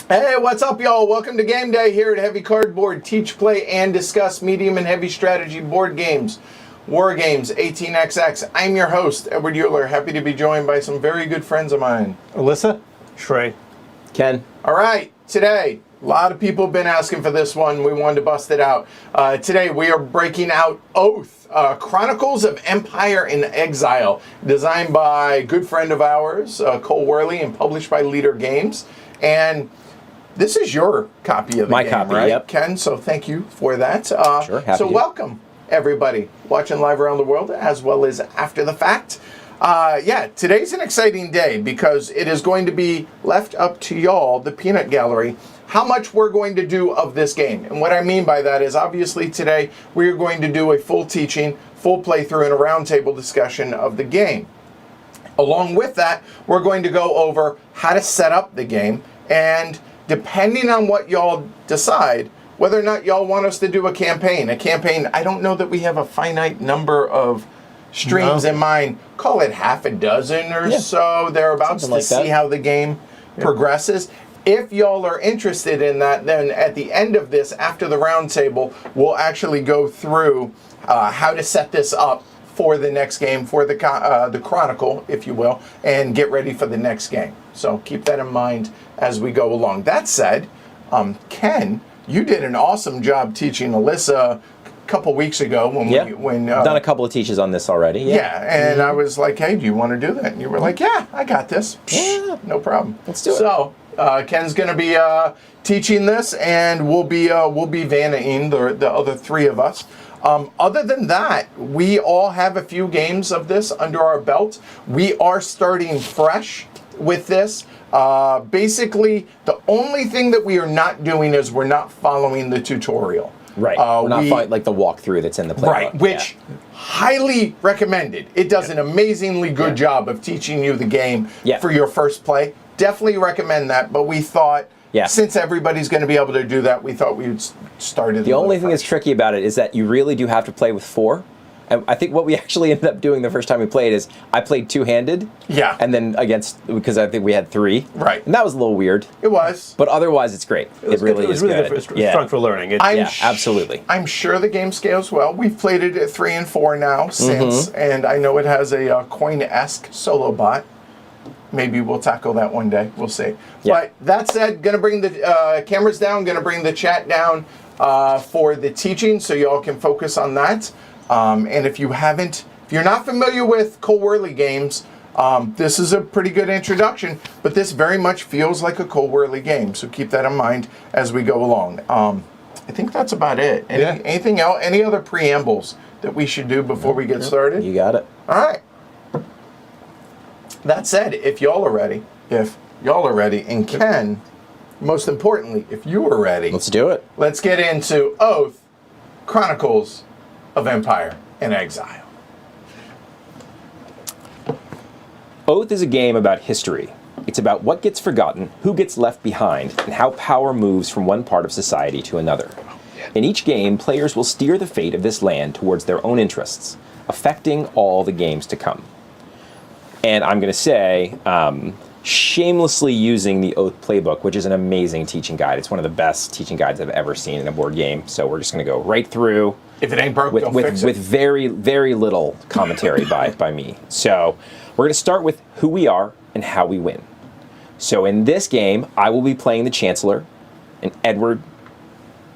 Hey, what's up, y'all? Welcome to Game Day here at Heavy Cardboard. Teach, play, and discuss medium and heavy strategy board games, war games, 18xx. I'm your host, Edward Euler. Happy to be joined by some very good friends of mine. Alyssa, Trey, Ken. All right, today, a lot of people have been asking for this one. We wanted to bust it out. Today, we are breaking out Oath, Chronicles of Empire in Exile, designed by a good friend of ours, Cole Wehrle, and published by Leader Games. And this is your copy of the game, copy, right, yep. Ken? So thank you for that. Sure, happy so to. welcome, everybody, watching live around the world, as well as after the fact. Yeah, today's an exciting day because it is going to be left up to y'all, the peanut gallery, how much we're going to do of this game. And what I mean by that is, obviously, today we are going to do a full teaching, full playthrough, and a roundtable discussion of the game. Along with that, we're going to go over how to set up the game, and depending on what y'all decide, whether or not y'all want us to do a campaign. I don't know that we have a finite number of streams in mind. Call it half a dozen or so, thereabouts, to see how the game progresses. If y'all are interested in that, then at the end of this, after the roundtable, we'll actually go through how to set this up for the next game, for the Chronicle, if you will, and get ready for the next game. So keep that in mind as we go along. That said, Ken, you did an awesome job teaching Alyssa a couple weeks ago when I've done a couple of teaches on this already. And I was like, hey, do you want to do that? And you were like, yeah, I got this. Yeah. No problem. Let's do it. So Ken's going to be teaching this, and we'll be vanning the other three of us. Other than that, we all have a few games of this under our belt. We are starting fresh with this. Basically, the only thing that we are not doing is we're not following the tutorial. Right. We're not following like the walkthrough that's in the playbook. Right, which highly recommended. It does an amazingly good job of teaching you the game for your first play. Definitely recommend that, but we thought, since everybody's going to be able to do that, we thought we would start it. The only thing that's tricky about it is that you really do have to play with 4. And I think what we actually ended up doing the first time we played is I played two-handed. Yeah. And then because I think we had 3. Right. And that was a little weird. It was. But otherwise, it's great. It really is good. It's fun for learning. Absolutely. I'm sure the game scales well. We've played it at 3 and 4 now since, and I know it has a coin-esque solo bot. Maybe we'll tackle that one day. We'll see. But that said, going to bring the cameras down, going to bring the chat down for the teaching so y'all can focus on that. And if you're not familiar with Cole Wehrle games, this is a pretty good introduction, but this very much feels like a Cole Wehrle game. So keep that in mind as we go along. I think that's about it. Anything else? Any other preambles that we should do before we get started? You got it. All right. That said, if y'all are ready, and Ken, most importantly, if you are ready, Let's do it. let's get into Oath, Chronicles of Empire in Exile. Oath is a game about history. It's about what gets forgotten, who gets left behind, and how power moves from one part of society to another. In each game, players will steer the fate of this land towards their own interests, affecting all the games to come. And I'm going to say, shamelessly using the Oath playbook, which is an amazing teaching guide. It's one of the best teaching guides I've ever seen in a board game. So we're just going to go right through. If it ain't broke, don't fix it. With very, very little commentary by me. So we're going to start with who we are and how we win. So in this game, I will be playing the Chancellor, and Edward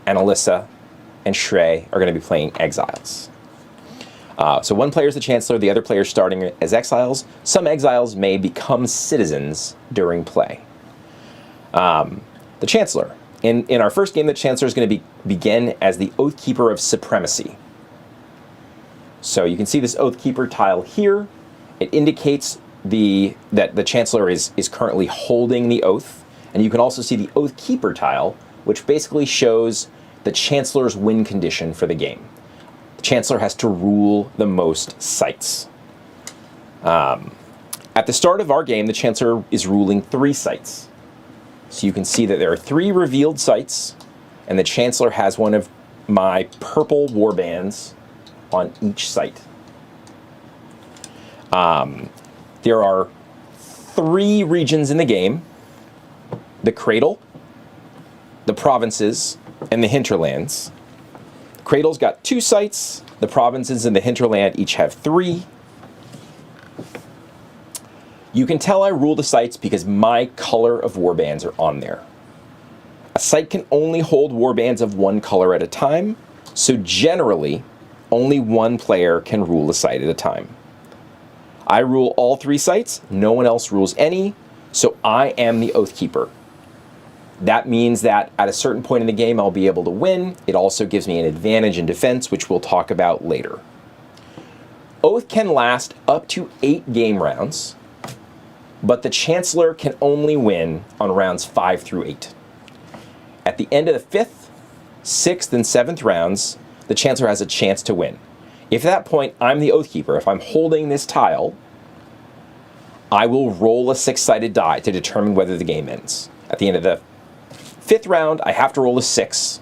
and Alyssa and Shrey are going to be playing Exiles. So one player is the Chancellor, the other player is starting as Exiles. Some Exiles may become citizens during play. The Chancellor. In our first game, the Chancellor is going to begin as the Oathkeeper of Supremacy. So you can see this Oathkeeper tile here. It indicates that the Chancellor is currently holding the oath. And you can also see the Oathkeeper tile, which basically shows the Chancellor's win condition for the game. The Chancellor has to rule the most sites. At the start of our game, the Chancellor is ruling 3 sites. So you can see that there are 3 revealed sites, and the Chancellor has one of my purple warbands on each site. There are 3 regions in the game: the Cradle, the Provinces, and the Hinterlands. The Cradle's got 2 sites. The Provinces and the Hinterland each have 3. You can tell I rule the sites because my color of warbands are on there. A site can only hold warbands of one color at a time, so generally, only one player can rule a site at a time. I rule all 3 sites, no one else rules any, so I am the Oathkeeper. That means that at a certain point in the game, I'll be able to win. It also gives me an advantage in defense, which we'll talk about later. Oath can last up to 8 game rounds, but the Chancellor can only win on rounds 5 through 8. At the end of the 5th, 6th, and 7th rounds, the Chancellor has a chance to win. If at that point I'm the Oathkeeper, if I'm holding this tile, I will roll a 6-sided die to determine whether the game ends. At the end of the 5th round, I have to roll a 6.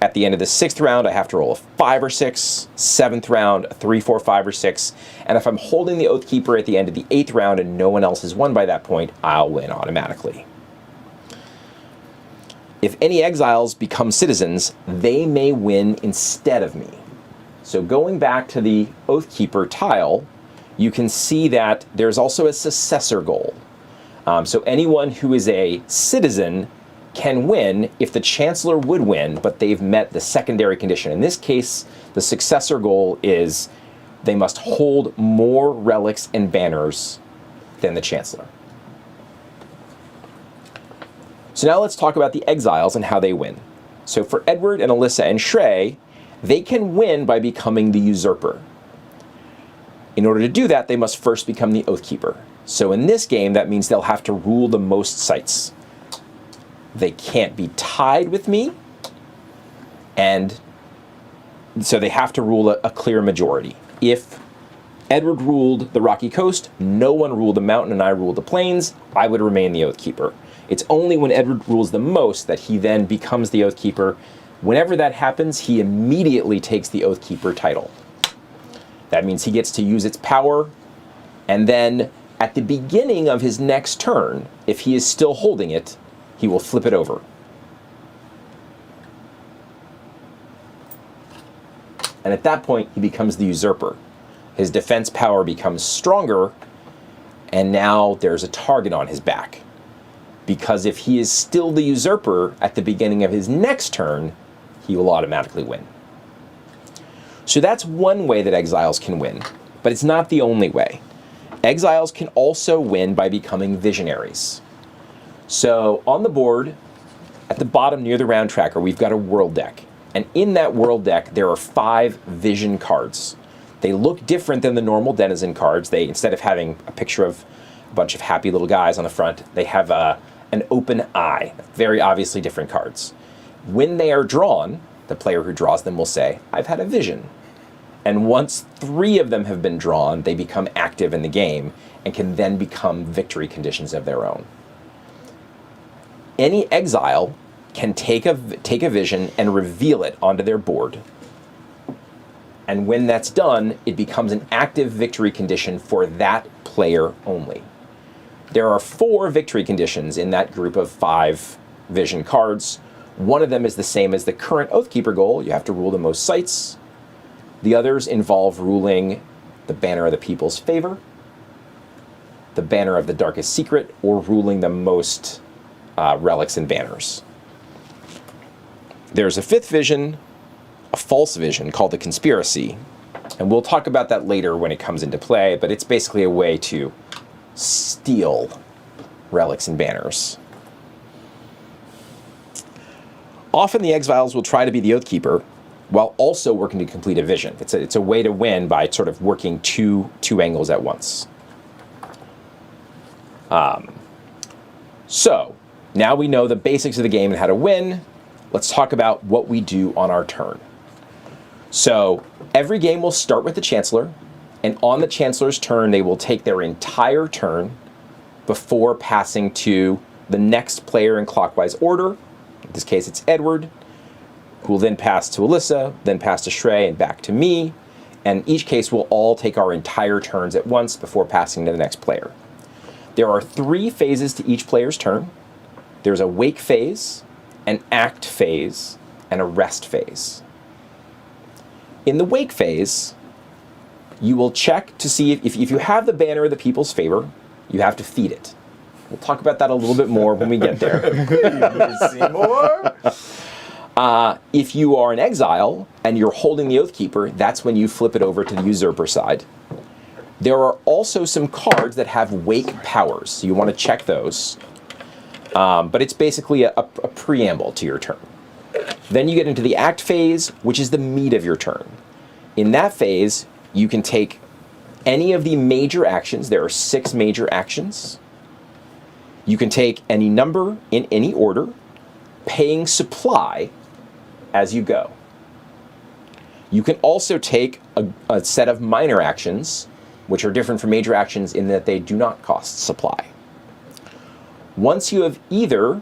At the end of the 6th round, I have to roll a 5 or 6. 7th round, a 3, 4, 5, or 6. And if I'm holding the Oathkeeper at the end of the 8th round and no one else has won by that point, I'll win automatically. If any exiles become citizens, they may win instead of me. So going back to the Oathkeeper tile, you can see that there's also a successor goal. So anyone who is a citizen can win if the Chancellor would win, but they've met the secondary condition. In this case, the successor goal is they must hold more relics and banners than the Chancellor. So now let's talk about the exiles and how they win. So for Edward and Alyssa and Shrey, they can win by becoming the usurper. In order to do that, they must first become the Oathkeeper. So in this game, that means they'll have to rule the most sites. They can't be tied with me, and so they have to rule a clear majority. If Edward ruled the Rocky Coast, no one ruled the mountain, and I ruled the plains, I would remain the Oathkeeper. It's only when Edward rules the most that he then becomes the Oathkeeper. Whenever that happens, he immediately takes the Oathkeeper title. That means he gets to use its power, and then at the beginning of his next turn, if he is still holding it, he will flip it over. And at that point, he becomes the usurper. His defense power becomes stronger, and now there's a target on his back. Because if he is still the usurper at the beginning of his next turn, he will automatically win. So that's one way that exiles can win, but it's not the only way. Exiles can also win by becoming visionaries. So on the board, at the bottom near the round tracker, we've got a world deck. And in that world deck, there are 5 vision cards. They look different than the normal denizen cards. They, instead of having a picture of a bunch of happy little guys on the front, they have an open eye. Very obviously different cards. When they are drawn, the player who draws them will say, "I've had a vision." And once 3 of them have been drawn, they become active in the game and can then become victory conditions of their own. Any exile can take a vision and reveal it onto their board. And when that's done, it becomes an active victory condition for that player only. There are 4 victory conditions in that group of 5 vision cards. One of them is the same as the current Oathkeeper goal. You have to rule the most sites. The others involve ruling the Banner of the People's Favor, the Banner of the Darkest Secret, or ruling the most relics and banners. There's a 5th vision, a false vision called the Conspiracy, and we'll talk about that later when it comes into play, but it's basically a way to steal relics and banners. Often the exiles will try to be the Oathkeeper while also working to complete a vision. It's a way to win by sort of working two angles at once. So now we know the basics of the game and how to win. let's talk about what we do on our turn. So every game will start with the Chancellor, and on the Chancellor's turn, they will take their entire turn before passing to the next player in clockwise order. In this case, it's Edward, who will then pass to Alyssa, then pass to Shrey, and back to me. And each case, we'll all take our entire turns at once before passing to the next player. There are 3 phases to each player's turn. There's a wake phase, an act phase, and a rest phase. In the wake phase, you will check to see if you have the banner of the people's favor, you have to feed it. We'll talk about that a little bit more when we get there. Seymour? If you are an exile and you're holding the Oathkeeper, that's when you flip it over to the usurper side. There are also some cards that have wake powers, so you want to check those. But it's basically a preamble to your turn. Then you get into the act phase, which is the meat of your turn. In that phase, you can take any of the major actions. There are 6 major actions. You can take any number in any order, paying supply as you go. You can also take a set of minor actions, which are different from major actions in that they do not cost supply. Once you have either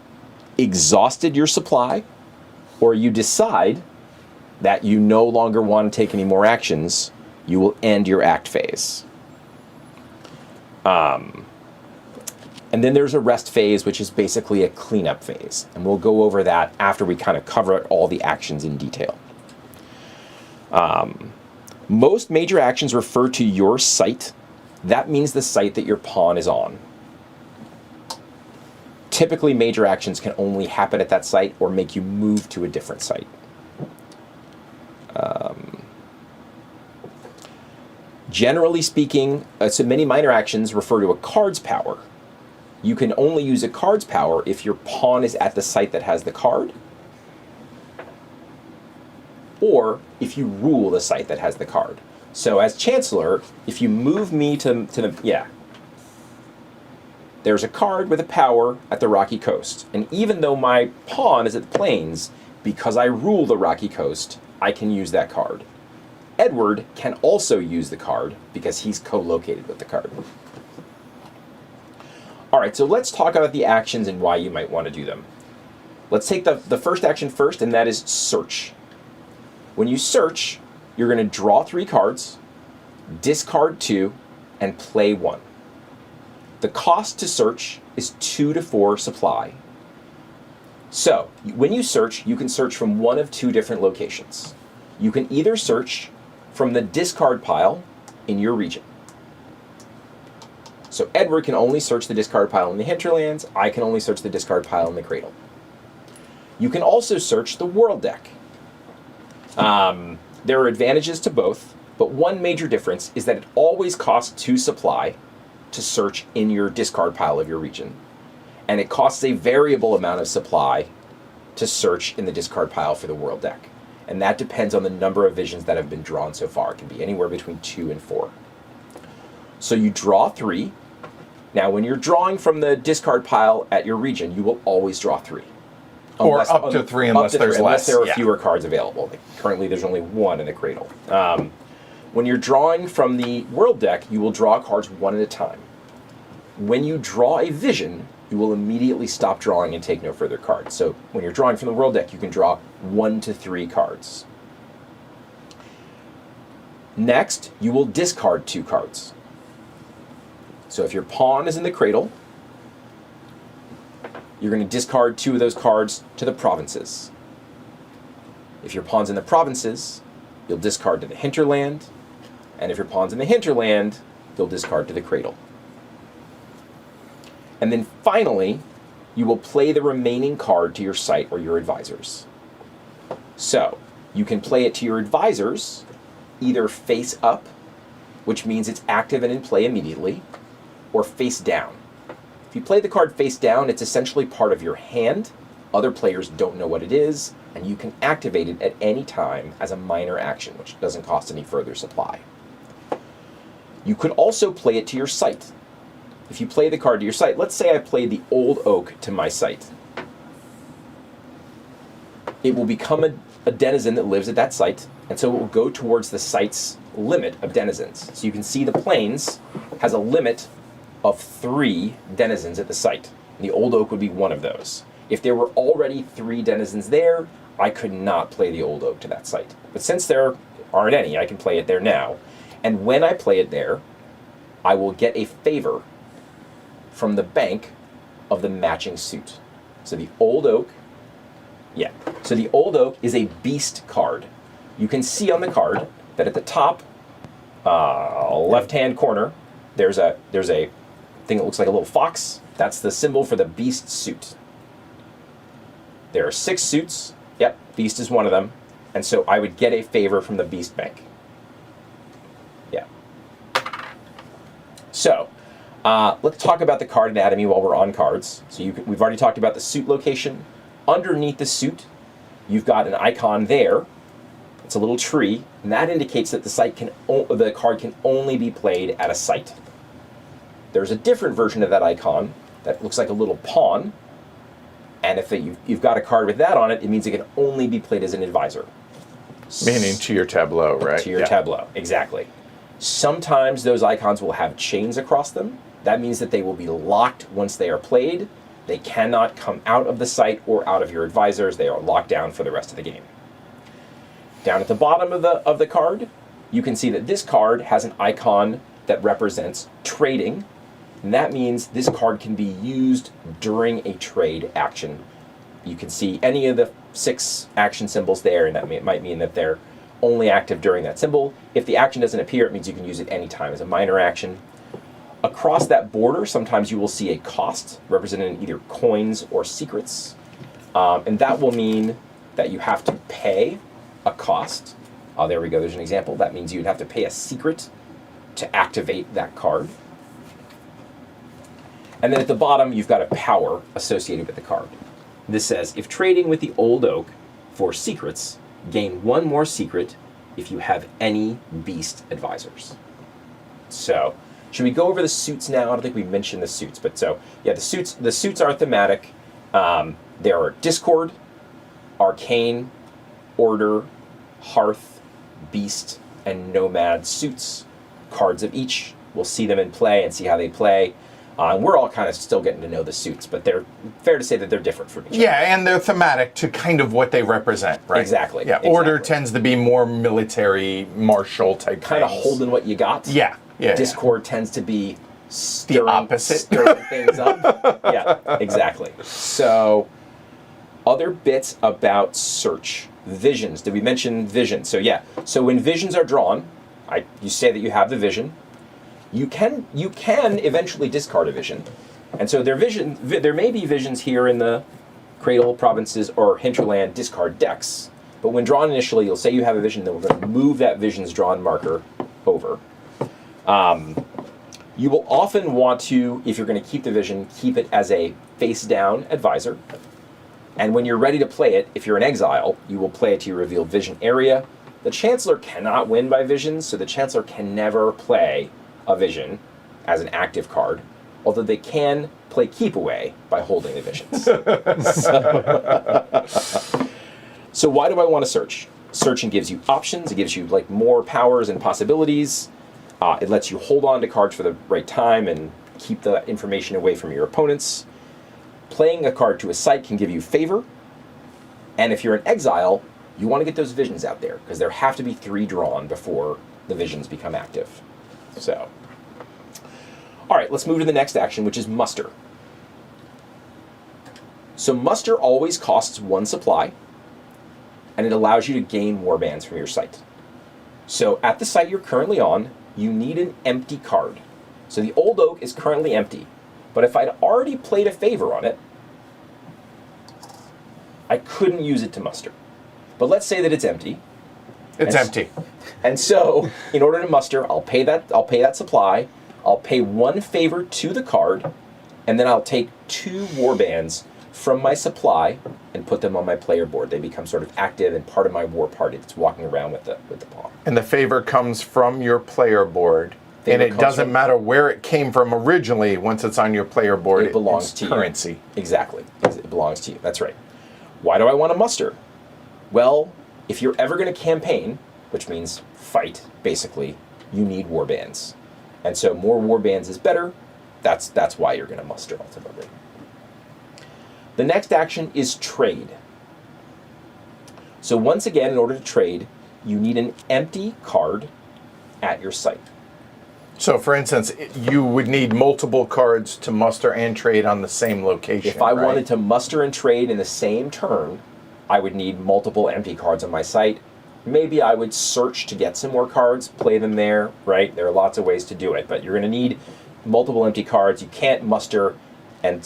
exhausted your supply or you decide that you no longer want to take any more actions, you will end your act phase. And then there's a rest phase, which is basically a cleanup phase. And we'll go over that after we kind of cover all the actions in detail. Most major actions refer to your site. That means the site that your pawn is on. Typically, major actions can only happen at that site or make you move to a different site. Generally speaking, so many minor actions refer to a card's power. You can only use a card's power if your pawn is at the site that has the card, or if you rule the site that has the card. So as Chancellor, if you move me to the, there's a card with a power at the Rocky Coast. And even though my pawn is at the Plains, because I rule the Rocky Coast, I can use that card. Edward can also use the card because he's co-located with the card. All right, so let's talk about the actions and why you might want to do them. Let's take the first action first, and that is search. When you search, you're going to draw 3 cards, discard 2, and play 1. The cost to search is 2 to 4 supply. So, when you search, you can search from one of 2 different locations. You can either search from the discard pile in your region. So Edward can only search the discard pile in the hinterlands. I can only search the discard pile in the cradle. You can also search the world deck. There are advantages to both, but one major difference is that it always costs 2 supply to search in your discard pile of your region. And it costs a variable amount of supply to search in the discard pile for the world deck. And that depends on the number of visions that have been drawn so far. It can be anywhere between 2 and 4. So you draw 3. Now, when you're drawing from the discard pile at your region, you will always draw 3. Or up to 3 unless there's less. Unless there are fewer cards available. Currently, there's only 1 in the cradle. When you're drawing from the world deck, you will draw cards 1 at a time. When you draw a vision, you will immediately stop drawing and take no further cards. So when you're drawing from the world deck, you can draw 1 to 3 cards. Next, you will discard 2 cards. So if your pawn is in the cradle, you're going to discard 2 of those cards to the provinces. If your pawn's in the provinces, you'll discard to the hinterland. And if your pawn's in the hinterland, you'll discard to the cradle. And then finally, you will play the remaining card to your site or your advisors. So you can play it to your advisors, either face up, which means it's active and in play immediately, or face down. If you play the card face down, it's essentially part of your hand. Other players don't know what it is, and you can activate it at any time as a minor action, which doesn't cost any further supply. You could also play it to your site. If you play the card to your site, let's say I played the Old Oak to my site. it will become a denizen that lives at that site, and so it will go towards the site's limit of denizens. So you can see the plains has a limit of 3 denizens at the site. And the old oak would be one of those. If there were already 3 denizens there, I could not play the old oak to that site. But since there aren't any, I can play it there now. And when I play it there, I will get a favor from the bank of the matching suit. So the old oak, so the old oak is a beast card. You can see on the card that at the top left-hand corner, there's a thing that looks like a little fox. That's the symbol for the beast suit. There are 6 suits. Yep, beast is one of them. And so I would get a favor from the beast bank. Yeah. So, let's talk about the card anatomy while we're on cards. So we've already talked about the suit location. Underneath the suit, you've got an icon there. It's a little tree, and that indicates that the card can only be played at a site. There's a different version of that icon that looks like a little pawn, and if you've got a card with that on it, it means it can only be played as an advisor. Meaning to your tableau, right? To your tableau, exactly. Sometimes those icons will have chains across them. That means that they will be locked once they are played. They cannot come out of the site or out of your advisors. They are locked down for the rest of the game. Down at the bottom of the card, you can see that this card has an icon that represents trading. And that means this card can be used during a trade action. You can see any of the 6 action symbols there, and that might mean that they're only active during that symbol. If the action doesn't appear, it means you can use it anytime as a minor action. Across that border, sometimes you will see a cost represented in either coins or secrets. And that will mean that you have to pay a cost. There we go, there's an example. That means you'd have to pay a secret to activate that card. And then at the bottom, you've got a power associated with the card. This says, if trading with the old oak for secrets, gain 1 more secret if you have any beast advisors. So, should we go over the suits now? I don't think we mentioned the suits, but so, yeah, the suits are thematic. There are Discord, Arcane, Order, Hearth, Beast, and Nomad suits. Cards of each. We'll see them in play and see how they play. We're all kind of still getting to know the suits, but they're fair to say that they're different from each other. Yeah, and they're thematic to kind of what they represent, right? Exactly. Yeah, Order tends to be more military, martial type kind of things. holding what you got. Yeah. Discord tends to be the opposite. stirring things up. Yeah, exactly. So, other bits about search. Visions. Did we mention vision? So yeah. So when visions are drawn, you say that you have the vision. You can eventually discard a vision, and so there may be visions here in the Cradle Provinces or Hinterland discard decks. But when drawn initially, you'll say you have a vision, then we're going to move that vision's drawn marker over. You will often want to, if you're going to keep the vision, keep it as a face-down advisor. And when you're ready to play it, if you're in Exile, you will play it to your revealed vision area. The Chancellor cannot win by visions, so the Chancellor can never play a vision as an active card, although they can play keep away by holding the visions. So why do I want to search? Searching gives you options. It gives you like more powers and possibilities. It lets you hold on to cards for the right time and keep the information away from your opponents. Playing a card to a site can give you favor. And if you're in Exile, you want to get those visions out there, because there have to be 3 drawn before the visions become active. So, all right, let's move to the next action, which is muster. So muster always costs 1 supply, and it allows you to gain warbands from your site. So at the site you're currently on, you need an empty card. So the old oak is currently empty, but if I'd already played a favor on it, I couldn't use it to muster. But let's say that it's empty. It's empty. And so, in order to muster, I'll pay that supply, I'll pay 1 favor to the card, and then I'll take 2 warbands from my supply and put them on my player board. They become sort of active and part of my war party that's walking around with the pawn. And the favor comes from your player board. And it doesn't matter where it came from originally. Once it's on your player board, it belongs to currency. You. Exactly. It belongs to you. That's right. Why do I want to muster? Well, if you're ever going to campaign, which means fight, basically, you need warbands. And so more warbands is better. That's why you're going to muster, ultimately. The next action is trade. So once again, in order to trade, you need an empty card at your site. So, for instance, you would need multiple cards to muster and trade on the same location. If I right? wanted to muster and trade in the same turn, I would need multiple empty cards on my site. Maybe I would search to get some more cards, play them there, right? There are lots of ways to do it, but you're going to need multiple empty cards. You can't muster and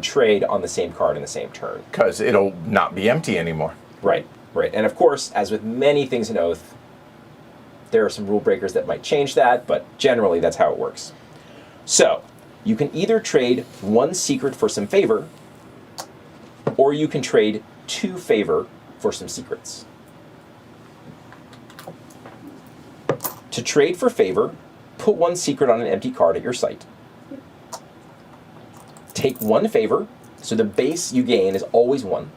trade on the same card in the same turn. Because it'll not be empty anymore. Right, right. And of course, as with many things in Oath, there are some rule breakers that might change that, but generally that's how it works. So, you can either trade 1 secret for some favor, or you can trade 2 favor for some secrets. To trade for favor, put 1 secret on an empty card at your site. Take 1 favor, so the base you gain is always 1.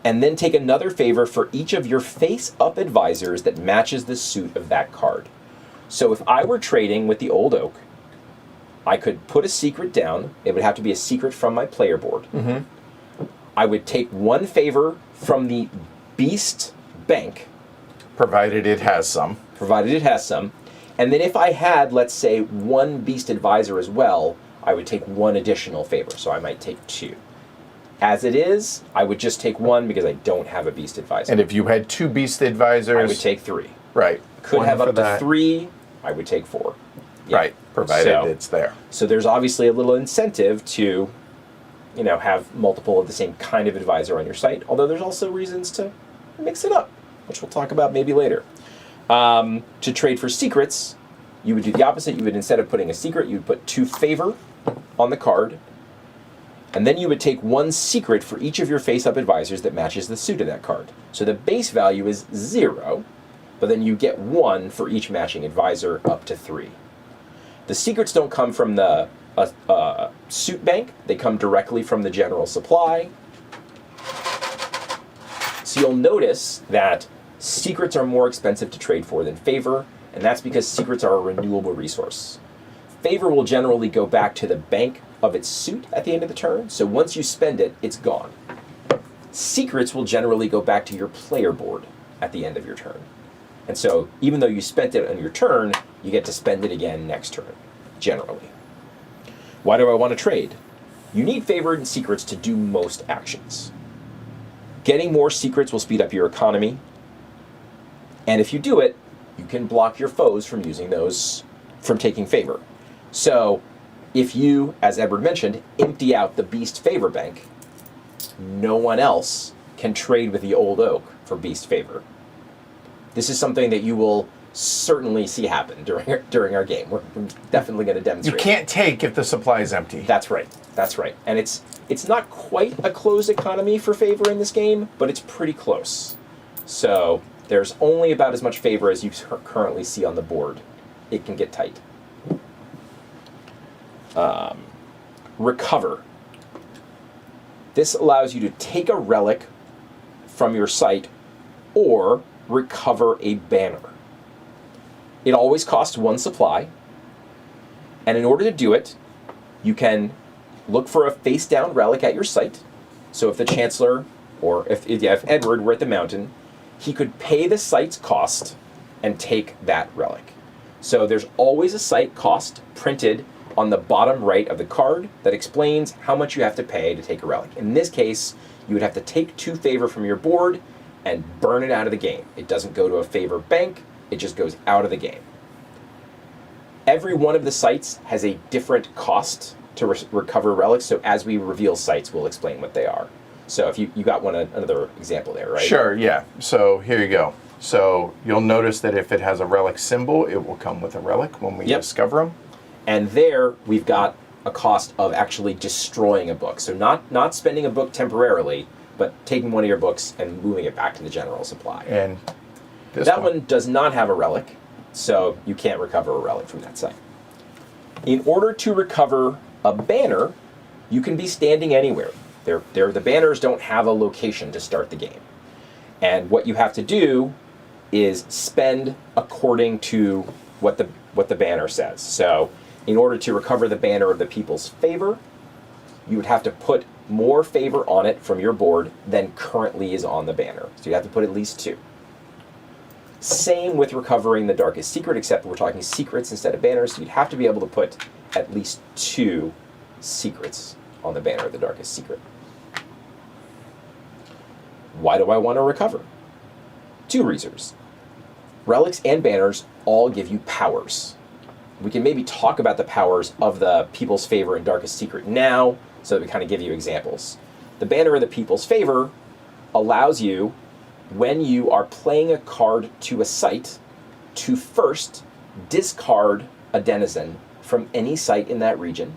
And then take another favor for each of your face-up advisors that matches the suit of that card. So if I were trading with the Old Oak, I could put a secret down. It would have to be a secret from my player board. Mm-hmm. I would take 1 favor from the Beast Bank. Provided it has some. Provided it has some. And then if I had, let's say, 1 Beast Advisor as well, I would take 1 additional favor. So I might take 2. As it is, I would just take 1 because I don't have a Beast Advisor. And if you had 2 Beast Advisors... I would take 3. Right. Could One have for up to that. 3, I would take 4. Yeah. Right, provided it's there. So there's obviously a little incentive to, have multiple of the same kind of advisor on your site, although there's also reasons to mix it up, which we'll talk about maybe later. To trade for secrets, you would do the opposite. You would, instead of putting a secret, you would put 2 favor on the card, and then you would take 1 secret for each of your face-up advisors that matches the suit of that card. So the base value is 0, but then you get 1 for each matching advisor up to 3. The secrets don't come from the suit bank. They come directly from the general supply. So you'll notice that secrets are more expensive to trade for than favor, and that's because secrets are a renewable resource. Favor will generally go back to the bank of its suit at the end of the turn, so once you spend it, it's gone. Secrets will generally go back to your player board at the end of your turn. And so, even though you spent it on your turn, you get to spend it again next turn, generally. Why do I want to trade? You need favor and secrets to do most actions. Getting more secrets will speed up your economy, and if you do it, you can block your foes from using those, from taking favor. So, if you, as Edward mentioned, empty out the Beast Favor Bank, no one else can trade with the Old Oak for Beast Favor. This is something that you will certainly see happen during our game. We're definitely going to demonstrate. You can't take if the supply is empty. That's right. That's right. And it's not quite a closed economy for favor in this game, but it's pretty close. So there's only about as much favor as you currently see on the board. It can get tight. Recover. This allows you to take a relic from your site or recover a banner. It always costs 1 supply, and in order to do it, you can look for a face-down relic at your site. So if the Chancellor, or if Edward were at the mountain, he could pay the site's cost and take that relic. So there's always a site cost printed on the bottom right of the card that explains how much you have to pay to take a relic. In this case, you would have to take 2 favor from your board and burn it out of the game. It doesn't go to a favor bank, it just goes out of the game. Every one of the sites has a different cost to recover relics, so as we reveal sites, we'll explain what they are. So if you got another example there, right? Sure, yeah. So here you go. So you'll notice that if it has a relic symbol, it will come with a relic when we discover them. And there, we've got a cost of actually destroying a book. So not spending a book temporarily, but taking one of your books and moving it back to the general supply. And that one does not have a relic, so you can't recover a relic from that site. In order to recover a banner, you can be standing anywhere. The banners don't have a location to start the game. And what you have to do is spend according to what the banner says. So in order to recover the banner of the people's favor, you would have to put more favor on it from your board than currently is on the banner. So you have to put at least 2. Same with recovering the darkest secret, except we're talking secrets instead of banners. So you'd have to be able to put at least 2 secrets on the banner of the darkest secret. Why do I want to recover? 2 reasons. Relics and banners all give you powers. We can maybe talk about the powers of the People's Favor and Darkest Secret now, so that we kind of give you examples. The Banner of the People's Favor allows you, when you are playing a card to a site, to first discard a denizen from any site in that region,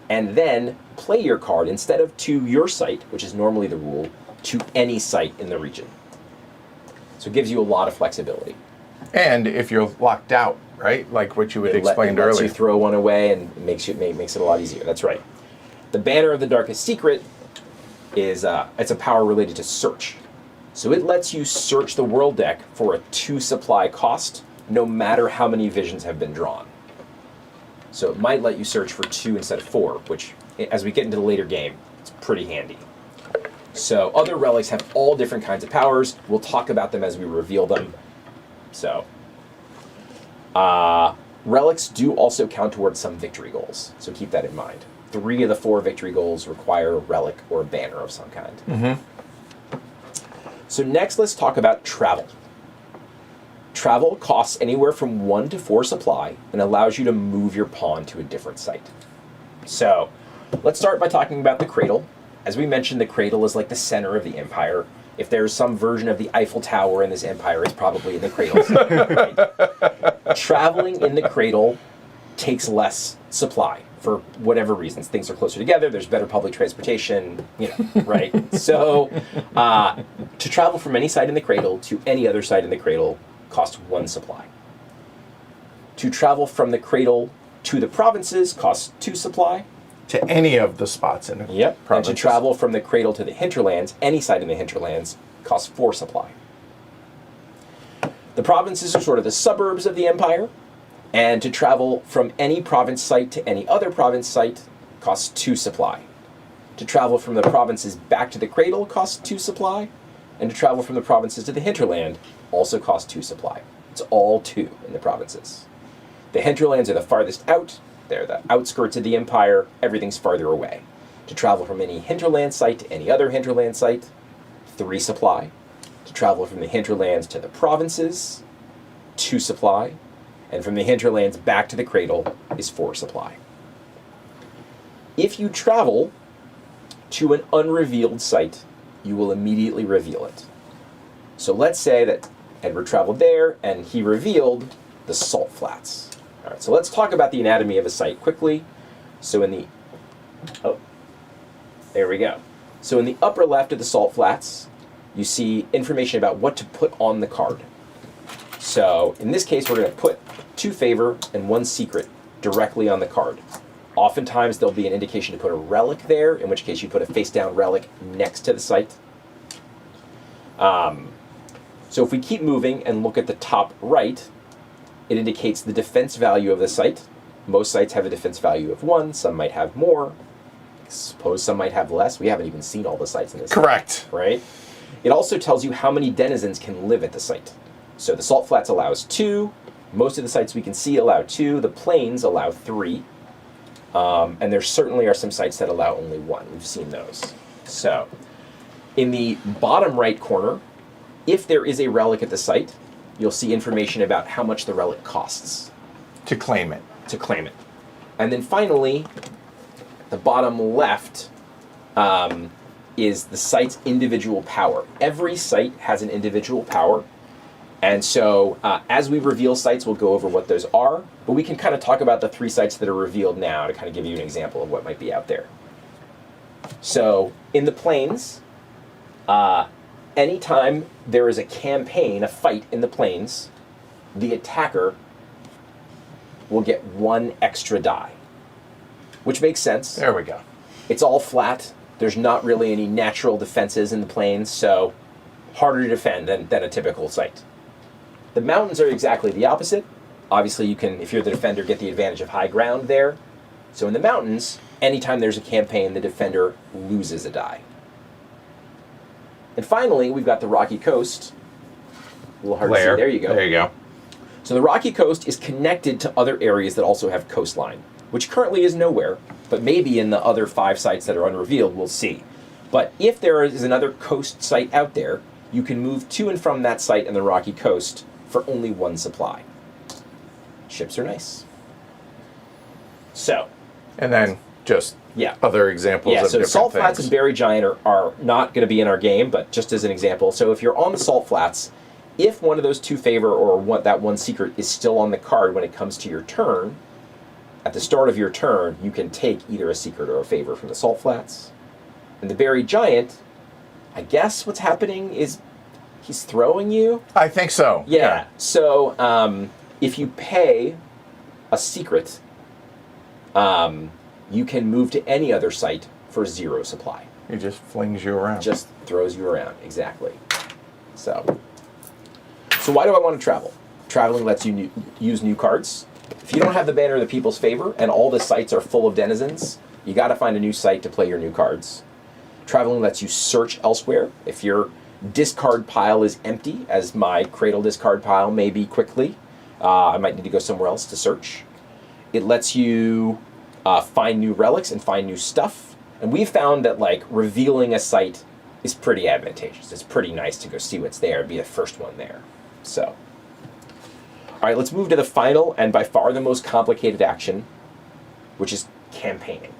and then play your card, instead of to your site, which is normally the rule, to any site in the region. So it gives you a lot of flexibility. And if you're locked out, right? Like what you had explained it lets earlier. you throw one away and makes it a lot easier. That's right. The Banner of the Darkest Secret is it's a power related to search. So it lets you search the world deck for a 2 supply cost, no matter how many visions have been drawn. So it might let you search for 2 instead of 4, which, as we get into the later game, it's pretty handy. So other relics have all different kinds of powers. We'll talk about them as we reveal them. So relics do also count towards some victory goals, so keep that in mind. 3 of the 4 victory goals require a relic or a banner of some kind. Mm-hmm. So next, let's talk about travel. Travel costs anywhere from 1 to 4 supply and allows you to move your pawn to a different site. So let's start by talking about the cradle. As we mentioned, the cradle is like the center of the empire. If there's some version of the Eiffel Tower in this empire, it's probably in the cradle. Right? Traveling in the cradle takes less supply for whatever reasons. Things are closer together, there's better public transportation, right? So to travel from any site in the cradle to any other site in the cradle costs 1 supply. To travel from the cradle to the provinces costs 2 supply. To any of the spots in the provinces. And to travel from the cradle to the hinterlands, any site in the hinterlands, costs 4 supply. The provinces are sort of the suburbs of the empire, and to travel from any province site to any other province site costs 2 supply. To travel from the provinces back to the cradle costs 2 supply, and to travel from the provinces to the hinterland also costs 2 supply. It's all 2 in the provinces. The hinterlands are the farthest out. They're the outskirts of the empire. Everything's farther away. To travel from any hinterland site to any other hinterland site, 3 supply. To travel from the hinterlands to the provinces, 2 supply. And from the hinterlands back to the cradle is 4 supply. If you travel to an unrevealed site, you will immediately reveal it. So let's say that Edward traveled there and he revealed the Salt Flats. All right, so let's talk about the anatomy of a site quickly. So there we go. So in the upper left of the Salt Flats, you see information about what to put on the card. So in this case, we're going to put 2 favor and 1 secret directly on the card. Oftentimes there'll be an indication to put a relic there, in which case you put a face-down relic next to the site. So if we keep moving and look at the top right, it indicates the defense value of the site. Most sites have a defense value of 1. Some might have more. I suppose some might have less. We haven't even seen all the sites in this. Correct. Site, right? It also tells you how many denizens can live at the site. So the Salt Flats allows 2. Most of the sites we can see allow 2. The Plains allow 3. And there certainly are some sites that allow only 1. We've seen those. So in the bottom right corner, if there is a relic at the site, you'll see information about how much the relic costs. To claim it. To claim it. And then finally, the bottom left is the site's individual power. Every site has an individual power. And so as we reveal sites, we'll go over what those are. But we can kind of talk about the 3 sites that are revealed now to kind of give you an example of what might be out there. So in the Plains, anytime there is a campaign, a fight in the Plains, the attacker will get 1 extra die, which makes sense. There we go. It's all flat. There's not really any natural defenses in the plains, so harder to defend than a typical site. The mountains are exactly the opposite. Obviously, you can, if you're the defender, get the advantage of high ground there. So in the mountains, anytime there's a campaign, the defender loses a die. And finally, we've got the Rocky Coast. A little hard to see. There you go. There you go. So the Rocky Coast is connected to other areas that also have coastline, which currently is nowhere, but maybe in the other 5 sites that are unrevealed, we'll see. But if there is another coast site out there, you can move to and from that site in the Rocky Coast for only 1 supply. Ships are nice. So. And then just other examples of different Salt Flats things. and Berry Giant are not going to be in our game, but just as an example. So if you're on the Salt Flats, if one of those 2 favor or that 1 secret is still on the card when it comes to your turn, at the start of your turn, you can take either a secret or a favor from the Salt Flats. And the Berry Giant, I guess what's happening is he's throwing you. I think so. Yeah. So if you pay a secret, you can move to any other site for 0 supply. He just flings you around. Just throws you around, exactly. So why do I want to travel? Traveling lets you use new cards. If you don't have the banner of the People's Favor and all the sites are full of denizens, you got to find a new site to play your new cards. Traveling lets you search elsewhere. If your discard pile is empty, as my Cradle discard pile may be quickly, I might need to go somewhere else to search. It lets you find new relics and find new stuff. And we've found that revealing a site is pretty advantageous. It's pretty nice to go see what's there and be the first one there. So, all right, let's move to the final and by far the most complicated action, which is campaigning.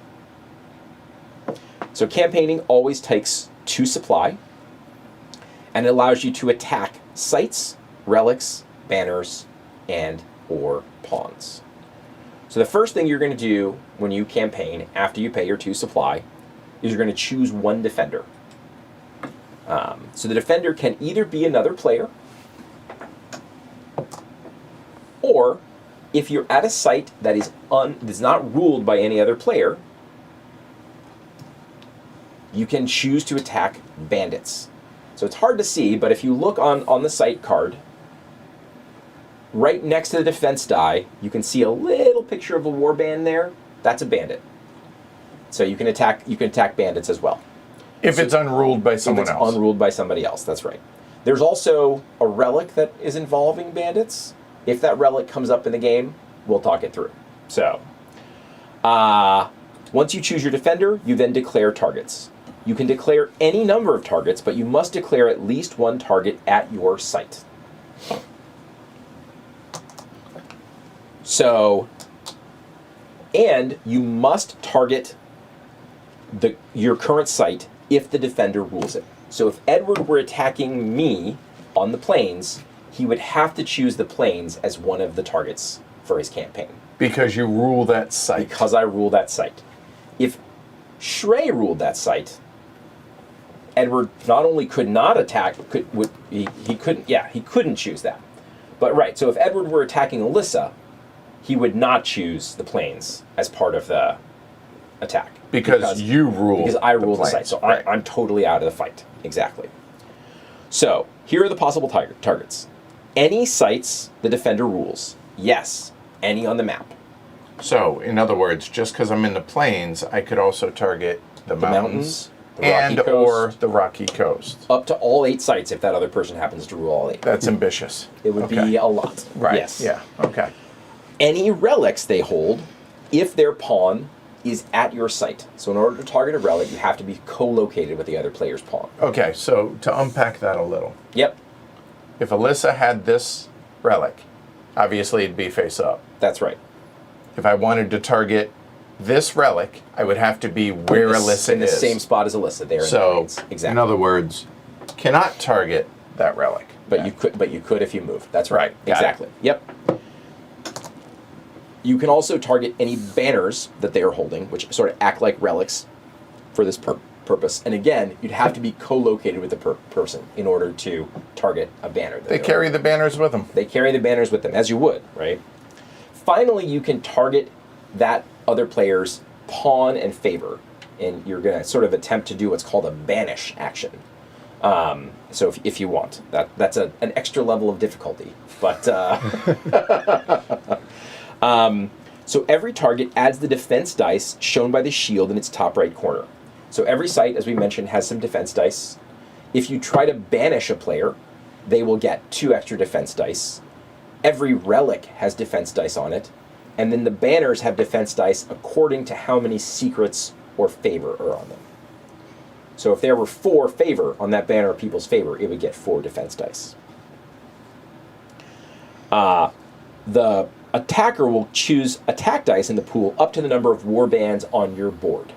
So campaigning always takes 2 supply, and it allows you to attack sites, relics, banners, and or pawns. So the first thing you're going to do when you campaign after you pay your 2 supply is you're going to choose 1 defender. So the defender can either be another player, or if you're at a site that is not ruled by any other player, you can choose to attack bandits. So it's hard to see, but if you look on the site card, right next to the defense die, you can see a little picture of a warband there. That's a bandit. So you can attack bandits as well. If it's unruled by someone else. If it's unruled by somebody else, that's right. There's also a relic that is involving bandits. If that relic comes up in the game, we'll talk it through. So, once you choose your defender, you then declare targets. You can declare any number of targets, but you must declare at least 1 target at your site. So, and you must target your current site if the defender rules it. So if Edward were attacking me on the plains, he would have to choose the plains as one of the targets for his campaign. Because you rule that site. Because I rule that site. If Shrey ruled that site, Edward not only could not attack, he couldn't choose that. But right, so if Edward were attacking Alyssa, he would not choose the plains as part of the attack. Because you rule. Because I rule the site, so right. I'm totally out of the fight. Exactly. So here are the possible targets. Any sites the defender rules. Yes, any on the map. So, in other words, just because I'm in the plains, I could also target the mountains the Rocky Coast, or the Rocky Coast. Up to all 8 sites if that other person happens to rule all 8. That's ambitious. It would be a lot. Right. Yes. Yeah. Okay. Any relics they hold, if their pawn is at your site. So in order to target a relic, you have to be co-located with the other player's pawn. Okay, so to unpack that a little. Yep. If Alyssa had this relic, obviously it'd be face up. That's right. If I wanted to target this relic, I would have to be where Alyssa is. In the same spot as Alyssa, there in the plains. Exactly. In other words, cannot target that relic. But you could if you moved. That's right. Got Exactly. it. Yep. You can also target any banners that they are holding, which sort of act like relics for this purpose. And again, you'd have to be co-located with the person in order to target a banner. They carry the banners with them. They carry the banners with them, as you would, right? Finally, you can target that other player's pawn and favor. and you're going to sort of attempt to do what's called a banish action. So if you want, that's an extra level of difficulty. But so every target adds the defense dice shown by the shield in its top right corner. So every site, as we mentioned, has some defense dice. If you try to banish a player, they will get 2 extra defense dice. Every relic has defense dice on it. And then the banners have defense dice according to how many secrets or favor are on them. So if there were 4 favor on that banner of people's favor, it would get 4 defense dice. The attacker will choose attack dice in the pool up to the number of war bands on your board.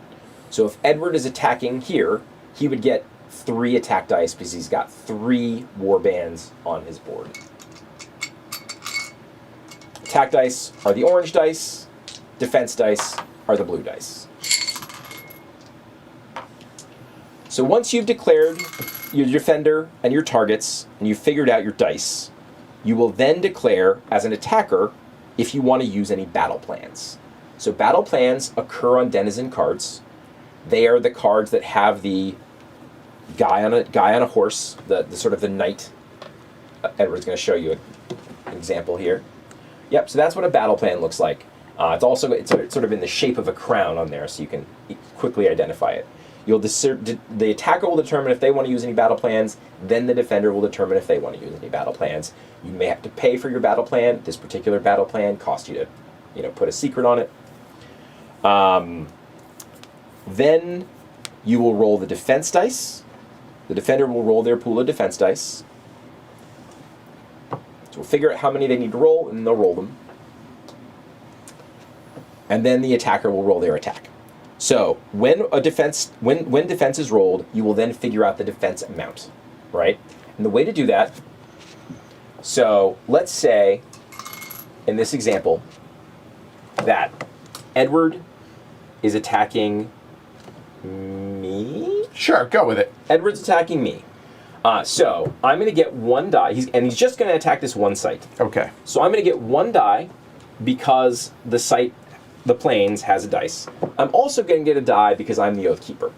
So if Edward is attacking here, he would get 3 attack dice because he's got 3 war bands on his board. Attack dice are the orange dice. Defense dice are the blue dice. So once you've declared your defender and your targets, and you've figured out your dice, you will then declare as an attacker if you want to use any battle plans. So battle plans occur on denizen cards. They are the cards that have the guy on a horse, the sort of the knight. Edward's going to show you an example here. Yep, so that's what a battle plan looks like. It's sort of in the shape of a crown on there, so you can quickly identify it. The attacker will determine if they want to use any battle plans, then the defender will determine if they want to use any battle plans. You may have to pay for your battle plan. This particular battle plan costs you to, put a secret on it. Then you will roll the defense dice. The defender will roll their pool of defense dice. So we'll figure out how many they need to roll, and they'll roll them. And then the attacker will roll their attack. So when defense is rolled, you will then figure out the defense amount, right? And the way to do that, so let's say, in this example, that Edward is attacking me? Sure, go with it. Edward's attacking me. So I'm going to get 1 die, he's just going to attack this one site. Okay. So I'm going to get 1 die because the site, the plains, has a dice. I'm also going to get a die because I'm the Oath Keeper.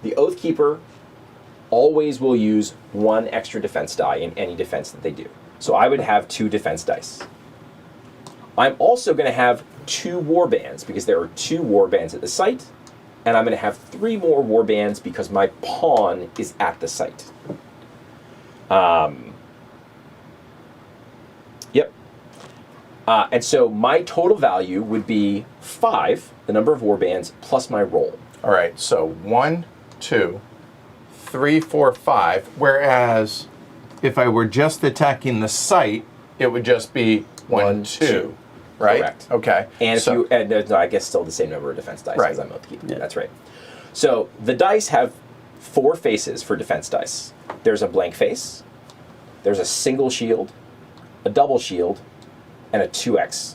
The Oath Keeper always will use 1 extra defense die in any defense that they do. So I would have 2 defense dice. I'm also going to have 2 war bands because there are 2 war bands at the site, and I'm going to have 3 more war bands because my pawn is at the site. Yep. And so my total value would be 5, the number of war bands, plus my roll. All right, so 1, 2, 3, 4, 5. Whereas if I were just attacking the site, it would just be 1, 2. Right? Correct. Okay. And no, I guess still the same number of defense dice because I'm Oath Keeper. Yeah. That's right. So the dice have 4 faces for defense dice. There's a blank face, there's a single shield, a double shield, and a 2x.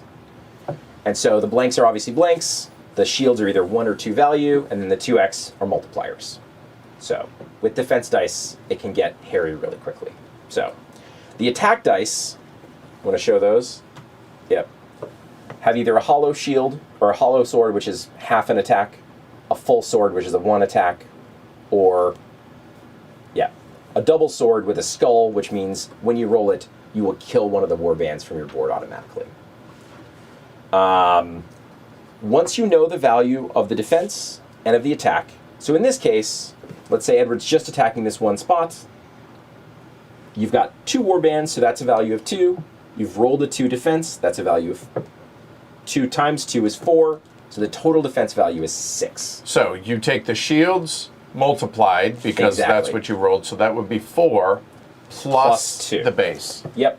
And so the blanks are obviously blanks, the shields are either 1 or 2 value, and then the 2x are multipliers. So with defense dice, it can get hairy really quickly. So the attack dice, want to show those? Yep. Have either a hollow shield or a hollow sword, which is half an attack, a full sword, which is a 1 attack, or, a double sword with a skull, which means when you roll it, you will kill one of the war bands from your board automatically. Once you know the value of the defense and of the attack, so in this case, let's say Edward's just attacking this one spot, you've got 2 war bands, so that's a value of 2. You've rolled a 2 defense, that's a value of 2 times 2 is 4, so the total defense value is 6. So you take the shields multiplied because that's what you rolled, so that would be 4 plus 2. The base. Yep.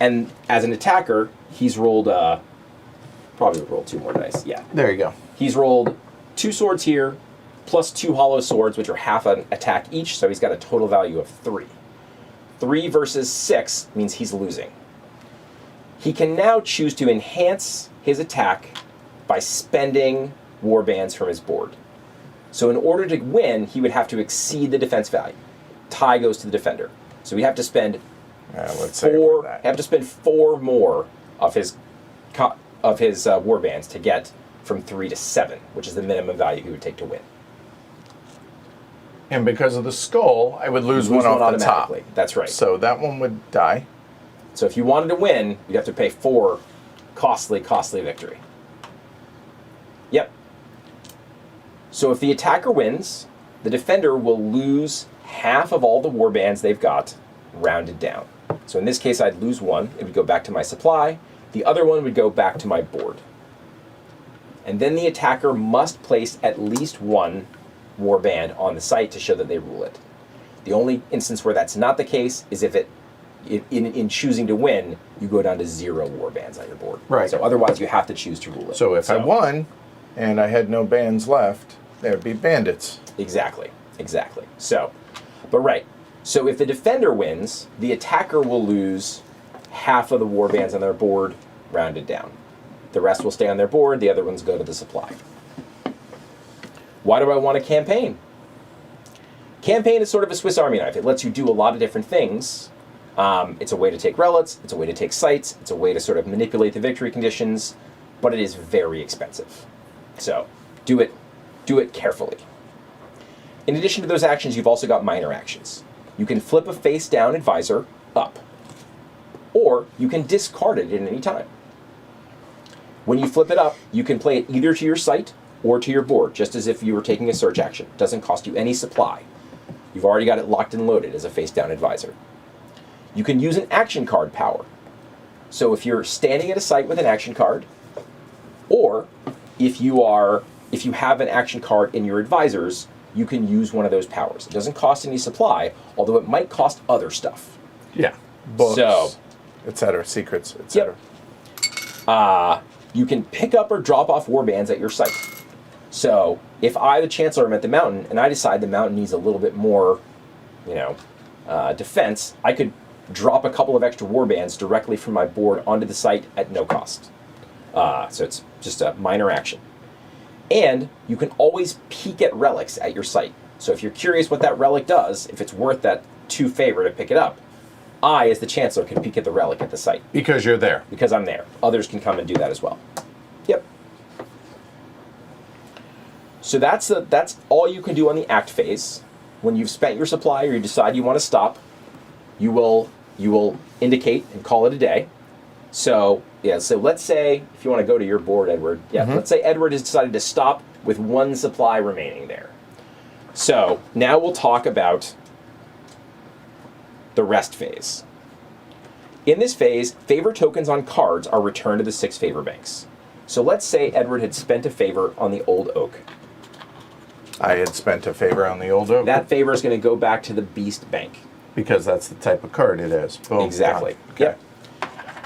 And as an attacker, he's rolled, probably rolled 2 more dice, yeah. There you go. He's rolled 2 swords here, plus 2 hollow swords, which are half an attack each, so he's got a total value of 3. 3 versus 6 means he's losing. He can now choose to enhance his attack by spending war bands from his board. So in order to win, he would have to exceed the defense value. Tie goes to the defender. So we have to spend Let's 4 more of his war bands to get from 3 to 7, which is the minimum value he would take to win. And because of the skull, I would lose one off the top. automatically. That's right. So that one would die. So if you wanted to win, you'd have to pay 4 costly victory. Yep. So if the attacker wins, the defender will lose half of all the warbands they've got, rounded down. So in this case, I'd lose 1. It would go back to my supply. The other one would go back to my board. And then the attacker must place at least 1 warband on the site to show that they rule it. The only instance where that's not the case is if in choosing to win, you go down to 0 warbands on your board. Right. So otherwise, you have to choose to rule it. So if I won and I had no bands left, there would be bandits. Exactly. So, but right. So if the defender wins, the attacker will lose half of the warbands on their board, rounded down. The rest will stay on their board. The other ones go to the supply. Why do I want a campaign? Campaign is sort of a Swiss Army knife. It lets you do a lot of different things. It's a way to take relics. It's a way to take sites. It's a way to sort of manipulate the victory conditions. But it is very expensive. So do it carefully. In addition to those actions, you've also got minor actions. You can flip a face-down advisor up. Or you can discard it at any time. When you flip it up, you can play it either to your site or to your board, just as if you were taking a search action. It doesn't cost you any supply. You've already got it locked and loaded as a face-down advisor. You can use an action card power. So if you're standing at a site with an action card, or if you have an action card in your advisors, you can use one of those powers. It doesn't cost any supply, although it might cost other stuff. Yeah. Books, So, etc., secrets, etc. You can pick up or drop off warbands at your site. So if I, the Chancellor, am at the mountain and I decide the mountain needs a little bit more, defense, I could drop a couple of extra warbands directly from my board onto the site at no cost. So it's just a minor action. And you can always peek at relics at your site. So if you're curious what that relic does, if it's worth that 2 favor to pick it up, I, as the Chancellor, can peek at the relic at the site. Because you're there. Because I'm there. Others can come and do that as well. Yep. So that's all you can do on the act phase. When you've spent your supply or you decide you want to stop, you will indicate and call it a day. So let's say, if you want to go to your board, Edward, let's say Edward has decided to stop with 1 supply remaining there. So now we'll talk about the rest phase. In this phase, favor tokens on cards are returned to the 6 favor banks. So let's say Edward had spent a favor on the old oak. I had spent a favor on the old oak. That favor is going to go back to the beast bank. Because that's the type of card it is. Boom, Exactly. done. Okay. Yep.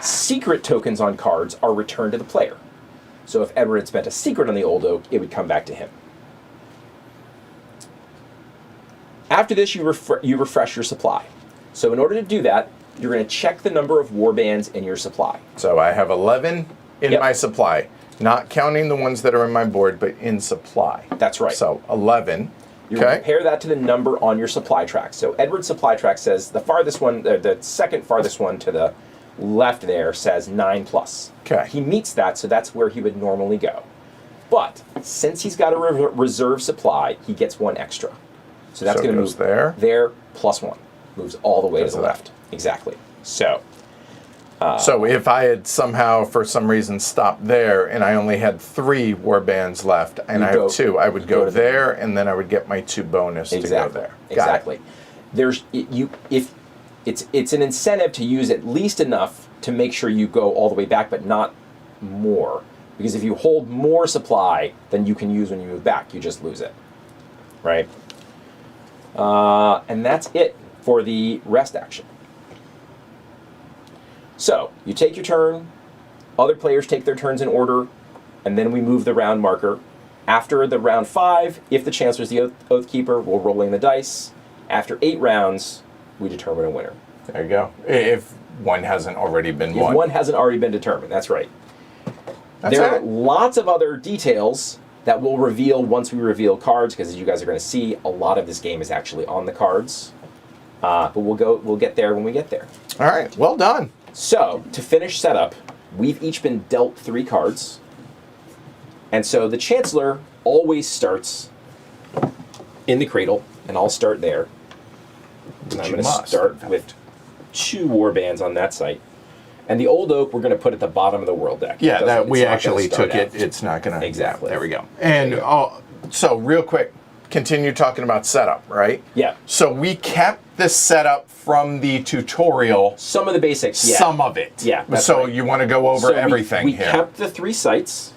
Secret tokens on cards are returned to the player. So if Edward had spent a secret on the old oak, it would come back to him. After this, you refresh your supply. So in order to do that, you're going to check the number of warbands in your supply. So I have 11 in Yep. my supply. Not counting the ones that are in my board, but in supply. That's right. So 11. You compare that to the number on your supply track. So Edward's supply track says the farthest one, the second farthest one to the left there says 9+. Okay. He meets that, so that's where he would normally go. But since he's got a reserve supply, he gets 1 extra. So that's So it going to goes move there +1. Moves all the way to Goes the left. left. Exactly. So So if I had somehow, for some reason, stopped there and I only had 3 warbands left and I have 2, I would go to the- there and then I would get my 2 bonus to go there. Got it. Exactly. If it's an incentive to use at least enough to make sure you go all the way back, but not more. Because if you hold more supply than you can use when you move back, you just lose it. Right? And that's it for the rest action. So, you take your turn, other players take their turns in order, and then we move the round marker. After the round 5, if the Chancellor's the Oath Keeper, we're rolling the dice. After 8 rounds, we determine a winner. There you go. If one hasn't already been If won. one hasn't already been determined, that's right. That's There are it. lots of other details that we'll reveal once we reveal cards, because as you guys are going to see, a lot of this game is actually on the cards. But we'll get there when we get there. All right. Well done. So, to finish setup, we've each been dealt 3 cards, And so the Chancellor always starts in the cradle, and I'll start there. And I'm going to start with 2 warbands on that site. And the Old Oak we're going to put at the bottom of the world deck. Yeah, It's that not we gonna actually start took it. out. It's not going to. Exactly. There we go. And so real quick, continue talking about setup, right? Yeah. So we kept the setup from the tutorial. Some of the basics, yeah. Some of it. Yeah, that's So right. you want to go over So everything we here. kept the 3 sites.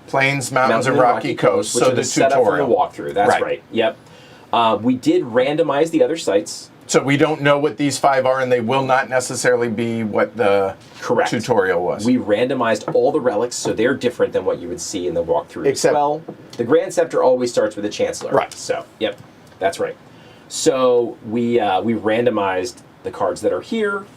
Plains, mountains, and rocky coast. Which So are the setup from tutorial. the walkthrough. That's right. Yep. We did randomize the other sites. So we don't know what these 5 are, and they will not necessarily be what the Correct. tutorial was. We randomized all the relics, so they're different than what you would see in the walkthrough. Except- well, the Grand Scepter always starts with the Chancellor. Right. So, yep, that's right. So we randomized the cards that are here,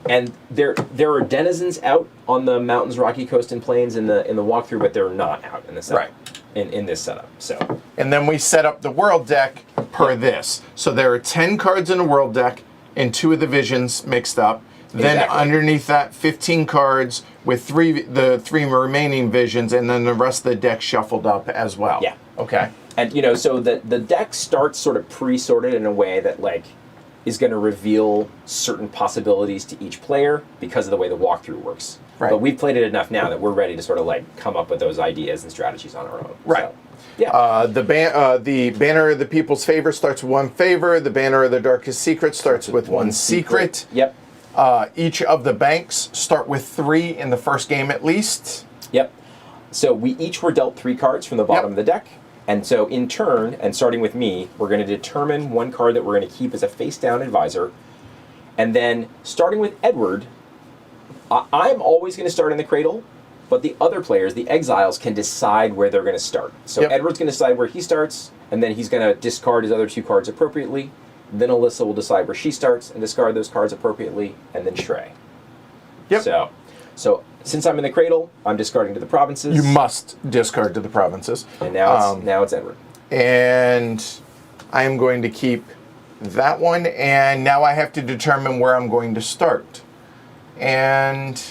and there are denizens out on the mountains, rocky coast, and plains in the walkthrough, but they're not out in the setup. Right. In this setup. So. And then we set up the world deck per this. So there are 10 cards in the world deck and 2 of the visions mixed up. Then Exactly. underneath that, 15 cards with the 3 remaining visions, and then the rest of the deck shuffled up as well. Yeah. Okay. And so the deck starts sort of pre-sorted in a way that is going to reveal certain possibilities to each player because of the way the walkthrough works. Right. But we've played it enough now that we're ready to sort of come up with those ideas and strategies on our own. Right. So, yeah. The banner of the people's favor starts with 1 favor. The banner of the darkest secret starts with 1 secret. Yep. Each of the banks start with 3 in the first game at least. Yep. So we each were dealt 3 cards from the bottom Yep. of the deck. And so in turn, and starting with me, we're going to determine 1 card that we're going to keep as a face-down advisor. And then starting with Edward, I'm always going to start in the cradle, but the other players, the exiles, can decide where they're going to start. So Yep. Edward's going to decide where he starts, and then he's going to discard his other 2 cards appropriately. Then Alyssa will decide where she starts and discard those cards appropriately, and then Shrey. Yep. So since I'm in the cradle, I'm discarding to the provinces. You must discard to the provinces. And now it's Edward. And I am going to keep that one, and now I have to determine where I'm going to start. And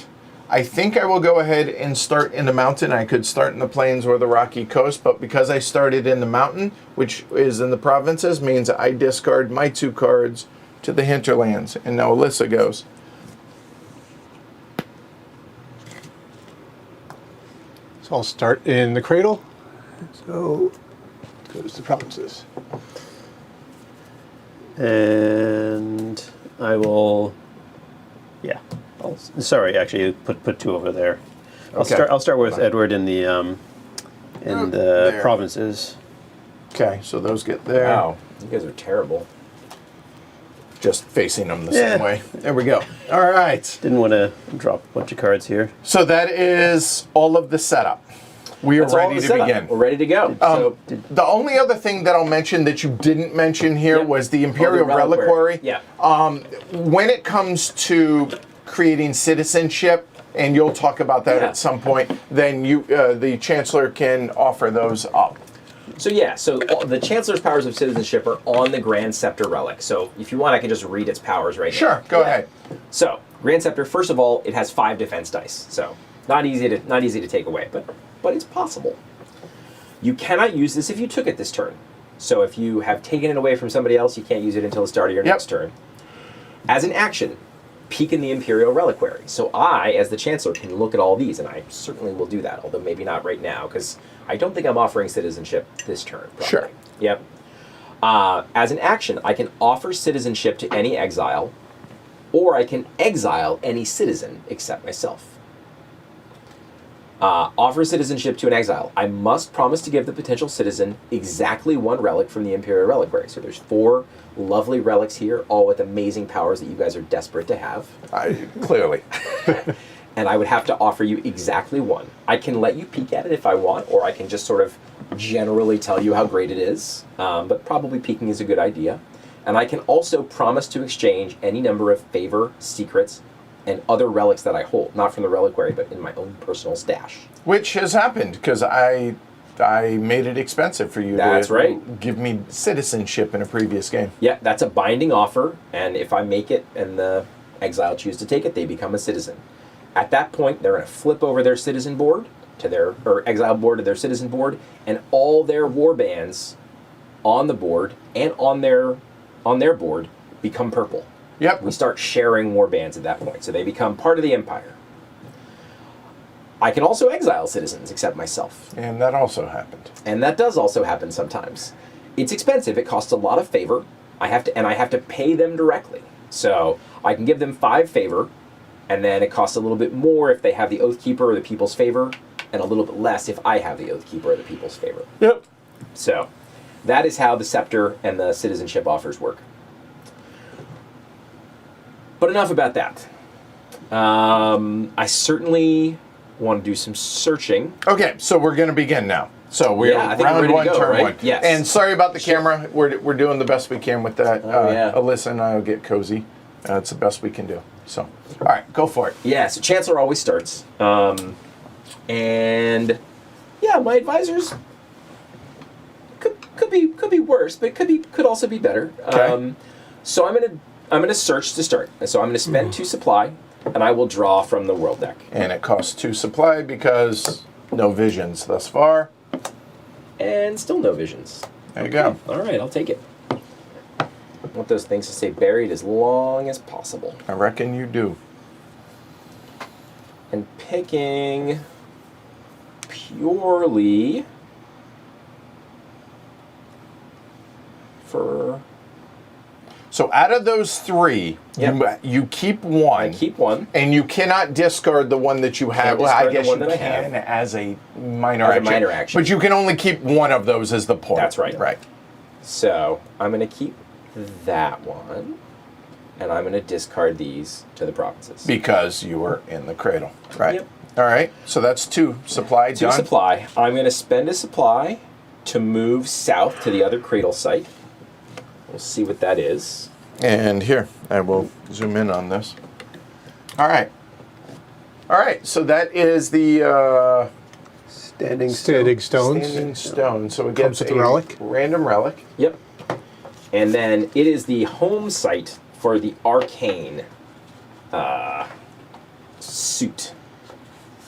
I think I will go ahead and start in the mountain. I could start in the plains or the rocky coast, but because I started in the mountain, which is in the provinces, means I discard my 2 cards to the hinterlands. And now Alyssa goes. So I'll start in the cradle. So goes to provinces. And I will. Yeah. Sorry, actually, put 2 over there. Okay. I'll start with Edward in the There. provinces. Okay, so those get there. Wow, you guys are terrible. Just facing them the same way. There we go. All right. Didn't want to drop a bunch of cards here. So that is all of the setup. We are That's all ready the to setup. begin. We're ready to go. So The only other thing that I'll mention that you didn't mention here Yep. was the Imperial reliquary. Reliquary. Yeah. When it comes to creating citizenship, and you'll talk about that Yeah. at some point, then the Chancellor can offer those up. So the Chancellor's powers of citizenship are on the Grand Scepter relic. So if you want, I can just read its powers right now. Sure, go ahead. So Grand Scepter, first of all, it has 5 defense dice. So not easy to take away, but it's possible. You cannot use this if you took it this turn. So if you have taken it away from somebody else, you can't use it until the start of your next turn. As an action, peek in the Imperial Reliquary. So I, as the Chancellor, can look at all these, and I certainly will do that, although maybe not right now, because I don't think I'm offering citizenship this turn. Probably. Sure. Yep. As an action, I can offer citizenship to any exile, or I can exile any citizen except myself. Offer citizenship to an exile. I must promise to give the potential citizen exactly 1 relic from the Imperial Reliquary. So there's 4 lovely relics here, all with amazing powers that you guys are desperate to have. Clearly. And I would have to offer you exactly 1. I can let you peek at it if I want, or I can just sort of generally tell you how great it is. But probably peeking is a good idea. And I can also promise to exchange any number of favor, secrets, and other relics that I hold, not from the reliquary, but in my own personal stash. Which has happened, because I made it expensive for you to give me citizenship in a previous game. Yeah, that's a binding offer, and if I make it and the exile choose to take it, they become a citizen. At that point, they're going to flip over their citizen board, to their, or Exile board to their Citizen board, and all their war bands on the board and on their board become purple. Yep. We start sharing war bands at that point, so they become part of the Empire. I can also exile citizens except myself. And that also happened. And that does also happen sometimes. It's expensive. It costs a lot of favor. I have to pay them directly. So I can give them 5 favor, and then it costs a little bit more if they have the Oathkeeper or the People's Favor, and a little bit less if I have the Oathkeeper or the People's Favor. Yep. So that is how the Scepter and the citizenship offers work. But enough about that. I certainly want to do some searching. Okay, so we're going to begin now. So we're Yeah, I think we're round ready to 1, go, turn right? 1. Yes. And sorry about the camera. We're doing the best we can with that. Oh, yeah. Alyssa and I will get cozy. It's the best we can do. So, all right, go for it. Yeah, so Chancellor always starts. And yeah, my advisors could be worse, but could also be better. Okay. So I'm gonna search to start. So I'm gonna spend 2 supply, and I will draw from the world deck. And it costs 2 supply because no visions thus far. And still no visions. There you go. All right, I'll take it. I want those things to stay buried as long as possible. I reckon you do. And picking purely for... So out of those 3, Yep. you keep 1. I keep 1. And you cannot discard the one that you have. Can't Well, I discard the guess one you that I can have. as a minor As a action. minor action. But you can only keep 1 of those as the point. That's right. Right. So I'm going to keep that one, and I'm going to discard these to the provinces. Because you were in the cradle. Right. Yep. All right. So that's 2 supply 2 done. supply. I'm going to spend a supply to move south to the other cradle site. We'll see what that is. And here, I will zoom in on this. All right. All right. So that is the Standing Standing stones. standing stone. So it Comes gets with the relic? random relic. Yep. And then it is the home site for the arcane suit.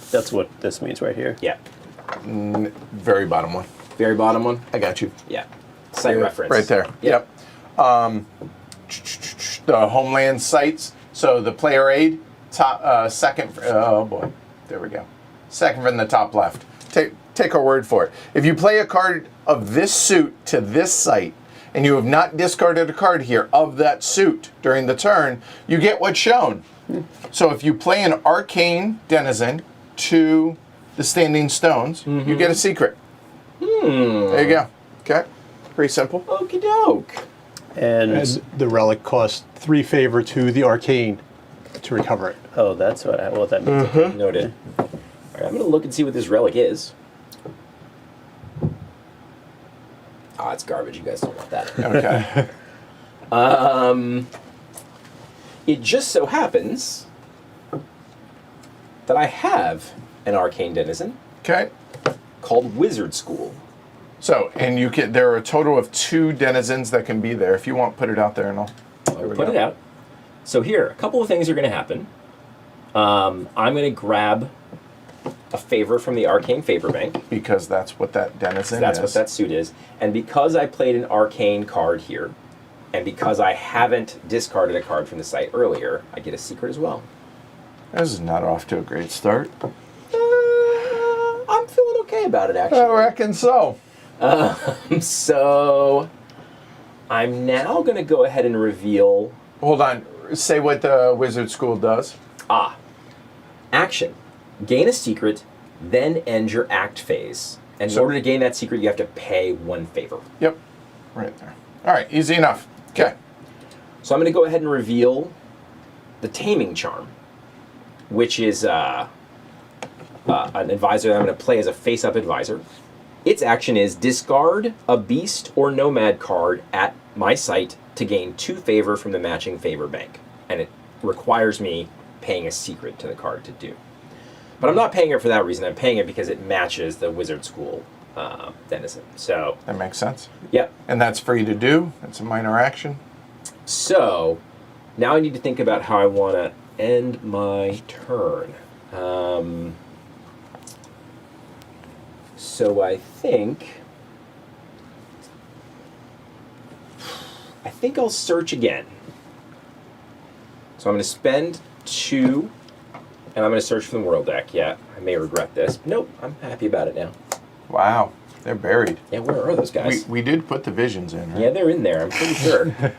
That's what this means right here. Yeah. Very bottom one. Very bottom one. I got you. Yeah. Site reference. Right there. Yep. The homeland sites. So the player aid, top second. Oh boy, there we go. Second from the top left. Take our word for it. If you play a card of this suit to this site, and you have not discarded a card here of that suit during the turn, you get what's shown. So if you play an arcane denizen to the standing stones, you get a secret. There you go. Okay. Pretty simple. Okie doke. And, And the relic costs 3 favor to the arcane to recover it. oh, that's what that means. Noted. All right, I'm going to look and see what this relic is. Ah, it's garbage. You guys don't want that. Okay. It just so happens that I have an arcane denizen Okay. called Wizard School. So, and you can. There are a total of 2 denizens that can be there. If you want, put it out there, and I'll. There we Put go. it out. So here, a couple of things are going to happen. I'm going to grab a favor from the arcane favor bank. Because that's what that denizen That's is. what that suit is. And because I played an arcane card here, and because I haven't discarded a card from the site earlier, I get a secret as well. This is not off to a great start. I'm feeling okay about it, I actually. reckon so. So I'm now going to go ahead and reveal... Hold on. Say what the Wizard School does. Action. Gain a secret, then end your act phase. And in So- order to gain that secret, you have to pay 1 favor. Yep. Right there. All right. Easy enough. Okay. So I'm going to go ahead and reveal the Taming Charm, which is an advisor that I'm going to play as a face-up advisor. Its action is discard a beast or nomad card at my site to gain 2 favor from the matching favor bank. And it requires me paying a secret to the card to do. But I'm not paying it for that reason. I'm paying it because it matches the Wizard School denizen. So, That makes sense. yeah. And that's free to do. It's a minor action. So, now I need to think about how I want to end my turn. So I think I'll search again. So I'm going to spend 2, and I'm going to search for the world deck. Yeah, I may regret this. Nope, I'm happy about it now. Wow, they're buried. Yeah, where are those guys? We did put the visions in, right? Yeah, they're in there, I'm pretty sure. There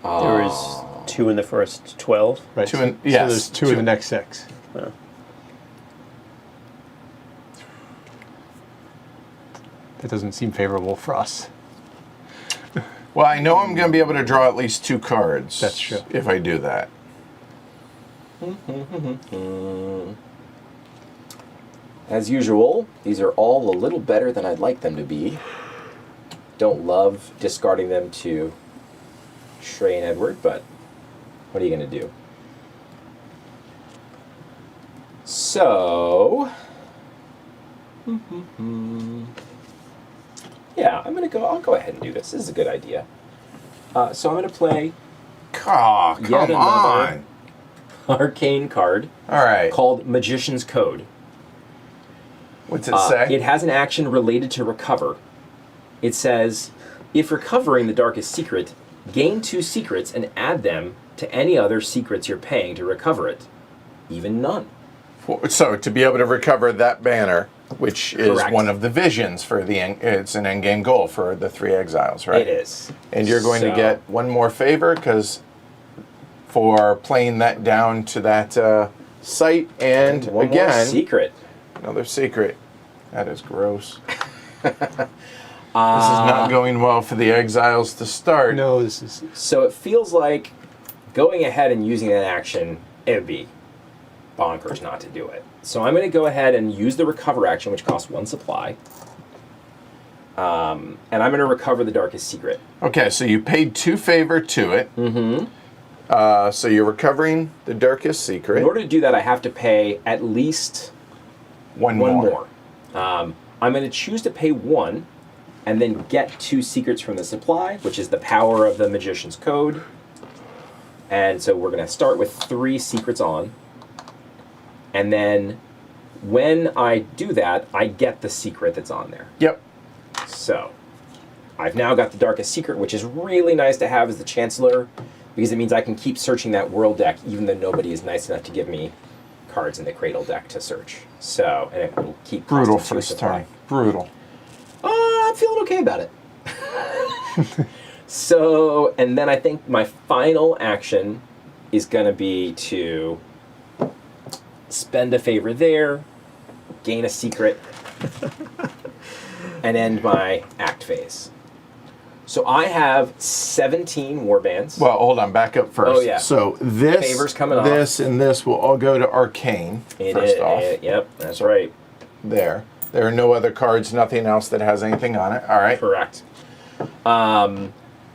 was 2 in the first 12. Right. Two So, in- yes, so there's 2 two. in the next 6. Yeah. That doesn't seem favorable for us. Well, I know I'm going to be able to draw at least 2 cards. That's true. If I do that. As usual, these are all a little better than I'd like them to be. Don't love discarding them to Shrey and Edward, but what are you going to do? So, yeah, I'll go ahead and do this. This is a good idea. So I'm going to play Oh, Yet come another- on. arcane card All right. called Magician's Code. What's it say? It has an action related to recover. It says, if recovering the darkest secret, gain 2 secrets and add them to any other secrets you're paying to recover it. Even none. So to be able to recover that banner, which is Correct. one of the visions for it's an endgame goal for the 3 exiles, right? It is. And you're going to So- get one more favor because for playing that down to that site, and One more again secret. another secret. That is gross. This is not going well for the exiles to start. No, this is... So it feels like going ahead and using that action, it would be bonkers not to do it. So I'm going to go ahead and use the recover action, which costs 1 supply. And I'm going to recover the darkest secret. Okay, so you paid 2 favor to it. Mm-hmm. So you're recovering the darkest secret. In order to do that, I have to pay at least One one more. more. I'm going to choose to pay 1 and then get 2 secrets from the supply, which is the power of the Magician's Code. And so we're going to start with 3 secrets on. And then when I do that, I get the secret that's on there. Yep. So I've now got the darkest secret, which is really nice to have as the Chancellor, because it means I can keep searching that world deck even though nobody is nice enough to give me cards in the Cradle deck to search. So, and it will keep Brutal costing 2 first supply. turn. Brutal. I'm feeling okay about it. So, and then I think my final action is going to be to spend a favor there, gain a secret, and end my act phase. So I have 17 warbands. Well, hold on. Back up first. Oh, yeah. So this, Favors coming off. this, and this will all go to Arcane. First off, Yep, that's right. there. There are no other cards. Nothing else that has anything on it. All right. Correct.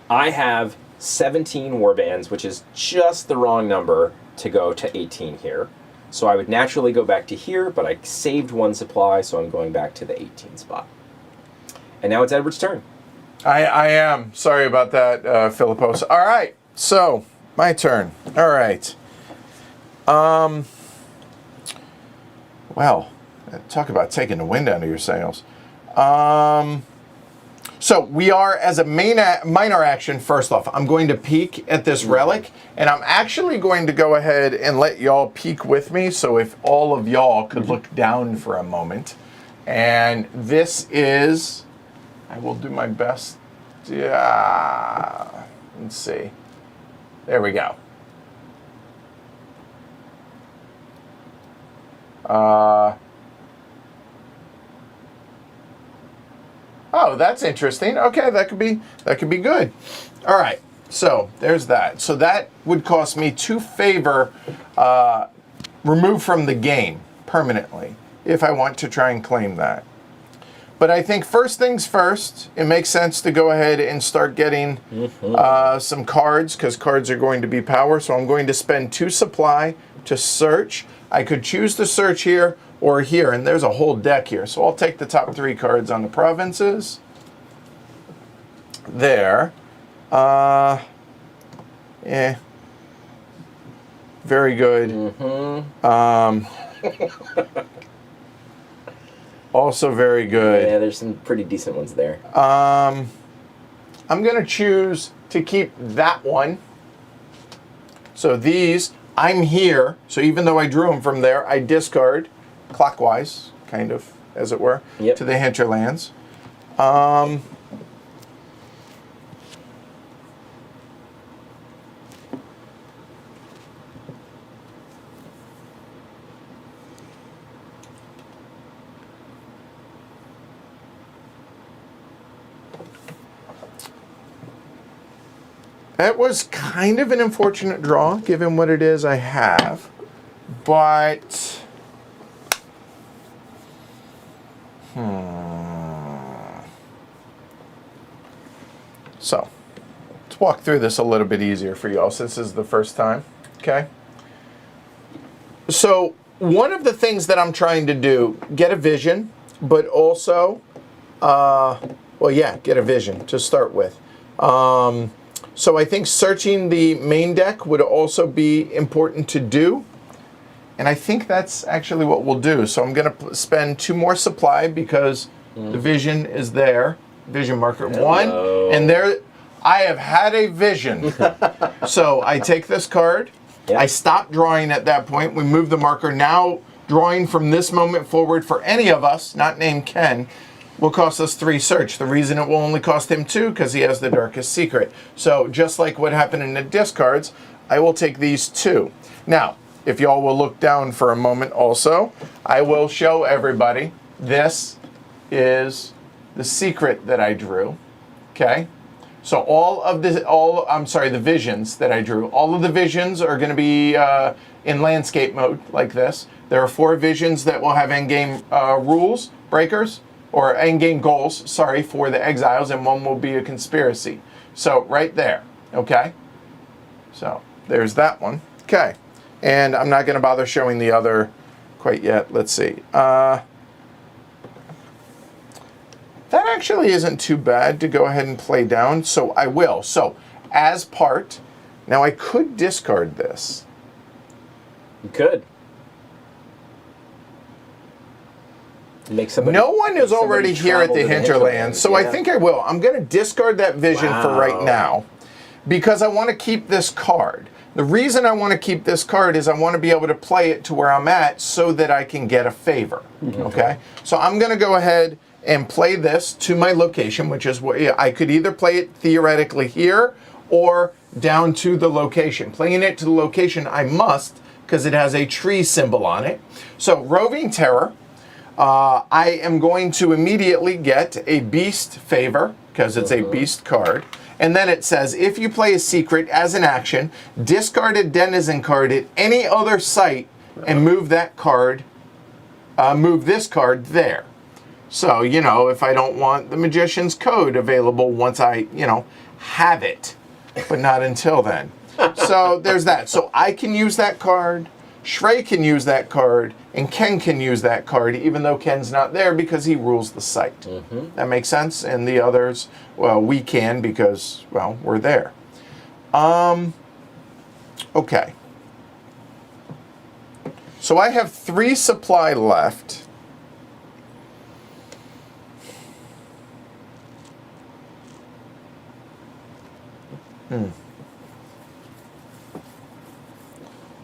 I have 17 warbands, which is just the wrong number to go to 18 here. So I would naturally go back to here, but I saved 1 supply, so I'm going back to the 18 spot. And now it's Edward's turn. I am. Sorry about that, Philippos. All right. So, my turn. All right. Well, talk about taking the wind out of your sails. So we are, as a minor action, first off, I'm going to peek at this relic, and I'm actually going to go ahead and let y'all peek with me, so if all of y'all could look down for a moment. And this is, I will do my best. Yeah, let's see. There we go. Oh, that's interesting. Okay, that could be good. All right. So there's that. So that would cost me 2 favor removed from the game permanently if I want to try and claim that. But I think first things first, it makes sense to go ahead and start getting some cards, because cards are going to be power. So I'm going to spend 2 supply to search. I could choose to search here or here, and there's a whole deck here. So I'll take the top 3 cards on the provinces. There. Yeah. Very good. Also very good. Yeah, there's some pretty decent ones there. I'm going to choose to keep that one. So these, I'm here. So even though I drew them from there, I discard clockwise, kind of, as it were, Yep. to the hinterlands. That was kind of an unfortunate draw, given what it is I have. But... So, let's walk through this a little bit easier for y'all, since this is the first time. Okay? So, one of the things that I'm trying to do, get a vision, but also... well, yeah, get a vision to start with. So I think searching the main deck would also be important to do. And I think that's actually what we'll do. So I'm going to spend 2 more supply because the vision is there. Vision marker 1. And there, I have had a vision. So I take this card. Yep. I stop drawing at that point. We move the marker. Now drawing from this moment forward for any of us, not named Ken, will cost us 3 search. The reason it will only cost him 2, because he has the darkest secret. So just like what happened in the discards, I will take these 2. Now, if y'all will look down for a moment also, I will show everybody this is the secret that I drew. Okay? So the visions that I drew. All of the visions are going to be in landscape mode like this. There are 4 visions that will have endgame rules, breakers, or endgame goals, sorry, for the exiles, and 1 will be a conspiracy. So right there, okay? So there's that one. Okay, and I'm not going to bother showing the other quite yet. Let's see. That actually isn't too bad to go ahead and play down, so I will. So as part, now I could discard this. You could. Make somebody, No one is make already somebody here at travel the to hinterlands, so I yeah. think I will. I'm going to discard that vision for right now because I want to keep this card. The reason I want to keep this card is I want to be able to play it to where I'm at so that I can get a favor. Okay? So I'm going to go ahead and play this to my location, which is what I could either play it theoretically here or down to the location. Playing it to the location, I must, because it has a tree symbol on it. So Roving Terror. I am going to immediately get a beast favor because it's a beast card. And then it says, if you play a secret as an action, discard a denizen card at any other site and move that card, move this card there. So, you know, if I don't want the Magician's Code available once I, you know, have it, but not until then. So there's that. So I can use that card. Shrey can use that card, and Ken can use that card, even though Ken's not there because he rules the site. That makes sense? And the others, well, we can because, well, we're there. Okay. So I have 3 supply left.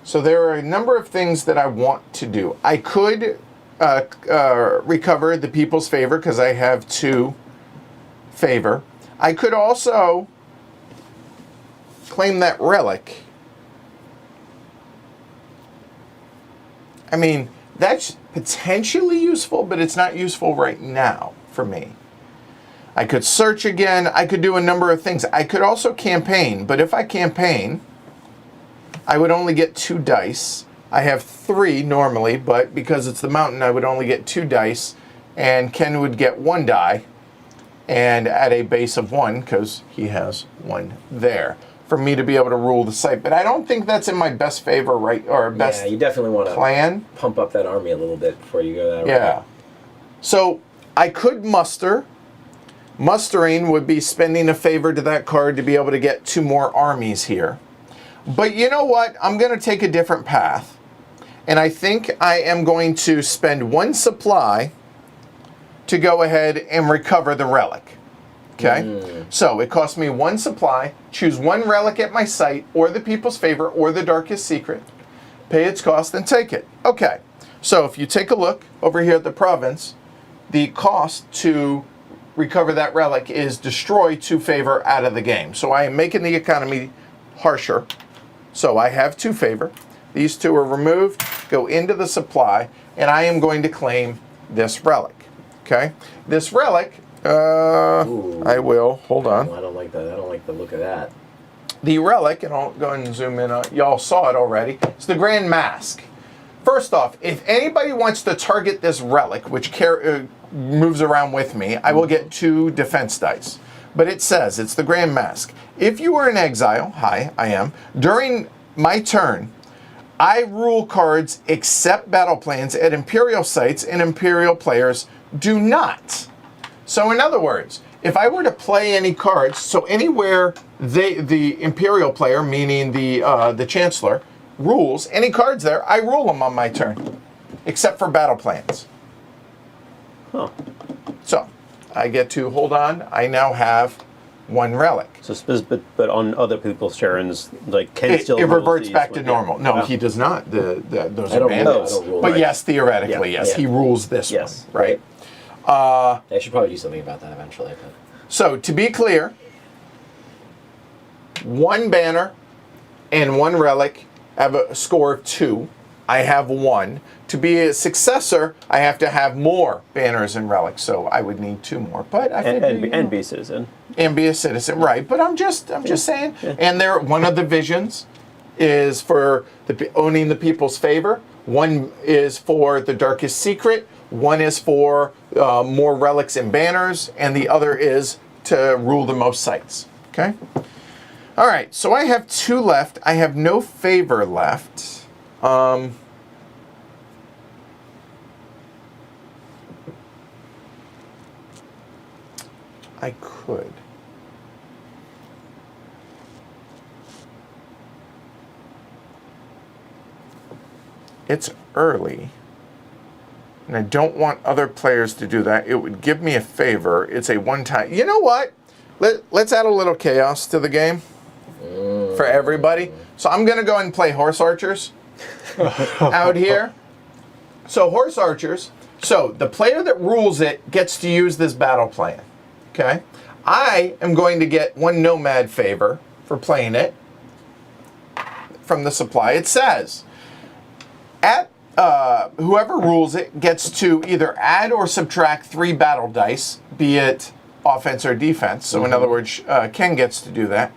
So there are a number of things that I want to do. I could recover the people's favor because I have 2 favor. I could also claim that relic. I mean, that's potentially useful, but it's not useful right now for me. I could search again. I could do a number of things. I could also campaign, but if I campaign, I would only get 2 dice. I have 3 normally, but because it's the mountain, I would only get 2 dice, and Ken would get 1 die, and at a base of 1, because he has 1 there, for me to be able to rule the site. But I don't think that's in my best favor, right, or best Yeah, you definitely want to plan. pump up that army a little bit before you go that Yeah. route. So I could muster. Mustering would be spending a favor to that card to be able to get 2 more armies here. But you know what? I'm going to take a different path. And I think I am going to spend 1 supply to go ahead and recover the relic. Okay? So it costs me 1 supply, choose 1 relic at my site, or the people's favor, or the darkest secret, pay its cost, and take it. Okay, so if you take a look over here at the province, the cost to recover that relic is destroy 2 favor out of the game. So I am making the economy harsher. So I have 2 favor. These 2 are removed, go into the supply, and I am going to claim this relic. Okay? This relic, I will, hold on. I don't like that. I don't like the look of that. The relic, and I'll go ahead and zoom in, y'all saw it already, it's the Grand Mask. First off, if anybody wants to target this relic, which moves around with me, I will get 2 defense dice. But it says, it's the Grand Mask. If you are in exile, hi, I am, during my turn, I rule cards except battle plans at Imperial sites, and Imperial players do not. So in other words, if I were to play any cards, so anywhere the Imperial player, meaning the Chancellor, rules any cards there, I rule them on my turn, except for battle plans. Huh. So I get to hold on. I now have 1 relic. So, but on other people's turns, like Ken still It rules reverts these back to with- normal. No, yeah. he does not. Those I are don't rule- bandits. I don't rule But that. yes, theoretically, Yeah. yes, Yeah. he rules this Yes. one, right? I should probably do something about that eventually. But. So to be clear, 1 banner and 1 relic have a score of 2. I have 1. To be a successor, I have to have more banners and relics, so I would need 2 more. But I figure, And be a citizen. and be a citizen, right? But I'm just saying. And there, one of the visions is for owning the people's favor. 1 is for the darkest secret. 1 is for more relics and banners, and the other is to rule the most sites. Okay. All right. So I have 2 left. I have no favor left. I could. It's early, and I don't want other players to do that. It would give me a favor. It's a one-time. You know what? Let's add a little chaos to the game for everybody. So I'm going to go and play horse archers out here. So horse archers. So the player that rules it gets to use this battle plan. Okay. I am going to get 1 nomad favor for playing it from the supply. It says, whoever rules it gets to either add or subtract 3 battle dice, be it offense or defense. So in other words, Ken gets to do that.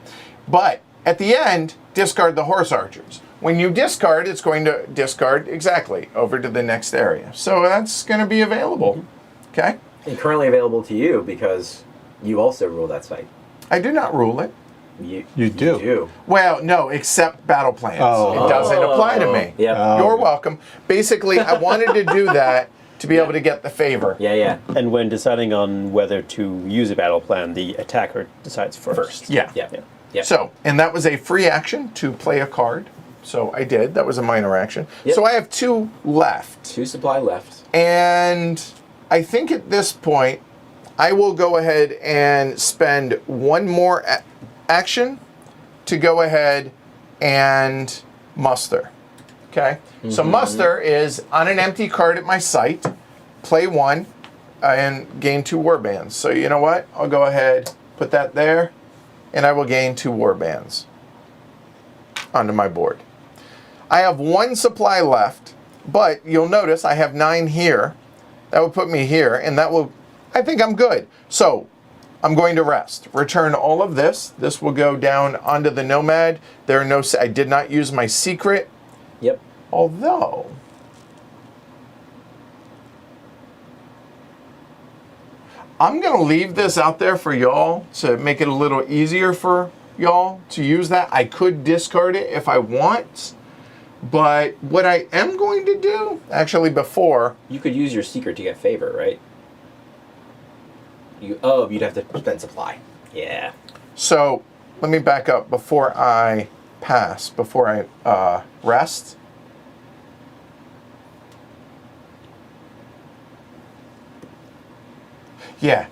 But at the end, discard the horse archers. When you discard, it's going to discard exactly over to the next area. So that's going to be available. Okay? And currently available to you because you also rule that site. I do not rule it. You do. You do. Well, no, except battle plans. Oh. It doesn't apply to me. Yeah. You're welcome. Basically, I wanted to do that to be able to get the favor. Yeah. And when deciding on whether to use a battle plan, the attacker decides first. Yeah. Yeah. So, and that was a free action to play a card. So I did. That was a minor action. Yep. So I have 2 left. 2 supply left. And I think at this point, I will go ahead and spend 1 more action to go ahead and muster. Okay? So muster is on an empty card at my site, play 1, and gain 2 warbands. So you know what? I'll go ahead, put that there, and I will gain 2 warbands onto my board. I have 1 supply left, but you'll notice I have 9 here. That would put me here, and that will, I think I'm good. So I'm going to rest. Return all of this. This will go down onto the Nomad. There are no, I did not use my secret, Yep. although I'm going to leave this out there for y'all to make it a little easier for y'all to use that. I could discard it if I want. But what I am going to do, actually before, You could use your secret to get favor, right? You'd have to spend supply. Yeah. so let me back up before I pass, before I rest. Yeah.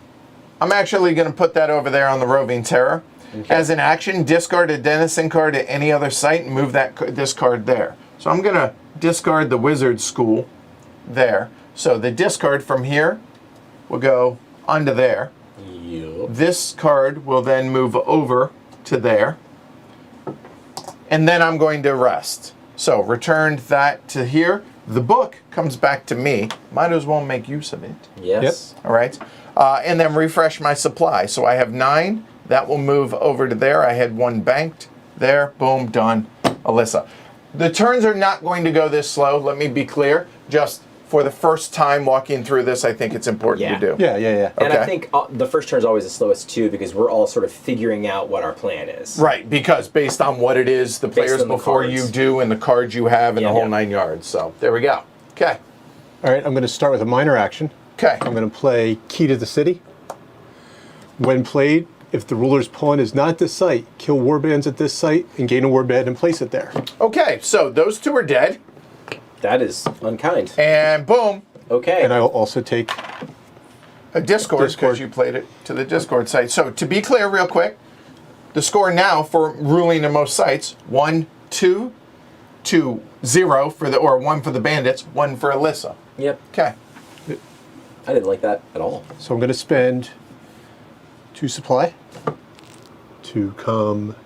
I'm actually going to put that over there on the Roving Terror. Okay. As an action, discard a Denizen card at any other site and move this card there. So I'm going to discard the Wizard School there. So the discard from here will go onto there. Yup. This card will then move over to there. And then I'm going to rest. So returned that to here. The book comes back to me. Might as well make use of it. Yes. All right. And then refresh my supply. So I have 9. That will move over to there. I had 1 banked there. Boom, done. Alyssa. The turns are not going to go this slow. Let me be clear. Just for the first time walking through this, I think it's important Yeah. to do. Yeah. And I Okay. think the first turn is always the slowest too, because we're all sort of figuring out what our plan is. Right, because based on what it is, the players on the before cards. you do, and the cards you have, and Yeah, the whole yeah. 9 yards. So there we go. Okay. All right, I'm going to start with a minor action. Okay. I'm going to play Key to the City. When played, if the ruler's pawn is not at this site, kill warbands at this site and gain a warband and place it there. Okay, so those 2 are dead. That is unkind. And boom, Okay. And I will also take a Discord, Discord. because you played it to the Discord site. So to be clear real quick, the score now for ruling in most sites, 1, 2, 2, 0 for the, or 1 for the bandits, 1 for Alyssa. Yep. Okay. I didn't like that at all. So I'm going to spend 2 supply to come.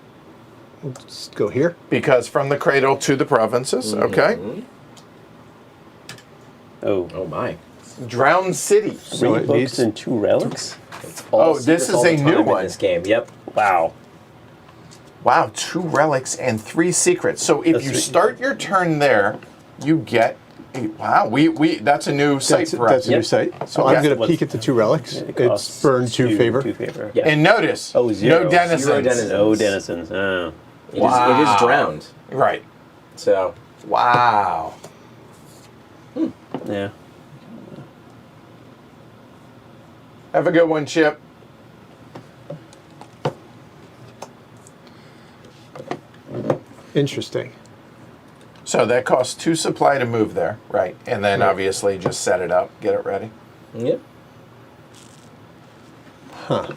Let's go here. Because from the cradle to the provinces, okay. Oh, Oh my. Drowned City. So three it books needs- and 2 relics? It's all Oh, this secrets is all the a new time in one. this game. Yep. Wow. Wow, 2 relics and 3 secrets. So if That's you right. start your turn there, you get a, wow, we that's a new site That's, for that's us. a new Yep. site. So Okay. I'm going to What's- peek at the 2 relics. It It's costs burn 2 favor. 2 favor. Yeah. And notice, Oh, 0. no denizens. 0 denizens. No denizens. Oh. It Wow. is drowned. Right. So Wow. Yeah. Have a good one, Chip. Interesting. So that costs 2 supply to move there, right? And then obviously just set it up, get it ready. yep. I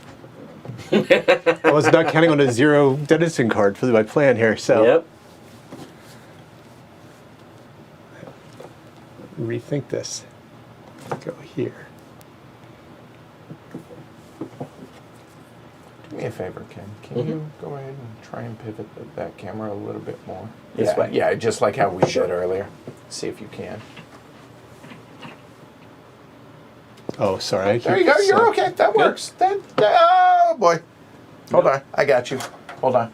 was not counting on a 0 denizen card for my plan here. So Yep. rethink this. Go here. Do me a favor, Ken. Can you go ahead and try and pivot that camera a little bit more? This yeah, way? Yeah, just like how we did earlier. See if you can. Oh, sorry. There you go. You're okay. That works. Oh, boy. Hold on. I got you. Hold on.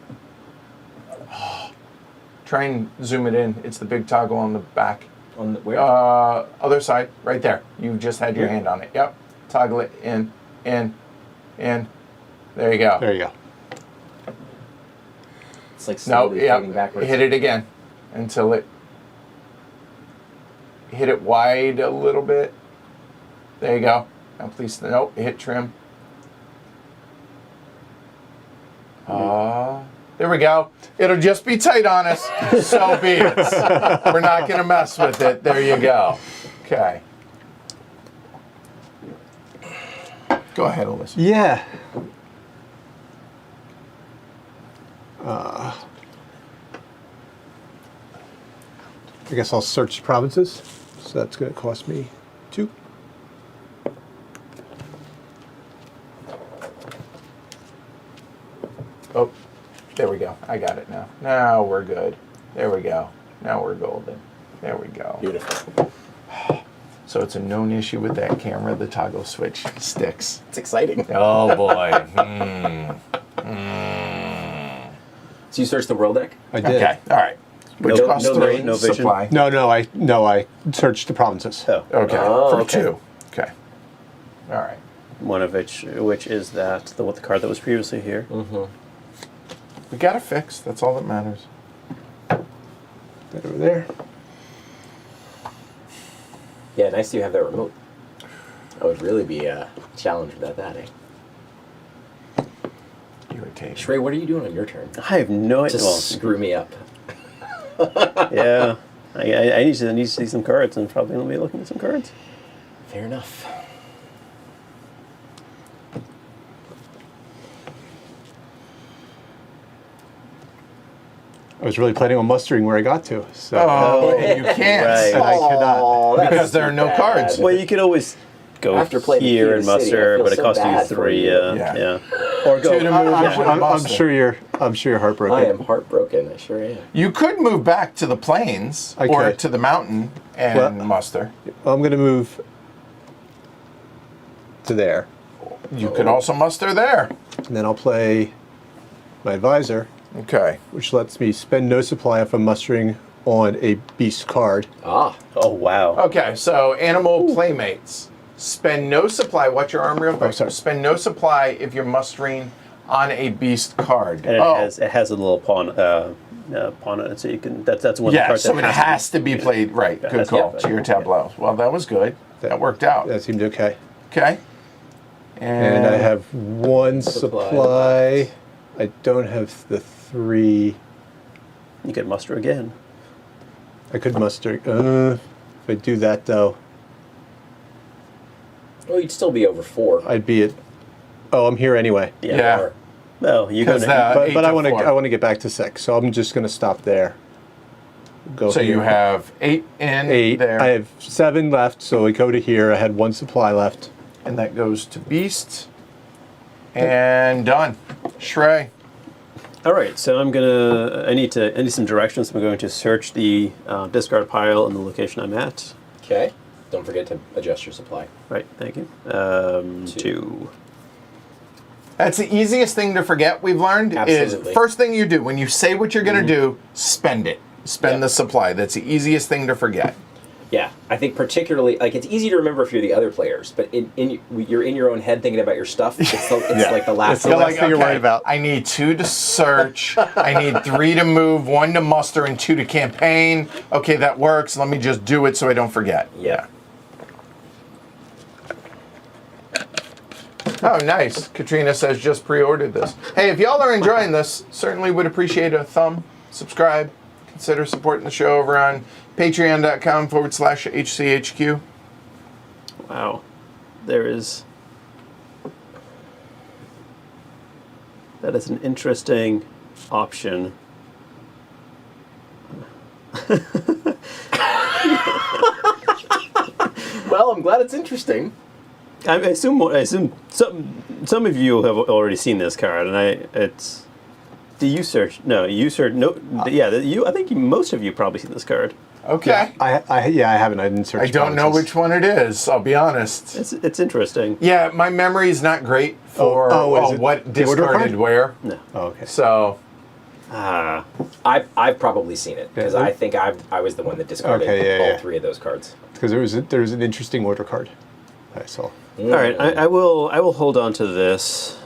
Try and zoom it in. It's the big toggle on the back. On the, where? Other side. Right there. You just had your hand on it. Yep. Toggle it in. There you go. There you go. It's like No, slowly yeah. fading backwards. Hit it again until it. Hit it wide a little bit. There you go. Now please, nope, hit trim. There we go. It'll just be tight on us. So be it. We're not going to mess with it. There you go. Okay. Go ahead, Alyssa. Yeah. I guess I'll search provinces. So that's going to cost me 2. Oh, there we go. I got it now. Now we're good. There we go. Now we're golden. There we go. Beautiful. So it's a known issue with that camera. The toggle switch sticks. It's exciting. Oh boy. So you searched the world deck? I did. Okay. All right. Which No- costs no- 3 no vision? supply. No, I searched the provinces. Oh. Okay. Oh, For okay. 2. Okay. All right. One of which is that the card that was previously here. We got it fixed. That's all that matters. That over there. Yeah, nice you have that remote. I would really be challenged without that, eh? Irritation. Shrey, what are you doing on your turn? I have no idea. To Well, screw me up. yeah. I need to see some cards and probably will be looking at some cards. Fair enough. I was really planning on mustering where I got to. So Oh, and you can't. Right. I cannot. Oh, that's Because there are no bad. cards. Well, you could always go After playing the here Key and to the City, I muster, feel but it so costs you bad for 3. you. Yeah. Or go. Two to move, I'm, one I'm muster. sure you're heartbroken. I am heartbroken. I sure am. You could move back to the plains I or could. to the mountain and Well- muster. I'm going to move to there, You could also muster there. and then I'll play my advisor, Okay. which lets me spend no supply if I'm mustering on a beast card. Ah, Oh, wow. Okay, so animal playmates. Spend no supply. Watch your arm real quick. sorry. Spend no supply if you're mustering on a beast card. And it has a little pawn on it, so you can. That's one of the Yeah, cards so that it has to be played right. Yeah, Good that's- call yeah, to your tableau. Well, that was good. That worked out. That seemed okay. Okay. And I have one supply. I don't have the 3. You can muster again. I could muster. If I do that though, well, you'd still be over 4. I'd be at. Oh, I'm here anyway. Yeah. Or- Well, you go. 'Cause that- But, 8 but to I want to 4. I want to get back to 6, so I'm just going to stop there. Go. So here. you have 8 in 8. there. I have 7 left, so we go to here. I had 1 supply left. And that goes to beast. And done. Shrey. All right, so I'm gonna. I need some directions. I'm going to search the discard pile in the location I'm at. Okay. Don't forget to adjust your supply. Right. Thank you. 2. That's the easiest thing to forget, we've learned, Absolutely. is first thing you do, when you say what you're going to do, spend it. Spend Yep. the supply. That's the easiest thing to forget. Yeah, I think particularly like it's easy to remember if you're the other players, but you're in your own head thinking about your stuff. It's like the last. It's the thing. last thing you're worried about. I need 2 to search. I need 3 to move, 1 to muster, and 2 to campaign. Okay, that works. Let me just do it so I don't forget. Yeah. Oh, nice. Katrina says just pre-ordered this. Hey, if y'all are enjoying this, certainly would appreciate a thumb, subscribe, consider supporting the show over on patreon.com/HCHQ. Wow. There is. That is an interesting option. Well, I'm glad it's interesting. I assume some of you have already seen this card, and it's. Do you search? No, you search. No, yeah. I think most of you probably seen this card. Okay. I haven't. I didn't search. I don't know boxes. which one it is, I'll be honest. It's interesting. Yeah, my memory is not great for is it what the order discarded card? where. No. Oh, okay. So, I've probably seen it because Yeah. I think I was the one that discarded Okay, yeah. all 3 of those cards. Because there was an interesting order card I saw. All right, I will hold on to this,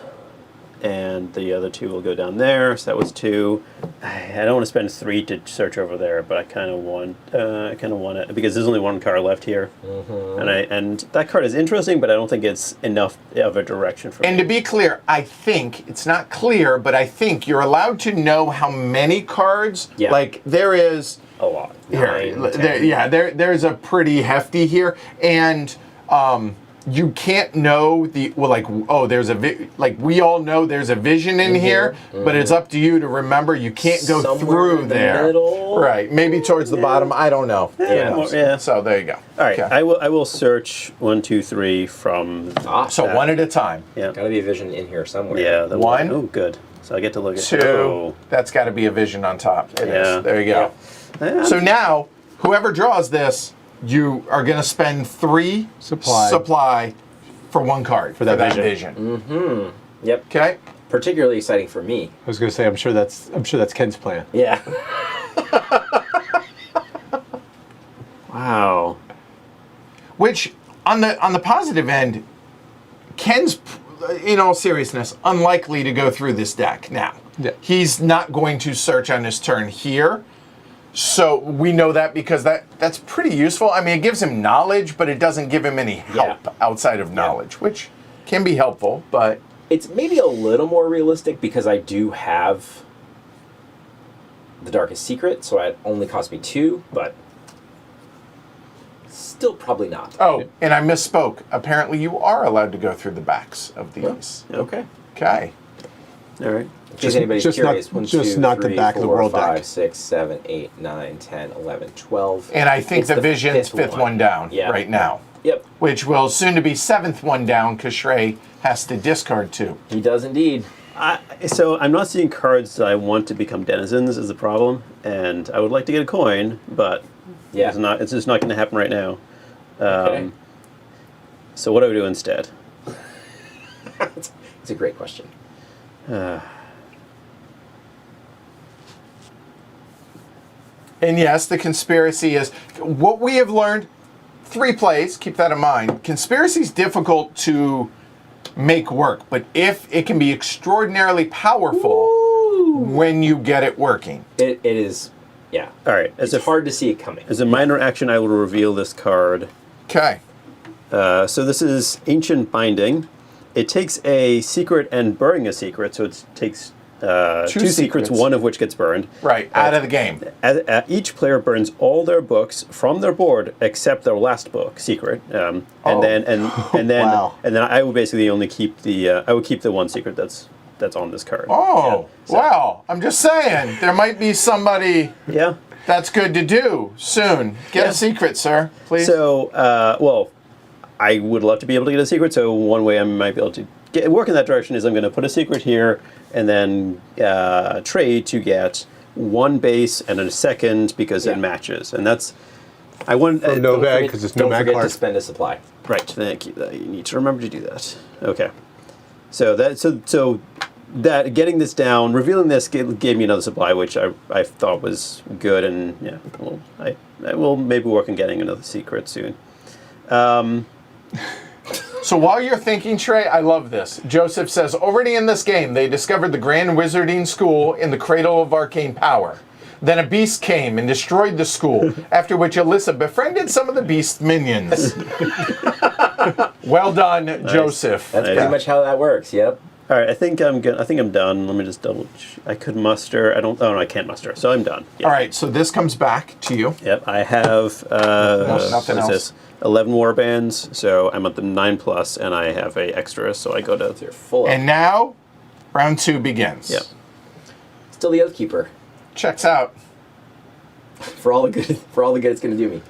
and the other 2 will go down there. So that was 2. I don't want to spend 3 to search over there, but I kind of want it because there's only 1 card left here, and that card is interesting, but I don't think it's enough of a direction for and me. to be clear, I think it's not clear, but I think you're allowed to know how many cards. Yeah. Like there is. A lot. Here, 9, 10. there's a pretty hefty here, and you can't know there's we all know there's a vision in here, but it's up to you to remember. You can't go Somewhere through in the there, middle. right? Maybe towards the bottom. I don't know. Who Yeah, knows? yeah. So there you go. All right, Okay. I will search 1, 2, 3 from. So one at a time. Yeah, Gotta be a vision in here somewhere. yeah. The 1. Oh, good. So I get to look at 2. Oh. That's got to be a vision on top. It is. Yeah. There you go. Yeah. So now, whoever draws this, you are going to spend 3 supply for 1 card for that vision. Yep. Okay. Particularly exciting for me. I was going to say I'm sure that's Ken's plan. Yeah. Wow. Which, on the positive end, Ken's, in all seriousness, unlikely to go through this deck now. Yeah. He's not going to search on his turn here. So we know that because that's pretty useful. I mean, it gives him knowledge, but it doesn't give him any help outside of knowledge, which can be helpful, but... It's maybe a little more realistic because I do have the Darkest Secret, so it only cost me 2, but still probably not. Oh, and I misspoke. Apparently you are allowed to go through the backs of these. Okay. Okay. All right. In case anybody's just curious, not- 1, just 2, not the 3, back of the 4, world 5, deck. 6, 7, 8, 9, 10, 11, 12. And I think It's the Vision's fifth one down Yeah. right now. Yep, Which will soon to be seventh one down because Shrey has to discard 2. he does indeed. So I'm not seeing cards that I want to become denizens is the problem, and I would like to get a coin, but Yeah. it's just not going to happen right now. Okay. So what do I do instead? It's a great question. And yes, the conspiracy is what we have learned. 3 plays, keep that in mind. Conspiracy is difficult to make work, but if it can be extraordinarily powerful when you get it working. It is, yeah. All right. It's hard to see it coming. As a minor action, I will reveal this card. Okay. So this is Ancient Binding. It takes a secret and burning a secret, so it takes two secrets, one of which gets burned. Right, out of the game. Each player burns all their books from their board except their last book, secret, and then Wow. I will basically only keep the I would keep the one secret that's on this card. Oh, So- wow. I'm just saying, there might be somebody Yeah. that's good to do soon. Get Yeah. a secret, sir, please. So, well, I would love to be able to get a secret. So one way I might be able to work in that direction is I'm going to put a secret here and then trade to get 1 base and a second because Yeah. it matches. And that's I want no bag because it's no Don't mag forget to card. spend a supply. Right. Thank you. You need to remember to do that. Okay. So that getting this down, revealing this gave me another supply, which I thought was good, and yeah, well, I will maybe work on getting another secret soon. So while you're thinking, Trey, I love this. Joseph says, already in this game, they discovered the Grand Wizarding School in the Cradle of Arcane Power. Then a beast came and destroyed the school, after which Alyssa befriended some of the beast's minions. Well done, Joseph. That's Yeah. pretty much how that works. Yep. All right, I think I'm good. I think I'm done. Let me just I could muster. I don't. Oh no, I can't muster. So I'm done. Yeah. All right, so this comes back to you. Yep. I have nothing what is else. this? 11 war bands. So I'm at the 9+, and I have a extra. So I go to. You're full. And now, round 2 begins. Yep. Still the Oathkeeper. Checks out. For all the good it's going to do me.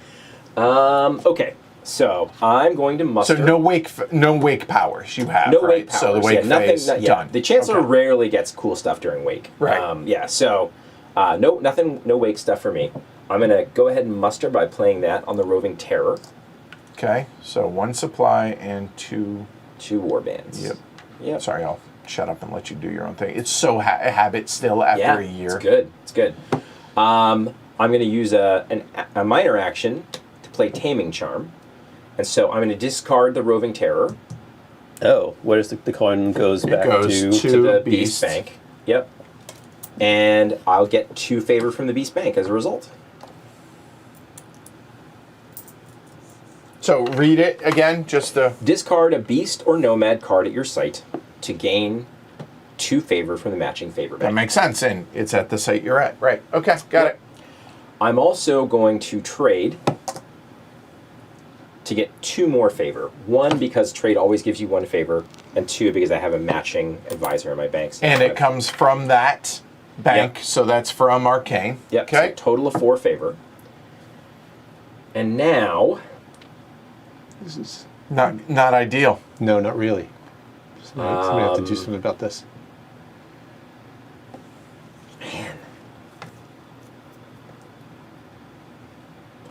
Okay. So I'm going to muster. So no wake powers you have, No right? wake powers. So the wake phase done. The Chancellor Okay. rarely gets cool stuff during wake. Right. Yeah. So no wake stuff for me. I'm gonna go ahead and muster by playing that on the Roving Terror. Okay, so 1 supply and 2. 2 war bands. Yep. Yep. Sorry, I'll shut up and let you do your own thing. It's so a habit still after Yeah. a year. It's good. It's good. I'm gonna use a minor action to play Taming Charm, and so I'm gonna discard the Roving Terror. Oh, where does the coin goes back goes to? to The Beast. Beast Bank. Yep. And I'll get 2 favor from the Beast Bank as a result. So read it again, just the... Discard a Beast or Nomad card at your site to gain 2 favor from the matching favor That bank. makes sense, and it's at the site you're at. Right, okay, got Yep. it. I'm also going to trade to get 2 more favor. 1, because trade always gives you 1 favor, and 2, because I have a matching advisor in my bank. So And it comes from that bank, Yep. so that's from Arcane. Yep, Okay. so total of 4 favor. And now... This is Not ideal. no, not really. Somebody have to do something about this. Man.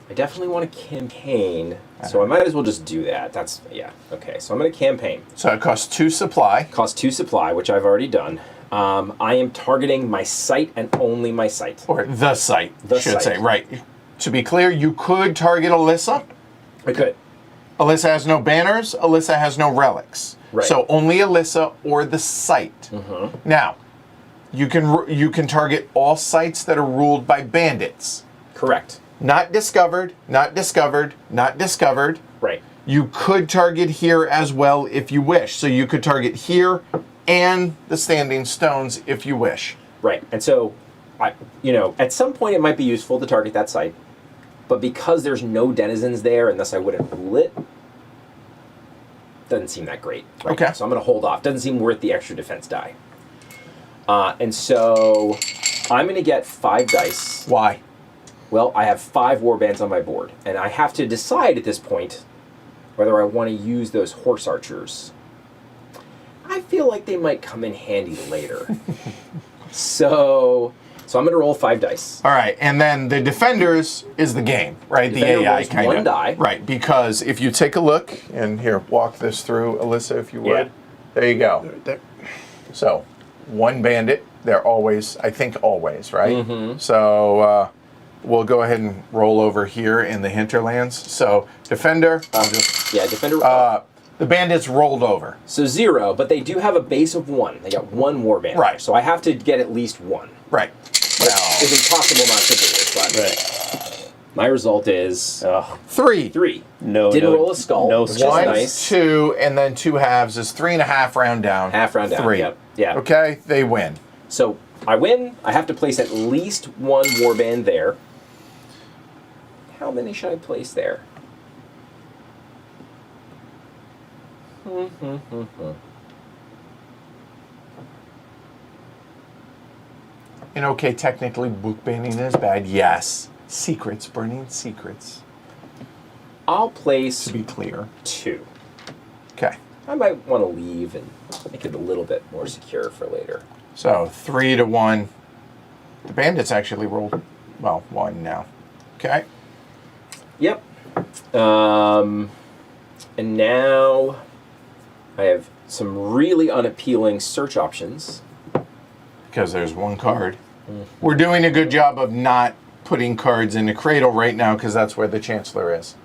I definitely want to campaign, so I might as well just do that. That's, yeah, okay. So I'm going to campaign. So it costs 2 supply. Cost 2 supply, which I've already done. I am targeting my site and only my site. Or the site, The should site. say. Right. To be clear, you could target Alyssa. I could. Alyssa has no banners. Alyssa has no relics. Right. So only Alyssa or the site. Now, you can target all sites that are ruled by bandits. Correct. Not discovered, not discovered, not discovered. Right. You could target here as well if you wish. So you could target here and the Standing Stones if you wish. Right. And so, at some point it might be useful to target that site, but because there's no denizens there, and thus I wouldn't rule it, doesn't seem that great. Right Okay. now. So I'm going to hold off. Doesn't seem worth the extra defense die. And so I'm going to get 5 dice. Why? Well, I have 5 warbands on my board, and I have to decide at this point whether I want to use those horse archers. I feel like they might come in handy later. So I'm going to roll 5 dice. All right, and then the defenders is the game, right? Defender the AI rolls kind one of. die. Right, because if you take a look, and here, walk this through, Alyssa, if you would. Yeah. There you go. There. So, 1 bandit. They're always, I think, always, right? Mm-hmm. So we'll go ahead and roll over here in the hinterlands. So defender, Defender. the bandits rolled over. So 0, but they do have a base of 1. They got 1 warband. Right. So I have to get at least 1. Right. It's impossible not to do it, but Right. my result is 3. 3. No. Didn't no, roll a skull. No which is skull. 1, nice. 2, and then 2 halves is 3.5 round down. Half round down. 3. Yep. Yeah. Okay, they win. So I win. I have to place at least 1 warband there. How many should I place there? And okay, technically book banning is bad. Yes. Secrets, burning secrets. I'll place To be clear. 2. Okay. I might want to leave and make it a little bit more secure for later. So 3 to 1. The bandits actually rolled, well, 1 now. Okay. Yep. And now I have some really unappealing search options. Because there's 1 card. We're doing a good job of not putting cards in the cradle right now because that's where the Chancellor is.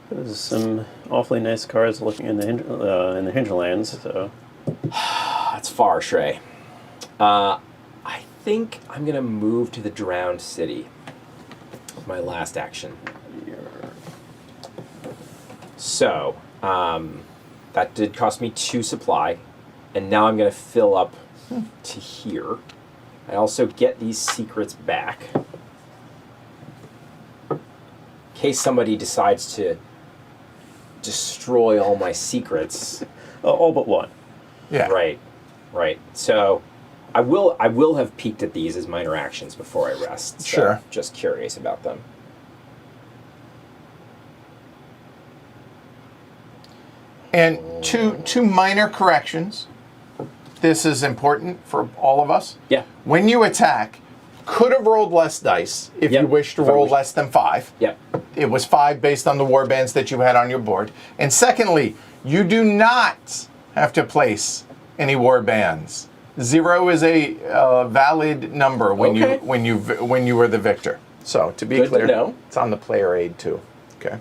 There's some awfully nice cards looking in the hinterlands. So That's far, Shrey. I think I'm going to move to the Drowned City. My last action. So, that did cost me 2 supply, and now I'm going to fill up to here. I also get these secrets back. In case somebody decides to destroy all my secrets. all but 1. Yeah. Right. So, I will have peeked at these as minor actions before I rest. So Sure. Just curious about them. And two minor corrections. This is important for all of us. Yeah. When you attack, could have rolled less dice if Yep. you wish to If I roll wish. less than 5. Yep. It was 5 based on the warbands that you had on your board. And secondly, you do not have to place any warbands. 0 is a valid number when Okay. you are the victor. So to be Good to clear, know. it's on the player aid too. Okay.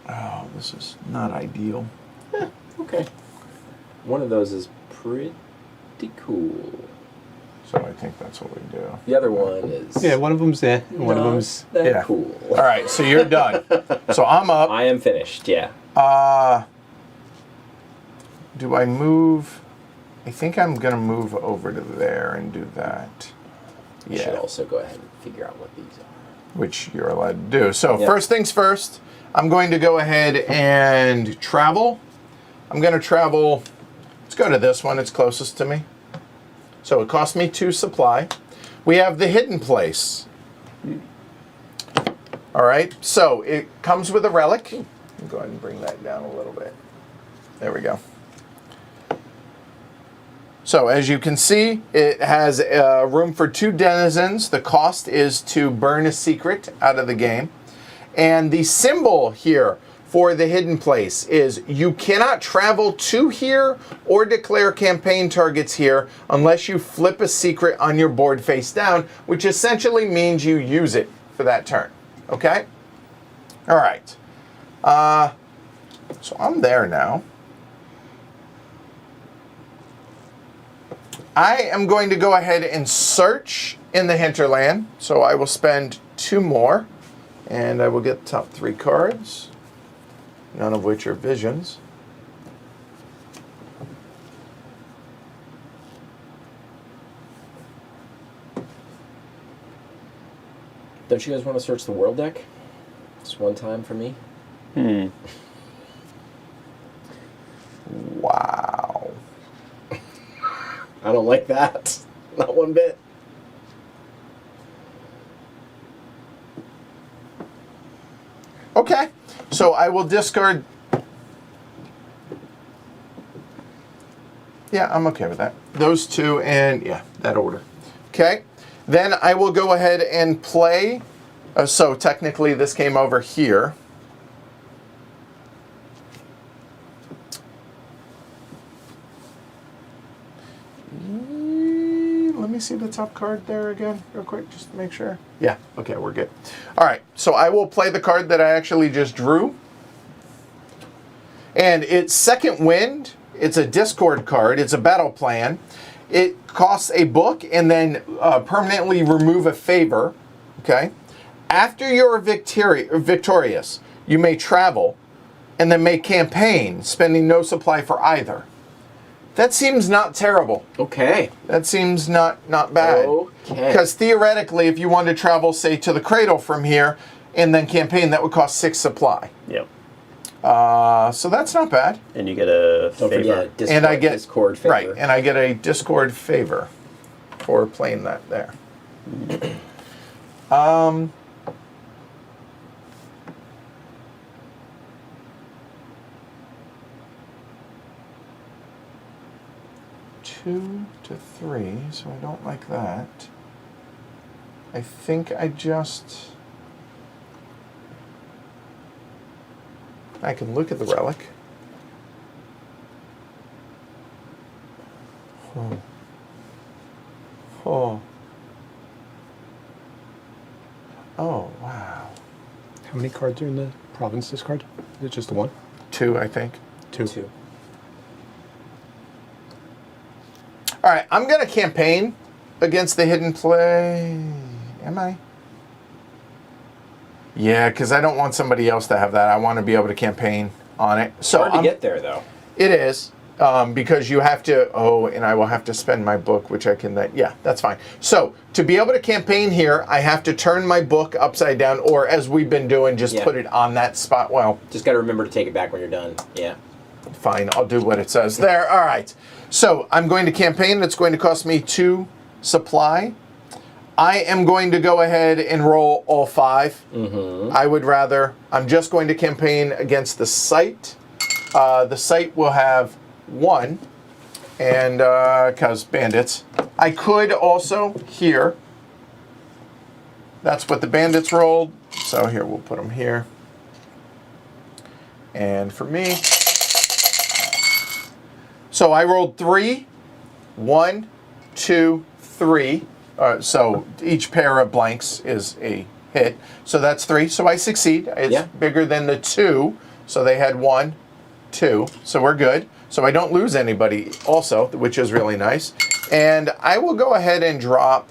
Oh, this is not ideal. Okay. One of those is pretty cool. So I think that's what we do. The other one is Yeah, one of them's there. One of not them's. that Yeah. cool. All right, so you're done. So I'm up. I am finished. Yeah. Do I move? I think I'm gonna move over to there and do that. You should Yeah, also go ahead and figure out what these are. which you're allowed to do. So Yeah. first things first, I'm going to go ahead and travel. I'm gonna travel. Let's go to this one. It's closest to me. So it cost me 2 supply. We have the hidden place. All right. So it comes with a relic. Go ahead and bring that down a little bit. There we go. So as you can see, it has room for 2 denizens. The cost is to burn a secret out of the game. And the symbol here for the hidden place is you cannot travel to here or declare campaign targets here unless you flip a secret on your board face down, which essentially means you use it for that turn. Okay? All right. So I'm there now. I am going to go ahead and search in the hinterland. So I will spend 2 more. And I will get the top 3 cards, none of which are visions. Don't you guys want to search the world deck? Just one time for me. don't like that. Not one bit. Okay, so I will discard. Yeah, I'm okay with that. Those two and, yeah, that order. Okay, then I will go ahead and play. So technically this came over here. Let me see the top card there again real quick, just to make sure. Yeah, okay, we're good. All right, so I will play the card that I actually just drew. And it's Second Wind. It's a discord card. It's a battle plan. It costs a book and then permanently remove a favor. Okay. After you're victorious, you may travel and then may campaign, spending no supply for either. That seems not terrible. Okay. That seems not bad. Okay. Because theoretically, if you wanted to travel, say, to the Cradle from here and then campaign, that would cost 6 supply. Yep. So that's not bad. And you get a Don't favor. forget Discord, And I get Discord favor. right, and I get a Discord favor for playing that there. Two to three, so I don't like that. I think I can look at the relic. Oh. Oh. Oh, wow. How many cards are in the province discard? Is it just the one? 2, I think. Two. All right, I'm going to campaign against the hidden play. Am I? Yeah, because I don't want somebody else to have that. I want to be able to campaign on it. So Hard to get there, though. It is, because you have to, and I will have to spend my book, which I can then, yeah, that's fine. So, to be able to campaign here, I have to turn my book upside down, or as we've been doing, just put it on that spot. Well, Just got to remember to take it back when you're done. Yeah. fine, I'll do what it says there. All right. So, I'm going to campaign. It's going to cost me 2 supply. I am going to go ahead and roll all 5. I would rather, I'm just going to campaign against the site. The site will have 1, and because bandits. I could also here. That's what the bandits rolled. So here, we'll put them here. And for me, so I rolled 3. 1, 2, 3. So each pair of blanks is a hit. So that's 3. So I succeed. It's bigger than the 2. So they had 1, 2. So we're good. So I don't lose anybody also, which is really nice. And I will go ahead and drop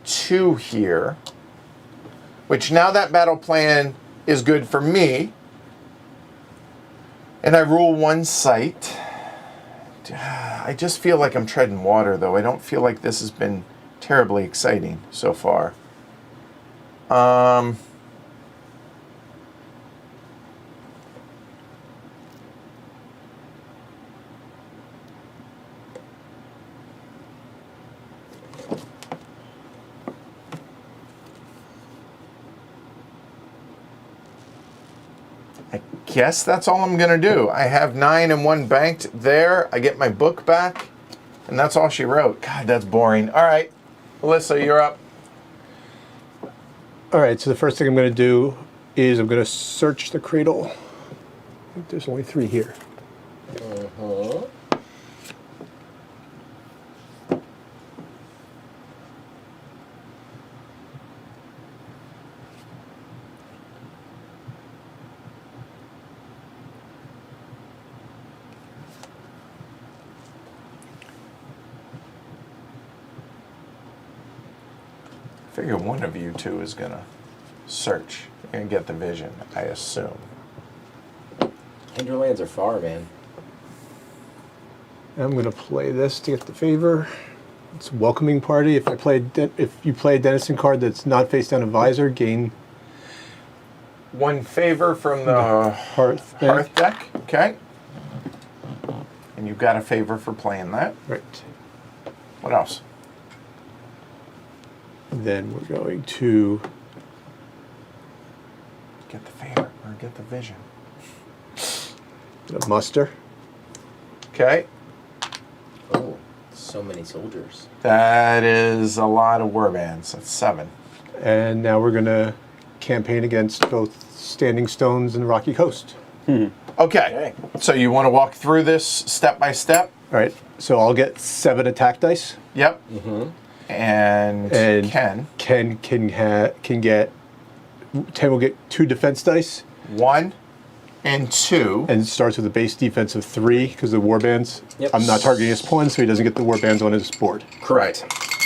2 here, which now that battle plan is good for me. And I rule 1 site. I just feel like I'm treading water, though. I don't feel like this has been terribly exciting so far. I guess that's all I'm going to do. I have 9 and 1 banked there. I get my book back, and that's all she wrote. God, that's boring. All right, Alyssa, you're up. All right, so the first thing I'm going to do is I'm going to search the cradle. I think there's only 3 here. I figure one of you two is going to search and get the vision, I assume. Hinterlands are far, man. I'm going to play this to get the favor. It's a welcoming party. If you play a Denizen card that's not face down a visor, gain 1 favor from the Hearth deck. Okay. And you've got a favor for playing that. Right. What else? Then we're going to Get the favor or get the vision. muster. Okay. Oh, so many soldiers. That is a lot of warbands. That's 7. And now we're going to campaign against both Standing Stones and Rocky Coast. Okay. So you want to walk through this step by step? All right. So I'll get 7 attack dice. Yep. And And Ken, can get 10 will get 2 defense dice. 1 and 2. And it starts with a base defense of 3 because of warbands. Yep. I'm not targeting his pawn, so he doesn't get the warbands on his board. Correct.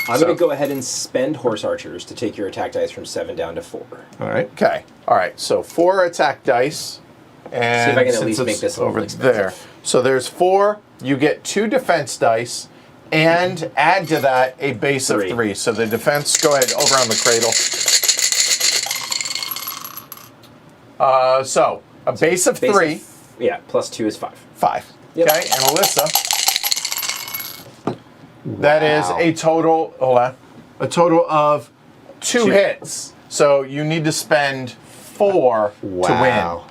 I'm So- going to go ahead and spend horse archers to take your attack dice from 7 down to 4. All right. Okay. All right. So 4 attack dice. And See if I can at since least make it's this a little over expensive. there. So there's 4. You get 2 defense dice, and add to that a base of 3. 3. So the defense. Go ahead over on the cradle. So a base of Base 3. yeah, plus 2 is 5. 5. Yep. Okay, and Alyssa. That is Wow. a total. Hold on. A total of 2 hits. So you need to spend 4 to Wow. win.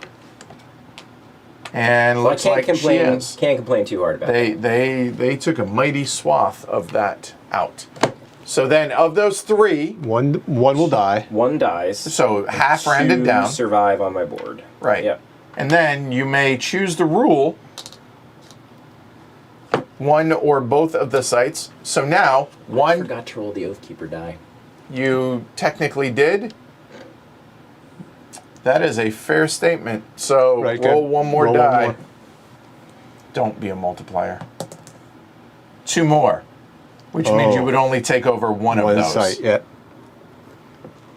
And Well, I looks like she is. can't complain too hard about it. They took a mighty swath of that out. So then, of those 3, One will die. 1 dies. so half 2 rounded down, survive on my board. right? Yep. And then you may choose the rule. 1 or both of the sites. So now, I 1 forgot to roll the Oathkeeper die. you technically did. That is a fair statement. So Right, roll good. 1 more Roll one die. more. Don't be a multiplier. 2 more, which means you Oh. would only take over one of One those. site. Yeah.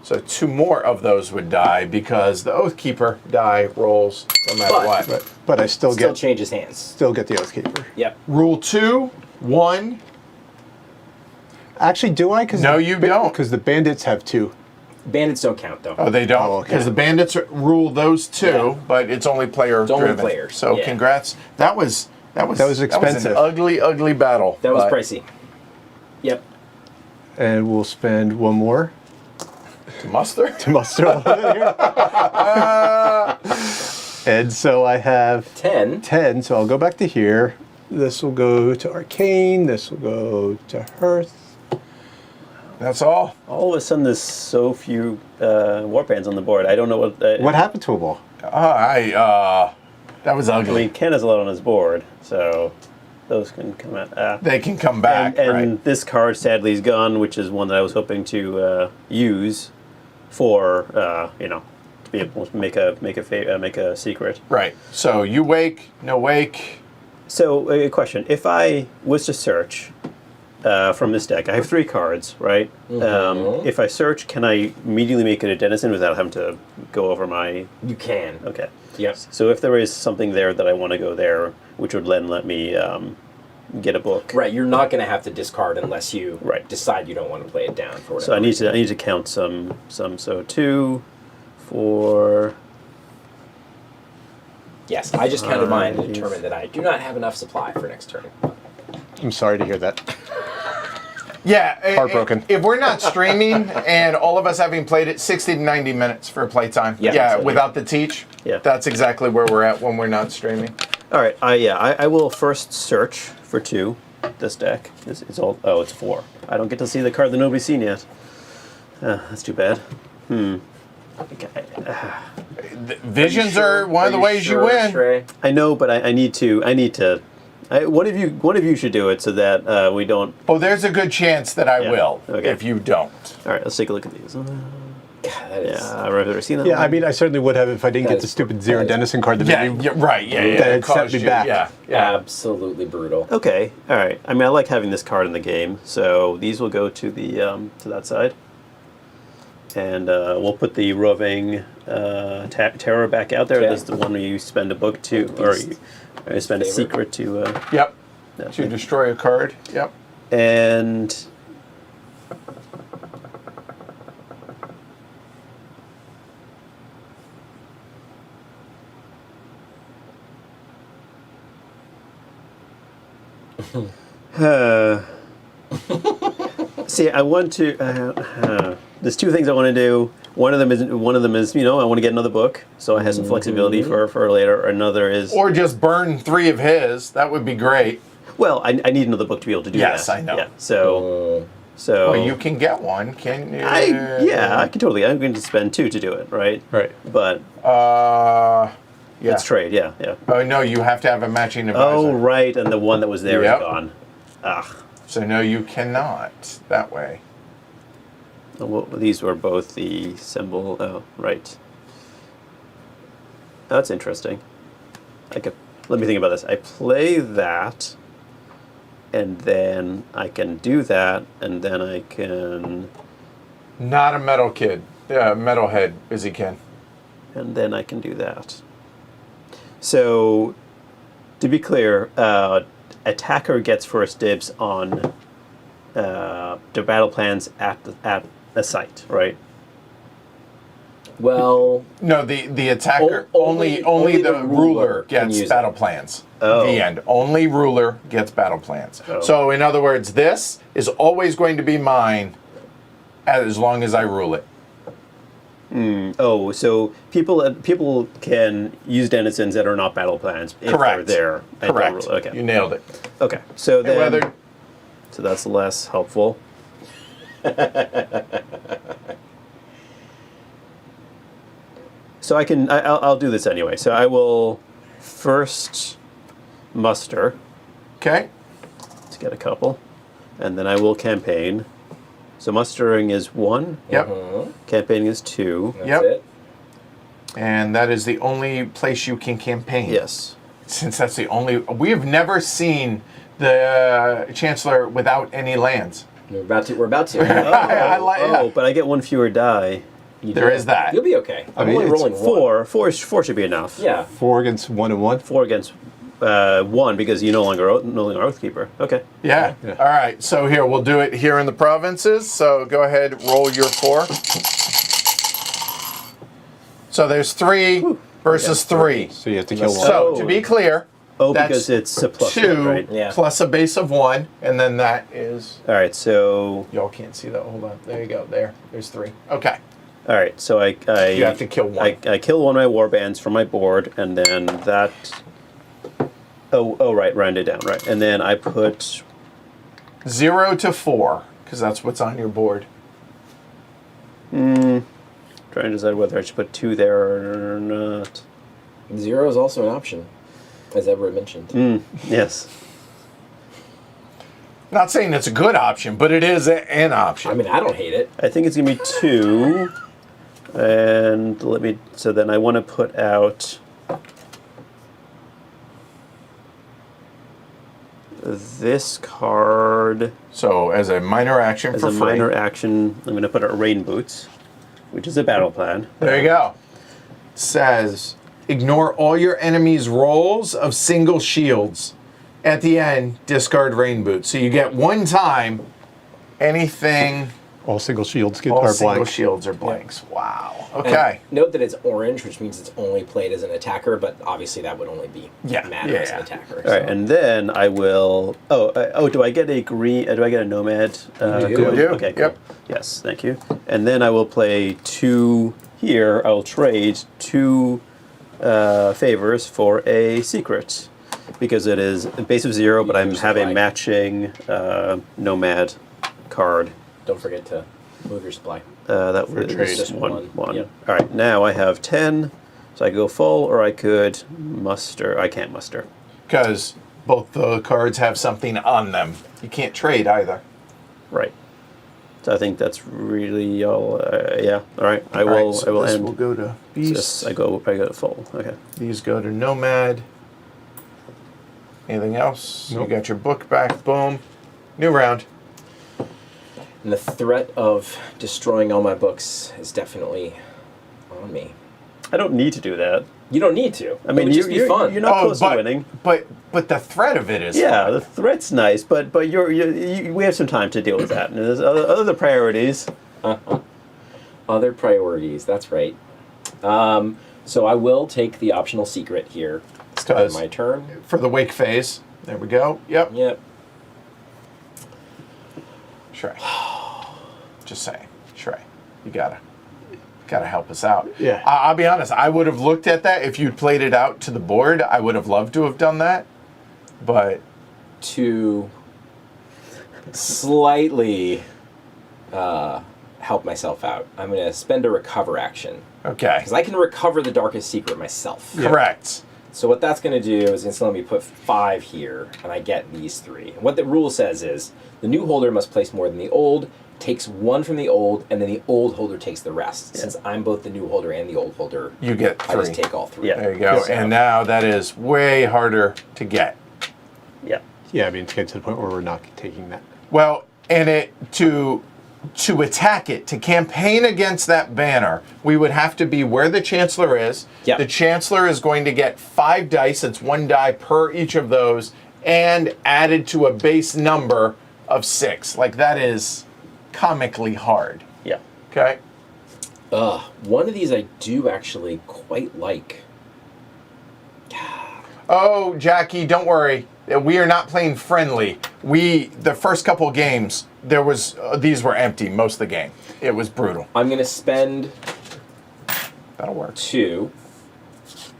So 2 more of those would die because the Oathkeeper die rolls no matter But- what. Right. But I still Still get changes hands. the Oathkeeper. Yep. Rule 2, 1. Actually, do I? Cause No, you don't. Because the bandits have 2. Bandits don't count though. Oh, they don't? Oh, okay. Because the bandits rule those 2, Yeah. but it's only player It's only driven. players, So yeah. congrats. That was expensive. an ugly, ugly battle. That was but pricey. Yep. And we'll spend 1 more to muster. to muster a little bit here. And so I have 10. 10, so I'll go back to here. This will go to Arcane. This will go to Hearth. That's all. All of a sudden, there's so few warbands on the board. I don't know what. What happened to them all? That was I ugly. mean, Ken has a lot on his board, so those can come out. They can come back, and right? this card sadly is gone, which is one that I was hoping to use for to be able to make a secret. Right. So you wake, no wake. So a question: if I was to search from this deck, I have 3 cards, right? If I search, can I immediately make it a denizen without having to go over my? You can. Okay. Yep. So if there is something there that I want to go there, which would then let me get a book. Right, you're not going to have to discard unless you Right. decide you don't want to play it down for whatever. So I need to count some. So 2, 4. Yes, I just counted mine and determined that I do not have enough supply for next turn. I'm sorry to hear that. Yeah. Heartbroken. If we're not streaming and all of us having played it, 60 to 90 minutes for playtime. Yeah, Yeah, absolutely. without the teach. Yeah. That's exactly where we're at when we're not streaming. All right. I will first search for 2. This deck it's all. Oh, it's 4. I don't get to see the card that nobody's seen yet. That's too bad. Okay. Visions are one of the ways you win. Shrey? I know, but I need to. One of you should do it so that we don't. Oh, there's a good chance that I Yeah. will Okay. if you don't. All right, let's take a look at these. God, that is. Yeah, I've never seen that. Yeah, one. I mean, I certainly would have if I didn't That get the is- stupid that Zero is- Dennison card that Yeah, made me. yeah, right. Yeah, yeah. That it had set caused me you- back. Yeah, yeah. Absolutely brutal. Okay, all right. I mean, I like having this card in the game, so these will go to the to that side, and we'll put the roving terror back out there. Okay. That's the one where you spend a book to, or you spend a Favorite. secret to. Yep. that To thing. destroy a card. Yep. And See, I want to. There's two things I want to do. One of them is I want to get another book, so I have some flexibility for later. Another is, Or just burn 3 of his. That would be great. well, I need another book to be able to do that. Yes, I know. Yeah, so Well, you can get one, can you? I can totally. I'm going to spend 2 to do it, right? Right. But Yeah. it's trade. Yeah. Oh, no, you have to have a matching advisor. Oh, right, and the one that was there Yep. is gone. Ugh. So, no, you cannot that way. Well, these were both the symbol. Oh, right. That's interesting. Let me think about this. I play that, and then I can do that, and then I can, Not a metal kid. Yeah, metalhead, as he can. and then I can do that. So, to be clear, attacker gets first dibs on the battle plans at a site, right? Well, No, the attacker, only only the the ruler ruler can gets use battle it. plans. Oh. The end. Only ruler gets battle plans. Oh. So, in other words, this is always going to be mine as long as I rule it. Oh, so people can use denizens that are not battle plans if Correct. they're there. and Correct. don't rule- Okay. You nailed it. Okay. So And then, whether so that's less helpful. So I'll do this anyway. So I will first muster okay, to get a couple, and then I will campaign. So mustering is 1. yep, Campaigning is 2. that's Yep. it. and that is the only place you can campaign. Yes. Since that's the only, we have never seen the Chancellor without any lands. We're about to. I like. Oh, but I get 1 fewer die. There is that. You'll be okay. I'm mean, only it's rolling 1. 4 should be enough. Yeah. 4 against 1 and 1. 4 against 1 because you no longer Oathkeeper. Okay. Yeah. Yeah. All right. So here we'll do it here in the provinces. So go ahead, roll your 4. So there's 3 versus 3. So you have to kill one. So Oh. to be clear, Oh, that's because it's a plus 2 1, right? Yeah. plus a base of 1, and then that is. All right. So Y'all can't see that. Hold on. There you go. There's 3. Okay. all right. So I You have to kill 1. I kill one of my warbands from my board, and then that. Oh, right. Round it down. Right, and then I put 0 to 4, because that's what's on your board. trying to decide whether I should put 2 there or not. 0 is also an option, as Everett mentioned. Yes. Not saying it's a good option, but it is an option. I mean, I don't hate it. I think it's gonna be 2, and So then I want to put out this card So as a minor action as for a free. minor action. I'm going to put out Rain Boots, which is a battle plan. There you go. Says, ignore all your enemies' rolls of single shields. At the end, discard rain boots. So you get 1 time anything. All single shields All are single blank. shields are blanks. Wow. And Okay. note that it's orange, which means it's only played as an attacker, but obviously that would only be matter as an attacker. All right, and then I will. Do I get a green? Do I get a nomad? You do. code? You do. Okay, cool. Yep. Yes, thank you. And then I will play 2 here. I will trade 2 favors for a secret because it is a base of 0, but I Your have a supply. matching nomad card. Don't forget to move your supply. That For was trade. just one. Yep. All right, now I have 10, so I could go full, or I could muster. I can't muster. Because both the cards have something on them. You can't trade either. Right. So I think that's really all. Yeah. All right. I All right, will. so I will this end. will go to This, Beast. I go to full. Okay. These go to Nomad. Anything else? Nope. You got your book back. Boom. New round. And the threat of destroying all my books is definitely on me. I don't need to do that. You don't need to. I mean, it would just be fun. You're not close to winning. But the threat of it is Yeah, fun. the threat's nice, but we have some time to deal with that. And there's other priorities. Other priorities. That's right. So I will take the optional secret here. Does. My turn. For the wake phase. There we go. Yep. Yep. Sure. Just saying. Shrey, you gotta help us out. Yeah. I'll be honest, I would have looked at that if you'd played it out to the board. I would have loved to have done that. But To slightly help myself out, I'm going to spend a recover action. okay. Because I can recover the Darkest Secret myself. Correct. So what that's going to do is it's going to let me put 5 here, and I get these 3. And what the rule says is the new holder must place more than the old, takes 1 from the old, and then the old holder takes the rest. Since I'm both the new holder and the old holder, You get 3. I just take all 3. Yeah. There you go. So- And now that is way harder to get. Yeah. Yeah, I mean, to get to the point where we're not taking that. Well, and to attack it, to campaign against that banner, we would have to be where the Chancellor is. Yeah. The Chancellor is going to get 5 dice. It's 1 die per each of those, and added to a base number of 6. Like, that is comically hard. Yeah. Okay? One of these I do actually quite like. Oh, Jackie, don't worry. We are not playing friendly. The first couple of games, there was these were empty most of the game. It was brutal. I'm going to spend That'll work. 2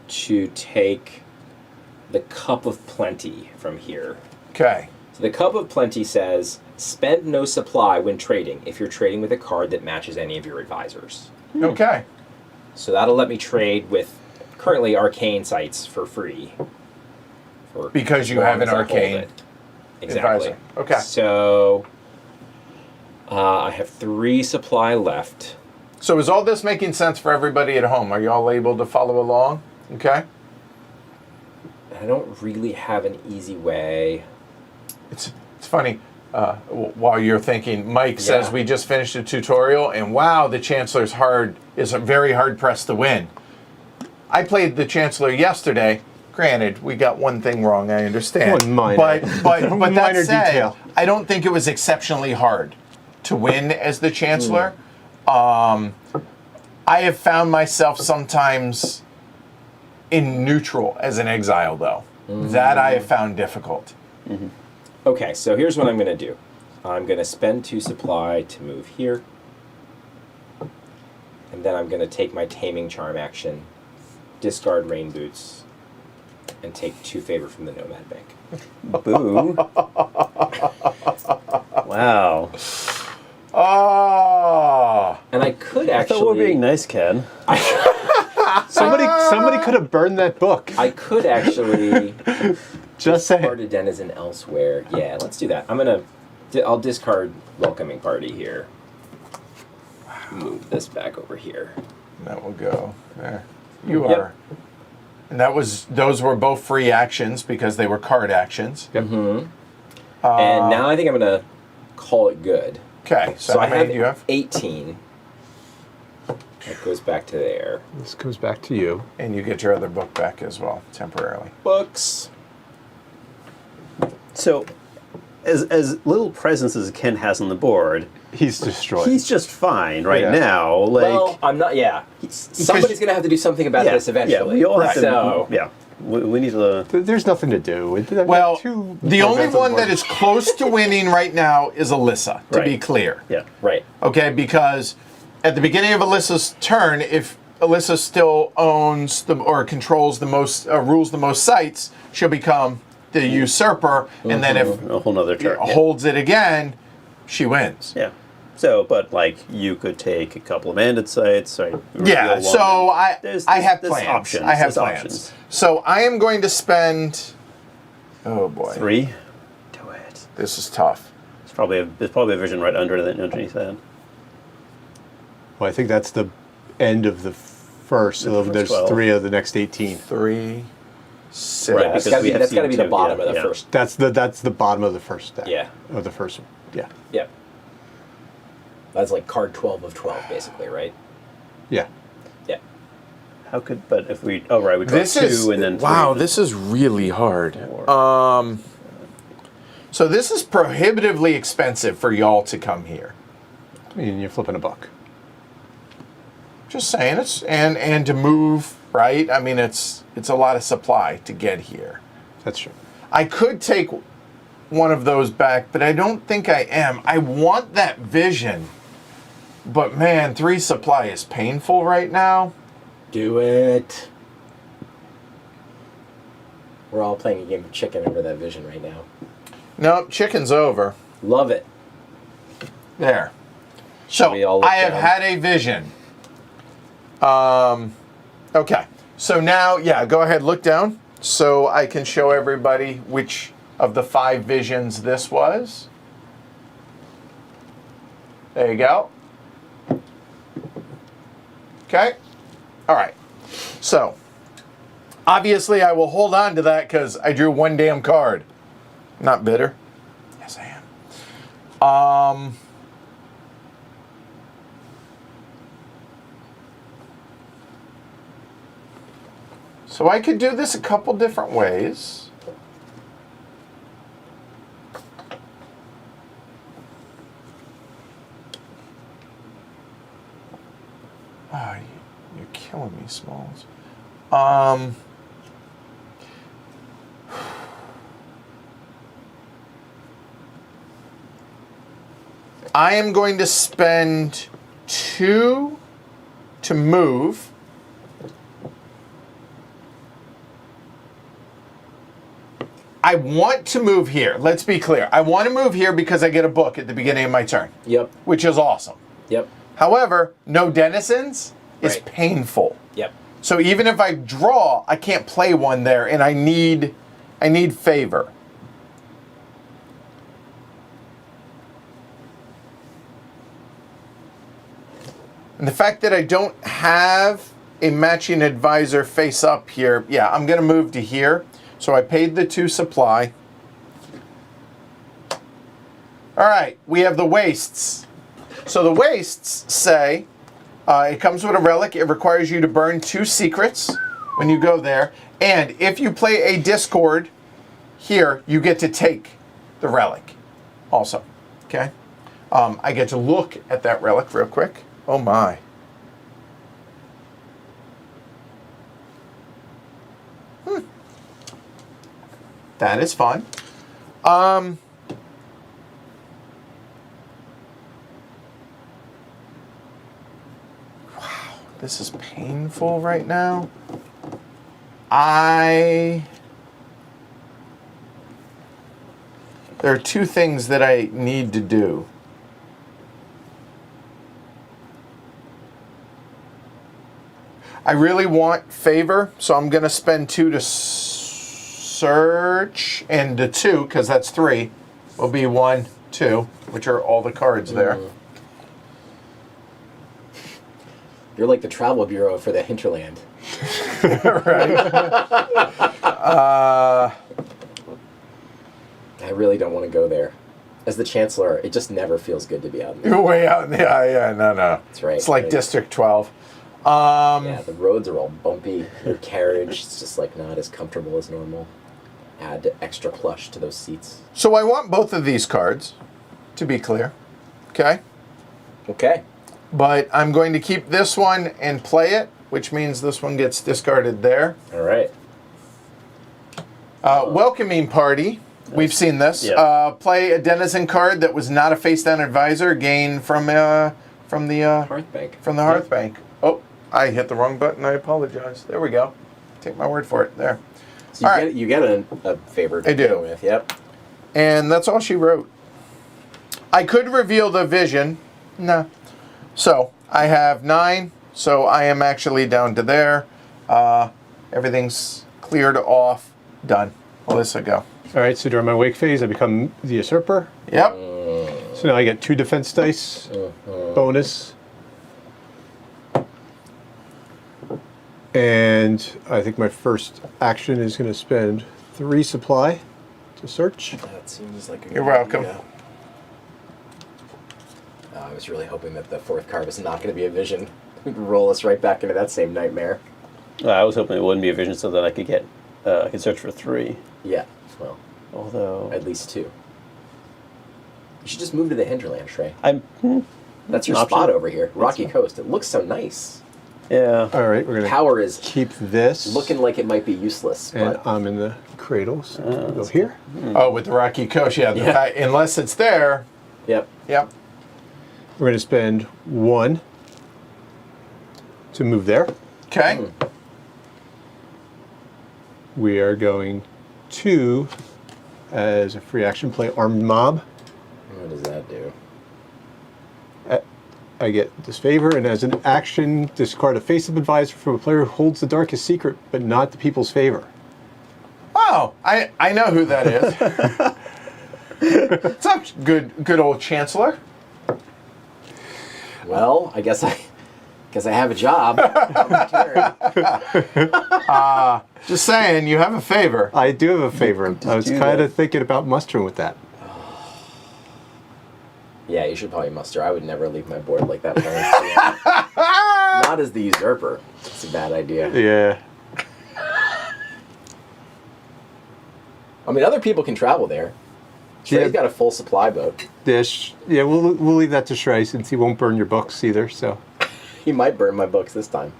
to take the Cup of Plenty from here. Okay. So the Cup of Plenty says, spend no supply when trading if you're trading with a card that matches any of your advisors. Okay. So that'll let me trade with currently arcane sites for free. For Because you as have long an as I hold arcane it. Exactly. advisor. Okay. So I have 3 supply left. So is all this making sense for everybody at home? Are you all able to follow along? Okay. I don't really have an easy way. It's funny. While you're thinking, Mike says Yeah. we just finished a tutorial, and wow, the Chancellor's is very hard pressed to win. I played the Chancellor yesterday. Granted, we got one thing wrong. I understand. One minor. but that Minor said, detail. I don't think it was exceptionally hard to win as the Chancellor. I have found myself sometimes in neutral as an Exile, though. That I have found difficult. Okay, so here's what I'm going to do. I'm going to spend 2 supply to move here. And then I'm going to take my Taming Charm action, discard Rain Boots, and take 2 favor from the Nomad Bank. Boo. Wow. Oh. And I could I actually... thought we were being nice, Ken. Somebody could have burned that book. I could actually Just discard saying. a denizen elsewhere. Yeah, let's do that. I'll discard Welcoming Party here. Move this back over here. That will go there. You Yep. are. And those were both free actions because they were card actions. Yep. And now I think I'm going to call it good. Okay, so So I how many have do you have? 18. That goes back to there. This goes back to you. And you get your other book back as well, temporarily. Books. So, as little presence as Ken has on the board, He's destroyed. he's just fine right Yeah. now. Like, Well, I'm not. Yeah, somebody's going to have to do something about this eventually. Yeah, we all have to. So Yeah, we need to. There's nothing to do. Well, Two the only events on one board. that is close to winning right now is Alyssa, to be Right. clear. Yeah. right. Okay, because at the beginning of Alyssa's turn, if Alyssa still owns or controls the most, rules the most sites, she'll become the usurper, and then if A whole nother turn. Yeah. holds it again, she wins. Yeah. So, but like you could take a couple of bandit sites, right? Yeah, reveal so one. I There's have there's plans. Options. I have There's plans. options. So I am going to spend. Oh boy, 3. Do it. this is tough. There's probably a vision right underneath that. Well, I think that's the end of the first. So first there's 12. 3 of the next 18. 3, 6. Right, That's because got to we be. have That's got to seen be the two, bottom yeah, of the yeah. first. That's the bottom of the first stack. Yeah. Of the first one. Yeah. Yep. That's like card 12 of 12, basically, right? Yeah. Yeah. How could? But if we, oh right, we draw This 2 is and then 3. wow. This is really hard. So this is prohibitively expensive for y'all to come here. I mean, you're flipping a buck. Just saying, it's and to move, right? I mean, it's a lot of supply to get here. That's true. I could take one of those back, but I don't think I am. I want that vision, But man, 3 supply is painful right now. Do it. We're all playing a game of chicken over that vision right now. Nope, chicken's over. Love it. There. we all So look I have down? had a vision. Okay. So now, yeah, go ahead, look down so I can show everybody which of the 5 visions this was. There you go. Okay. All right. So, obviously I will hold on to that because I drew 1 damn card. Not bitter. Yes, I am. So I could do this a couple different ways. Ah, you're killing me, Smalls. I am going to spend 2 to move. I want to move here. Let's be clear. I want to move here because I get a book at the beginning of my turn, Yep. which is awesome. Yep. However, no denizens is Right. painful. Yep. So even if I draw, I can't play one there, and I need favor. And the fact that I don't have a matching advisor face up here, yeah, I'm going to move to here. So I paid the 2 supply. All right, we have the wastes. So the wastes say, it comes with a relic. It requires you to burn 2 secrets when you go there. And if you play a discord here, you get to take the relic also. Okay? I get to look at that relic real quick. Oh my. That is fun. Wow, this is painful right now. There are 2 things that I need to do. I really want favor, so I'm going to spend 2 to search, and the 2, because that's 3, will be 1, 2, which are all the cards there. You're like the travel bureau for the hinterland. I really don't want to go there. As the Chancellor, it just never feels good to be out in there. You're way out in the no. That's right. It's like right. District 12. Yeah, the roads are all bumpy. Your carriage is just like not as comfortable as normal. Add extra plush to those seats. So I want both of these cards, to be clear. Okay? Okay. But I'm going to keep this one and play it, which means this one gets discarded there. All right. Welcoming Party. We've seen this. Yeah. Play a denizen card that was not a face-down advisor. Gain from the Hearthbank. Hearthbank. Oh, I hit the wrong button. I apologize. There we go. Take my word for it. There. So All right. you get a favor to I do. deal with. Yep. And that's all she wrote. I could reveal the vision. No. So I have 9. So I am actually down to there. Everything's cleared off. Done. Alyssa, go. All right, so during my wake phase, I become the usurper. Yep. So now I get 2 defense dice, bonus. And I think my first action is going to spend 3 supply to search. That seems like a good You're welcome. idea. I was really hoping that the 4th card was not going to be a vision. We'd roll us right back into that same nightmare. I was hoping it wouldn't be a vision so that I could get, I could search for 3. Yeah. Well, Although at least 2. You should just move to the hinterland, Shrey. I'm, That's your Option. spot over here, Rocky Coast. It looks so nice. yeah. All right, we're going to Power is keep this. looking like it might be useless, And but I'm in the cradle, so we'll go here. Oh, with the Rocky Coast, yeah. Yeah. Unless it's there. yep. Yep. We're going to spend 1 to move there. Okay. We are going to, as a free action, play Armed Mob. What does that do? I get disfavor, and as an action, discard a face-up advisor from a player who holds the darkest secret, but not the people's favor. Oh, I know who that is. What's up, good old Chancellor? Well, I guess I have a job. Just saying, you have a favor. I do have a favor. I was do kind that. of thinking about mustering with that. Yeah, you should probably muster. I would never leave my board like that. Not as the usurper. It's a bad idea. Yeah. I mean, other people can travel there. Trey's got a full supply boat. Dish. Yeah, we'll leave that to Shrey since he won't burn your books either. So. He might burn my books this time.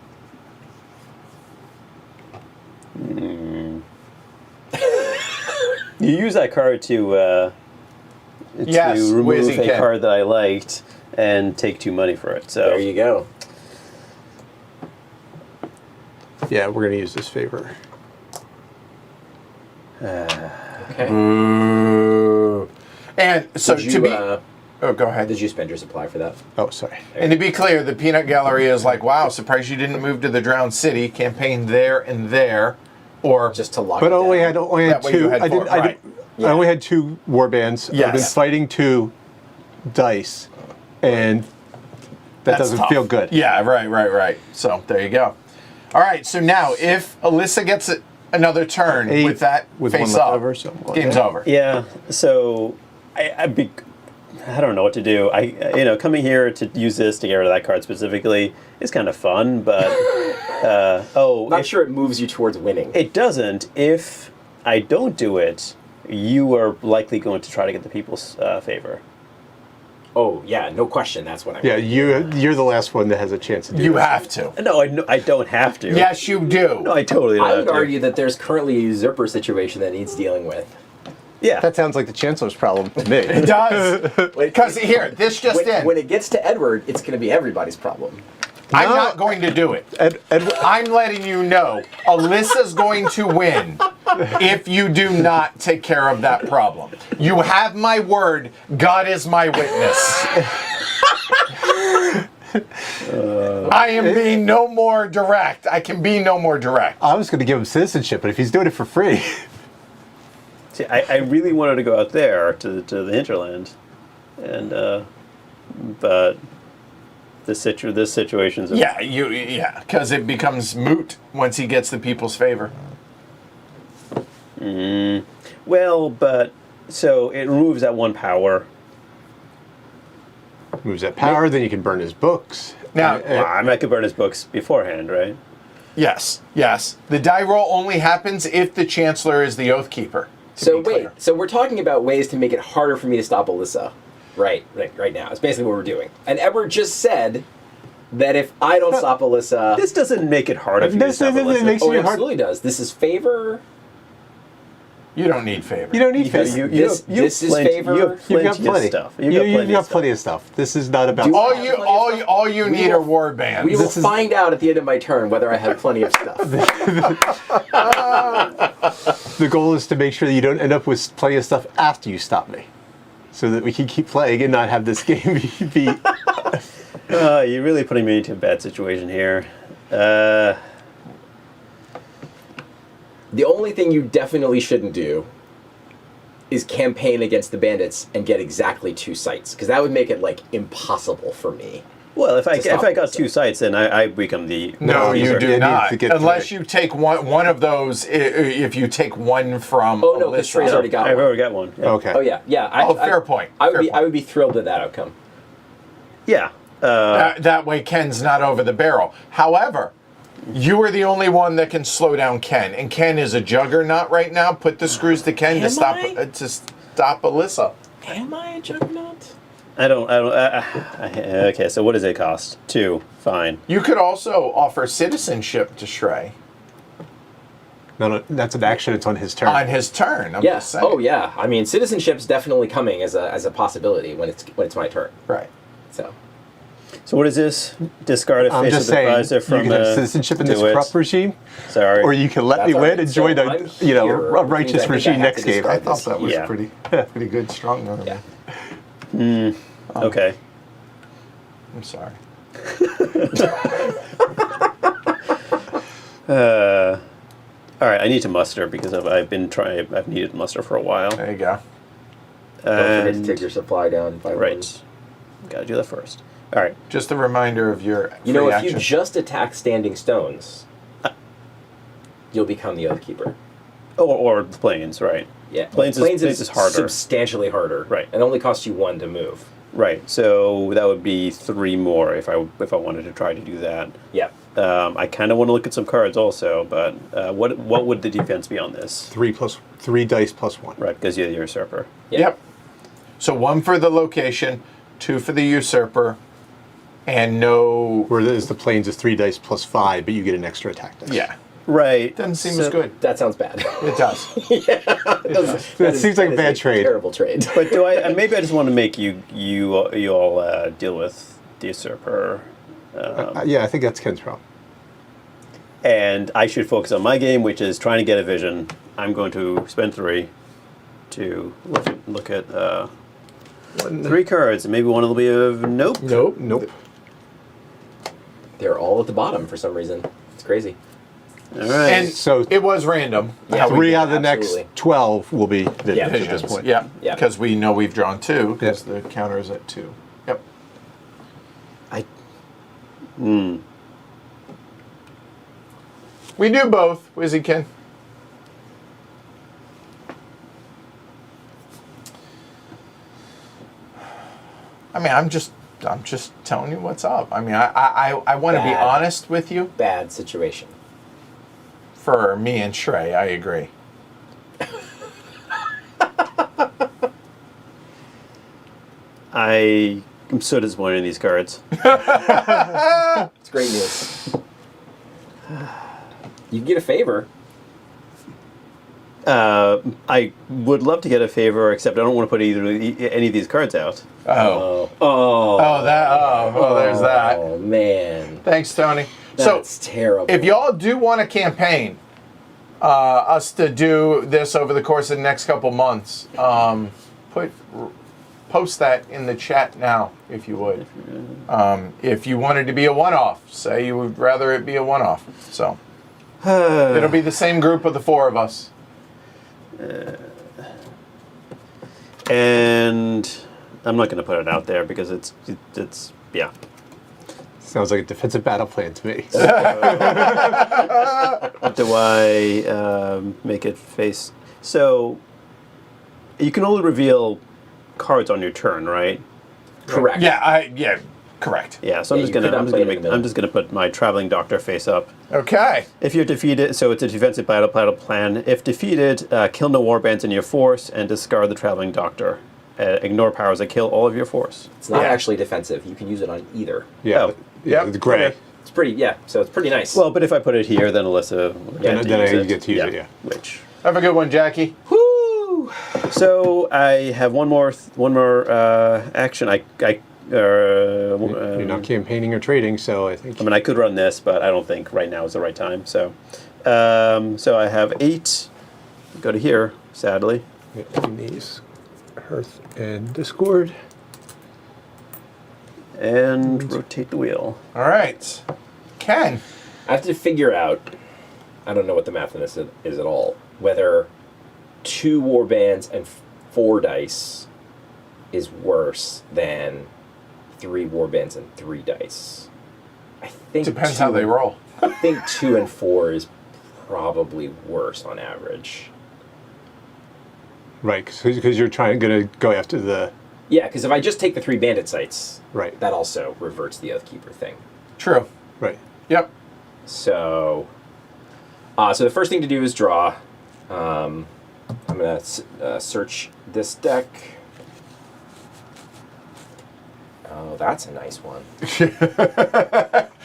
You use that card to Yes, remove Wizzy a can. card that I liked and take 2 money for it. So There you go. Yeah, we're gonna use this favor. Okay. Ooh. And so Did you, to be... oh, go ahead. did you spend your supply for that? Oh, sorry. And to be clear, the Peanut Gallery is like, wow, surprised you didn't move to the Drowned City, campaign there and there, or... Just to lock But it only down. had only had That way you 2. had I four, did. I right. did. I only had 2 war bands. I've been Yes. fighting 2 dice, and that That's doesn't tough. feel good. Yeah, right. So, there you go. All right, so now, if Alyssa gets another turn 8 with that with 1 face left up, over, so we'll game's get- over. yeah. So I don't know what to do. Coming here to use this to get rid of that card specifically is kind of fun, but Not sure it moves you towards winning. it doesn't. If I don't do it, you are likely going to try to get the people's favor. Oh, yeah, no question. That's what I Yeah, mean. you're the last one that has a chance to do You it. have to. No, I don't have to. Yes, you do. No, I totally don't I have would to. argue that there's currently a usurper situation that needs dealing with. Yeah. That sounds like the Chancellor's problem to me. It does. Because here, this just in. When it gets to Edward, it's going to be everybody's problem. I'm No. not going to do it. Edward, I'm letting you know, Alyssa's going to win if you do not take care of that problem. You have my word. God is my witness. I am being no more direct. I can be no more direct. I was going to give him citizenship, but if he's doing it for free, See, I really wanted to go out there to the hinterland, and but this situation's Yeah, because it becomes moot once he gets the people's favor. well, but so it removes that 1 power. moves that power, then you can burn his books. Now, Well, I mean, I could burn his books beforehand, right? yes. The die roll only happens if the Chancellor is the Oathkeeper. to So be wait, clear. so we're talking about ways to make it harder for me to stop Alyssa. Right now. It's basically what we're doing. And Edward just said that if I don't stop Alyssa... This doesn't make it harder for you to This stop doesn't- it Alyssa. makes Oh, it it hard. absolutely does. This is favor. You don't need favor. You don't need Because favor. This is favor. You have You've got plenty of plenty. stuff. You've got plenty of stuff. This is not about. Do- All you need are war bands. We will find out at the end of my turn whether I have plenty of stuff. The goal is to make sure that you don't end up with plenty of stuff after you stop me, so that we can keep playing and not have this game be. You're really putting me into a bad situation here. The only thing you definitely shouldn't do is campaign against the bandits and get exactly 2 sites, because that would make it like impossible for me. Well, if I stop got Alyssa. 2 sites, then I become the No, you user. do Yeah, it needs not. to get Unless three. you take one of those. If you take one from Oh no, because Trey's Alyssa. already got I've one. already got one. Yeah. Okay. Oh yeah. Fair point. I would Fair be point. be thrilled with that outcome. Yeah. That way, Ken's not over the barrel. However, you are the only one that can slow down Ken, and Ken is a juggernaut right now. Put the screws to Ken to Am stop I? to stop Alyssa. Am I a juggernaut? I don't. Okay, so what does it cost? 2. Fine. You could also offer citizenship to Shrey No, that's an action. It's on his turn. on his turn. I'm just Yes. saying. Oh yeah. I mean, citizenship's definitely coming as a possibility when it's my turn. Right. So So what is this? Discard a I'm face just of advisor saying, you from can have citizenship in this do it. corrupt regime, Sorry. or you can let That's me all win right. and So join I'm a here, a which means I righteous think I regime have next to game. discard I thought this. that was Yeah. pretty good, strong army. Yeah. Okay. I'm sorry. All right. I need to muster because I've needed muster for a while. There you go. Don't forget to And- take your supply down by one. Right. Got to do that first. All right. Just a reminder of your You know, free if action. you just attack standing stones, you'll become the Oathkeeper. Or planes, right? Yeah, Planes is harder. substantially harder. Right. It only costs you 1 to move. Right. So that would be 3 more if I wanted to try to do that. Yeah. I kind of want to look at some cards also, but what would the defense be on this? 3 dice plus 1. Right, because you're the usurper. Yeah. Yep. So 1 for the location, 2 for the usurper, and no. Whereas the planes is 3 dice plus 5, but you get an extra attack dice. Yeah. Right. Doesn't seem So- as good. That sounds bad. It does. That seems like a bad trade. Terrible trade. But do I? Maybe I just want to make you all deal with the usurper, Yeah, I think that's Ken's problem. and I should focus on my game, which is trying to get a vision. I'm going to spend 3 to look at 3 cards, and maybe one will be of nope. Nope. They're all at the bottom for some reason. It's crazy. All right. And So- it was random. Yeah. how we 3 did out of the absolutely. next 12 will be visions Yeah, at this visions. point. Yeah. Yeah. Because we know we've drawn 2, because Yeah. the counter is at 2. Yep. We do both, Wizzykin. I mean, I'm just telling you what's up. I mean, I want to be Bad. honest with you. Bad situation. For me and Shrey, I agree. I am so disappointed in these cards. It's great news. You can get a favor. I would love to get a favor, except I don't want to put any of these cards out. Oh. Oh. There's that. Oh, man. Thanks, Tony. That's So, terrible. if y'all do want a campaign, us to do this over the course of the next couple months, post that in the chat now, if you would. If you wanted to be a one-off, say you would rather it be a one-off. So, it'll be the same group of the 4 of us. And I'm not going to put it out there because it's yeah. Sounds like a defensive battle plan to me. Do I make it face? So you can only reveal cards on your turn, right? Correct. Yeah, correct. Yeah. So Yeah, you could not play it in the middle. I'm just gonna put my traveling doctor face up. Okay. If you're defeated, so it's a defensive battle plan. If defeated, kill no warbands in your force and discard the traveling doctor. Ignore powers that kill all of your force. It's not Yeah. actually defensive. You can use it on either. Yeah. Oh. Yeah, Yep. the gray. Okay. It's pretty, so it's pretty nice. Well, but if I put it here, then Alyssa would Yeah, get to then use you it. get to use it, yeah. Which. Have a good one, Jackie. Woo! So I have one more action. You're not campaigning or trading, so I think. I mean, I could run this, but I don't think right now is the right time. So, so I have 8. Go to here, sadly. in these Hearth and Discord. And rotate the wheel. All right. Ken. I have to figure out, I don't know what the math on this is at all, whether 2 warbands and 4 dice is worse than 3 warbands and 3 dice. I think Depends how they roll. I think 2 and 4 is probably worse on average. Right, because you're going to go after the. Yeah, because if I just take the 3 bandit sites, Right. that also reverts the Oathkeeper thing. True. Right. Yep. So, so the first thing to do is draw. I'm going to search this deck. Oh, that's a nice one.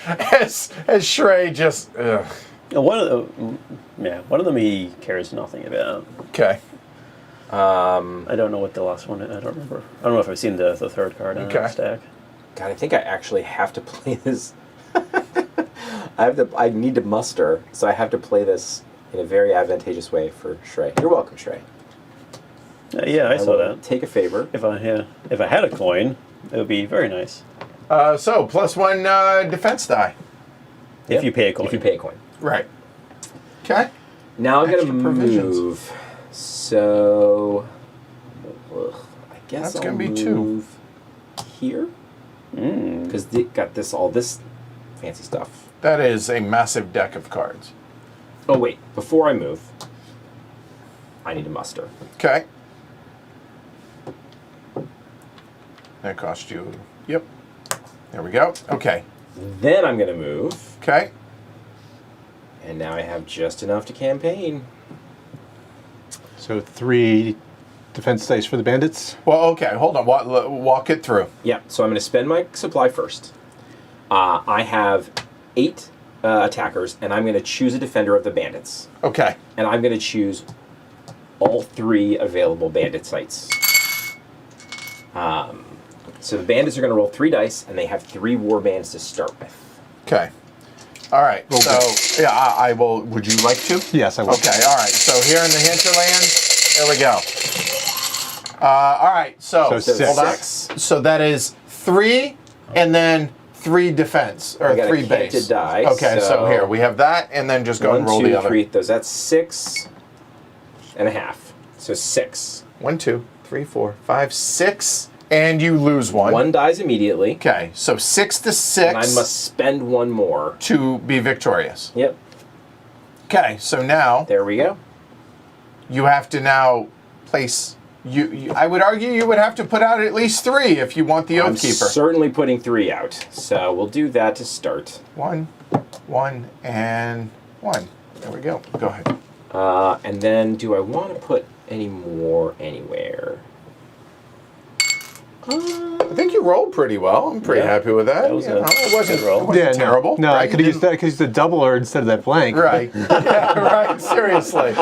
As Shrey just. Ugh. One of them he cares nothing about. Okay. I don't know what the last one is. I don't remember. I don't know if I've seen the third card in Okay. that stack. God, I think I actually have to play this. I need to muster, so I have to play this in a very advantageous way for Shrey. You're welcome, Shrey. Yeah, I saw will that. Take a favor. If I had a coin, it would be very nice. So +1 defense die. If you pay a coin. If you pay a coin. Right. Okay. Now I'm going to Extra provisions. move. So, I guess That's I'll gonna be move 2. here. Because they got all this fancy stuff. That is a massive deck of cards. Oh wait, before I move, I need to muster. Okay. That cost you. Yep. There we go. Okay. Then I'm going to move, Okay. and now I have just enough to campaign. So 3 defense dice for the bandits. Well, okay. Hold on. Walk it through. Yeah, so I'm going to spend my supply first. I have 8 attackers, and I'm going to choose a defender of the bandits. Okay. And I'm going to choose all 3 available bandit sites. So the bandits are going to roll 3 dice, and they have 3 war bands to start with. Okay. All right. So yeah, I will. Would you like to? Yes, I will. Okay. All right. So here in the hinterland, there we go. All right. So, So hold on. 6. So that is 3, and then 3 defense or I got a 3 base. canted die, Okay. So here we have that, and then just go 1, and roll 2, the other. 3. That's 6 and a half. So 6. 1, 2, 3, 4, 5, 6, and you lose 1. 1 dies immediately, Okay. So 6 to 6 and I must spend 1 more. to be victorious. Yep, Okay. So now there we go. you have to now place. I would argue you would have to put out at least 3 if you want the I'm Oathkeeper. certainly putting 3 out. So we'll do that to start. 1, 1, and 1. There we go. Go ahead. And then do I want to put any more anywhere? I think you rolled pretty well. I'm pretty Yeah. happy with that. That was a it wasn't, good roll. it wasn't terrible. No, right? I could have used that. I could use the doubler instead of that blank. Right. Yeah, right. Seriously.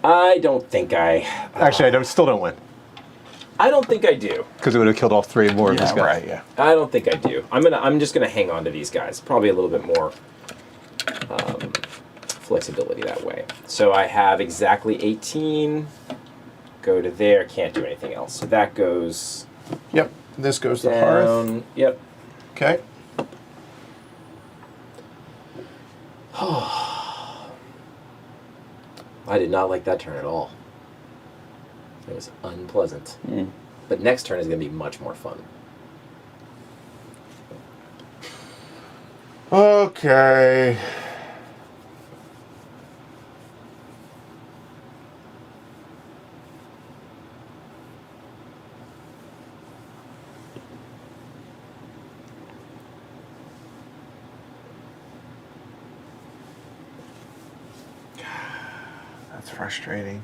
I don't think I. Actually, still don't win I don't think I do. because it would have killed all 3 more of these Yeah, guys. right. Yeah. I don't think I do. I'm just gonna hang on to these guys. Probably a little bit more flexibility that way. So I have exactly 18. Go to there. Can't do anything else. So that goes Yep. This goes to Hearth. down. Yep. Okay. I did not like that turn at all. It was unpleasant. But next turn is going to be much more fun. Okay. That's frustrating.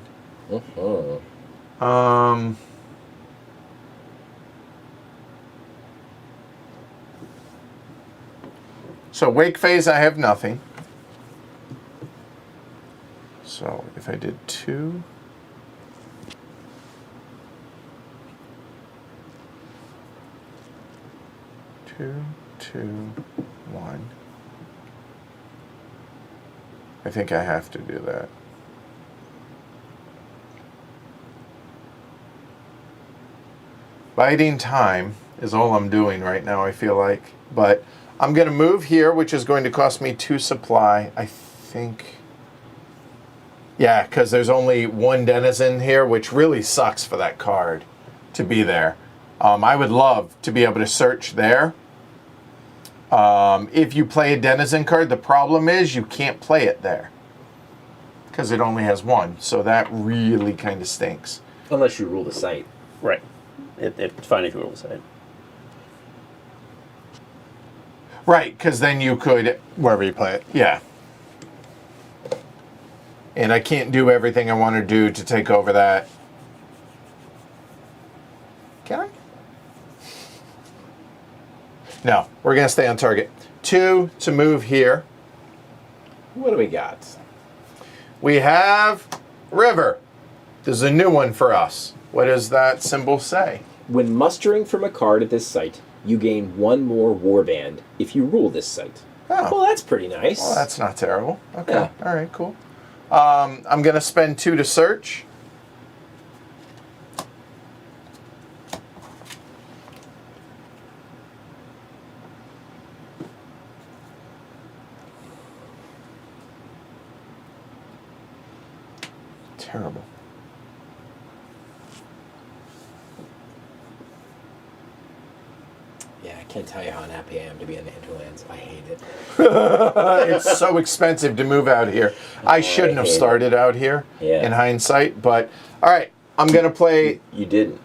So wake phase, I have nothing. So if I did 2, 2, 2, 1. I think I have to do that. Biding time is all I'm doing right now, I feel like. But I'm going to move here, which is going to cost me 2 supply, I think. Yeah, because there's only 1 denizen here, which really sucks for that card to be there. I would love to be able to search there. If you play a denizen card, the problem is you can't play it there because it only has 1. So that really kind of stinks. Unless you rule the site. Right. It's fine if you roll the side. Right, because then you could, Wherever you play it. yeah. And I can't do everything I want to do to take over that. Can I? No, we're going to stay on target. 2 to move here. What do we got? We have River. This is a new one for us. What does that symbol say? When mustering from a card at this site, you gain 1 more warband if you rule this site. Oh. Well, that's pretty nice. Well, that's not terrible. Okay. Yeah. All right, cool. I'm going to spend 2 to search. Terrible. Yeah, I can't tell you how unhappy I am to be in the hinterlands. I hate it. It's so expensive to move out here. I shouldn't have hate it. started out here Yeah. in hindsight, but all right, I'm going to play. You didn't.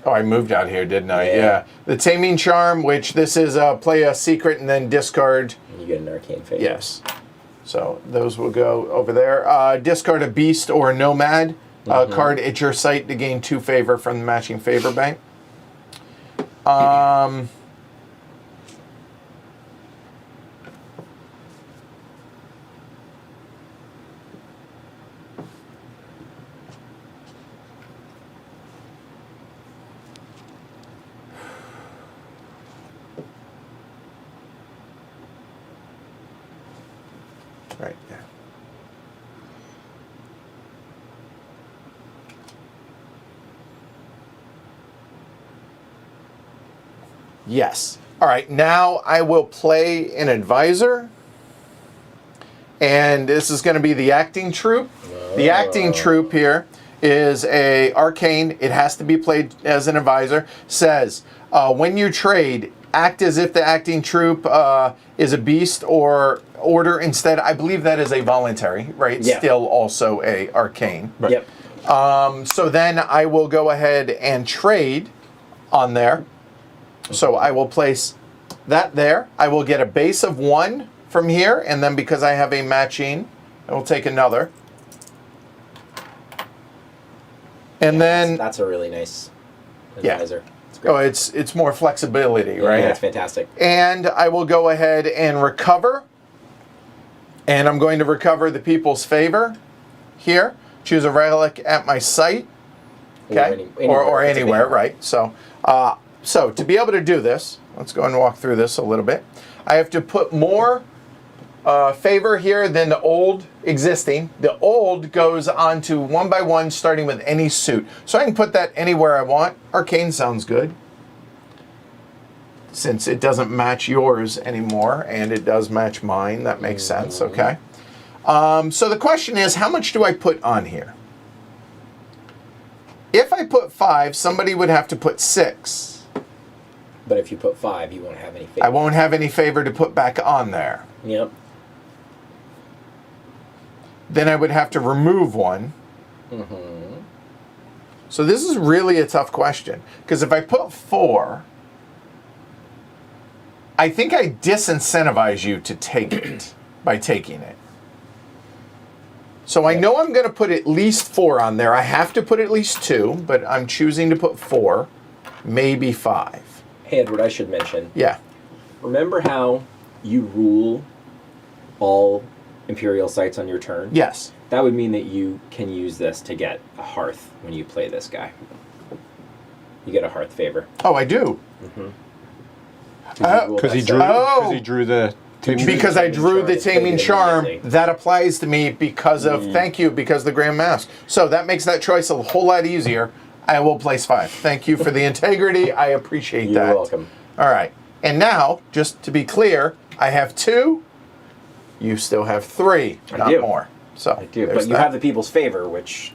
Oh, I moved out here, didn't I? Yeah. Yeah. The Taming Charm, which this is play a secret and then discard. And you get an arcane favor. Yes. So those will go over there. Discard a Beast or a Nomad card at your site to gain 2 favor from the matching favor bank. Right there. Yes. All right, now I will play an advisor. And this is going to be the acting troop. The acting troop here is a arcane. It has to be played as an advisor. Says, when you trade, act as if the acting troop is a beast or order instead. I believe that is a voluntary, right? Yeah. Still also a arcane. Right. Yep. So then I will go ahead and trade on there. So I will place that there. I will get a base of 1 from here, and then because I have a matching, I will take another. And then That's a really nice Yeah. advisor. It's great. oh, it's more flexibility, Yeah, right? that's fantastic. And I will go ahead and recover. And I'm going to recover the people's favor here. Choose a relic at my site. Okay. Or It's a anywhere, banner. right? So to be able to do this, let's go and walk through this a little bit. I have to put more favor here than the old existing. The old goes on to 1 by 1 starting with any suit. So I can put that anywhere I want. Arcane sounds good. Since it doesn't match yours anymore and it does match mine, that makes sense, okay? So the question is, how much do I put on here? If I put 5, somebody would have to put 6. But if you put 5, you won't have any favor. I won't have any favor to put back on there. Yep. Then I would have to remove 1. So this is really a tough question. Because if I put 4, I think I disincentivize you to take it by taking it. So I know I'm going to put at least 4 on there. I have to put at least 2, but I'm choosing to put 4, maybe 5. Hey, Edward, I should mention. Yeah. Remember how you rule all Imperial sites on your turn? Yes. That would mean that you can use this to get a hearth when you play this guy. You get a hearth favor. Oh, I do. Because he drew. Because he drew the. Because I drew the Taming Charm, immediately. that applies to me because of, thank you, because of the Grand Mask. So that makes that choice a whole lot easier. I will place 5. Thank you for the integrity. I appreciate that. You're welcome. All right. And now, just to be clear, I have 2. You still have 3, not do. more. So I do, there's but you that. have the people's favor, which,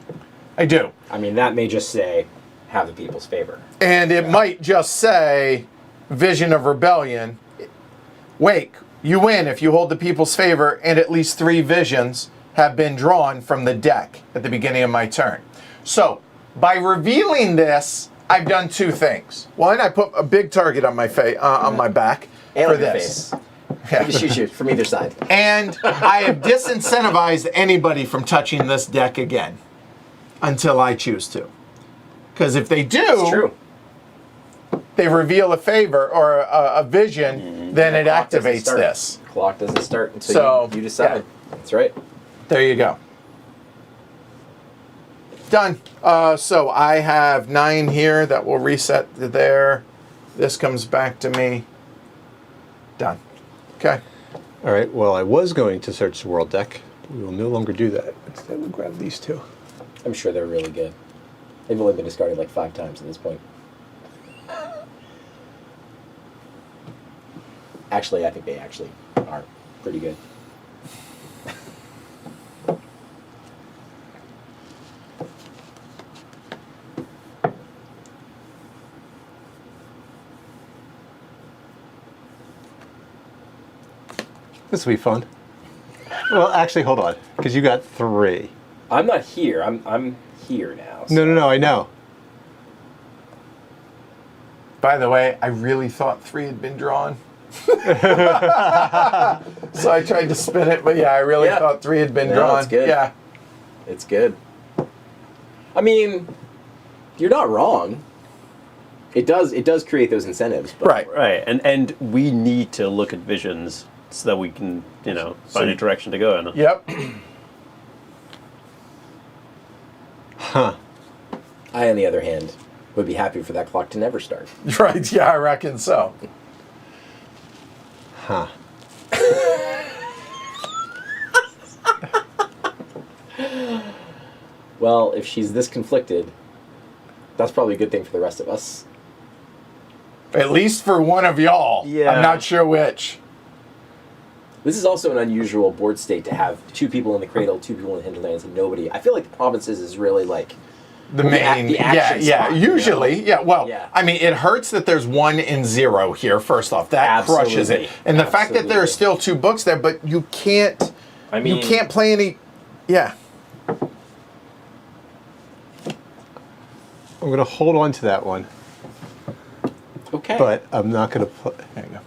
I do. I mean, that may just say, have the people's favor. And it might just say, Vision of Rebellion. Wake, you win if you hold the people's favor and at least 3 visions have been drawn from the deck at the beginning of my turn. So, by revealing this, I've done 2 things. One, I put a big target on my on my back And for on your this. face. Yeah. I can shoot you from either side. And I have disincentivized anybody from touching this deck again until I choose to. Because if they do, It's true. they reveal a favor or a vision, then it Clock doesn't activates start. this. Clock doesn't start until So, you decide. yeah. That's right. There you go. Done. So I have 9 here that will reset to there. This comes back to me. Done. Okay. All right, well, I was going to search the world deck. We will no longer do that. Instead, we'll grab these two. I'm sure they're really good. They've only been discarded like 5 times at this point. Actually, I think they actually are pretty good. This will be fun. Well, actually, hold on, because you got 3. I'm not here. I'm here now. So. No, I know. By the way, I really thought 3 had been drawn. So I tried to spin it, but yeah, I really thought 3 had been drawn. It's good. Yeah. It's good. I mean, you're not wrong. It does create those incentives. But Right. Right, and we need to look at visions so that we can, find a direction to go in. Yep. Huh. I, on the other hand, would be happy for that clock to never start. Right. Yeah, I reckon so. Huh. Well, if she's this conflicted, that's probably a good thing for the rest of us. At least for one of y'all. Yeah. I'm not sure which. This is also an unusual board state to have 2 people in the cradle, 2 people in the hinterlands, and nobody. I feel like the provinces is really like The main, the action spot, usually, you know? Well, Yeah. I mean, it hurts that there's 1 and 0 here. First off, that crushes it, Absolutely. and the fact that there are Absolutely. still 2 books there, but you can't, I mean, you can't play any. Yeah, I'm going to hold on to that one, okay. but I'm not going to put. there you go.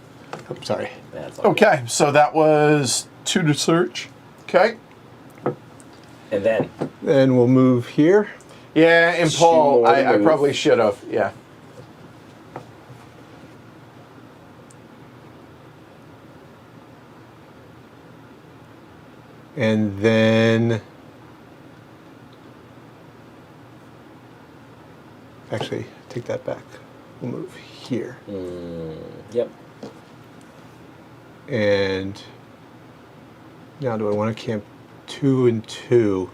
I'm sorry. That's all Okay, so that was 2 to search. Okay. good. And then Then we'll move here. Yeah, and Paul, Sure, I move. probably should have. Yeah. And then. Actually, take that back. We'll move here. yep. And now, do I want to camp 2 and 2?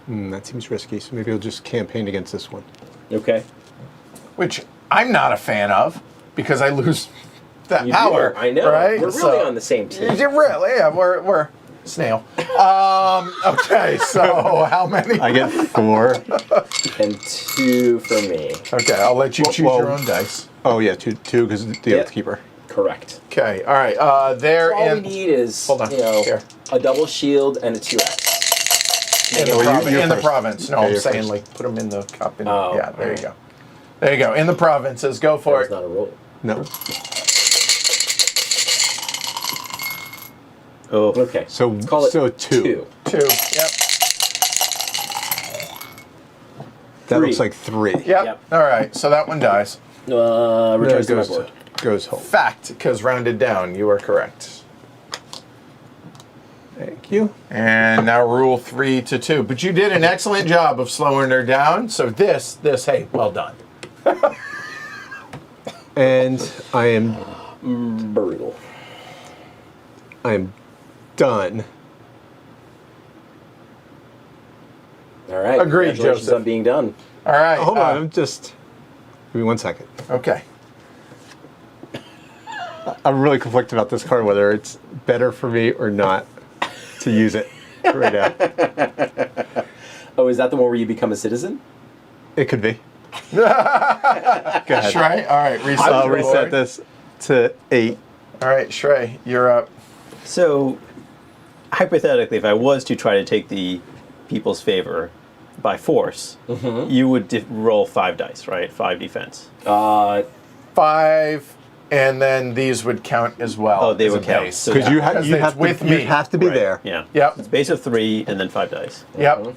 That seems risky, so maybe I'll just campaign against this one. Okay. Which I'm not a fan of because I lose that You power. do. I know. Right? We're really on the same team. Yeah, really? Yeah, we're snail. Okay, so how many? I get 4. And 2 for me. Okay, I'll let you choose Well- your own dice. Oh, yeah, 2 because the Yep. Oathkeeper. Correct. Okay, all right. There All we in need is Hold on, here. a double shield and a 2x. in the first. province. No, Okay, I'm you're saying first. like put them in the cup. And, Oh, yeah, there you alright. go. There you go. In the provinces, go That for was it. not a roll. No. Oh, Okay. So, Call it 2. 2. 2. Yep. That 3. looks like 3. Yep. Yep. All right. So that one dies. Returns to my board. Goes home. Fact, because rounded down, you are correct. Thank you. And now rule 3 to 2. But you did an excellent job of slowing her down. So this, hey, well done. And I am Brutal. done. All right. Agreed, Congratulations Joseph. on being done. All right. Hold on, I'm just. Give me 1 second. Okay. I'm really conflicted about this card, whether it's better for me or not to use it right now. Oh, is that the one where you become a citizen? It could be. Go ahead. Shrey, all right, reset. I'll the reset board. this to 8. All right, Shrey, you're up. so hypothetically, if I was to try to take the people's favor by force, you would roll 5 dice, right? 5 defense. 5, and then these would count as well. Oh, they as would a count. base. So Because yeah, you, because you it's have to, with you me. have to be Right, there. Yeah. Yep. It's base of 3 and then 5 dice. Yep.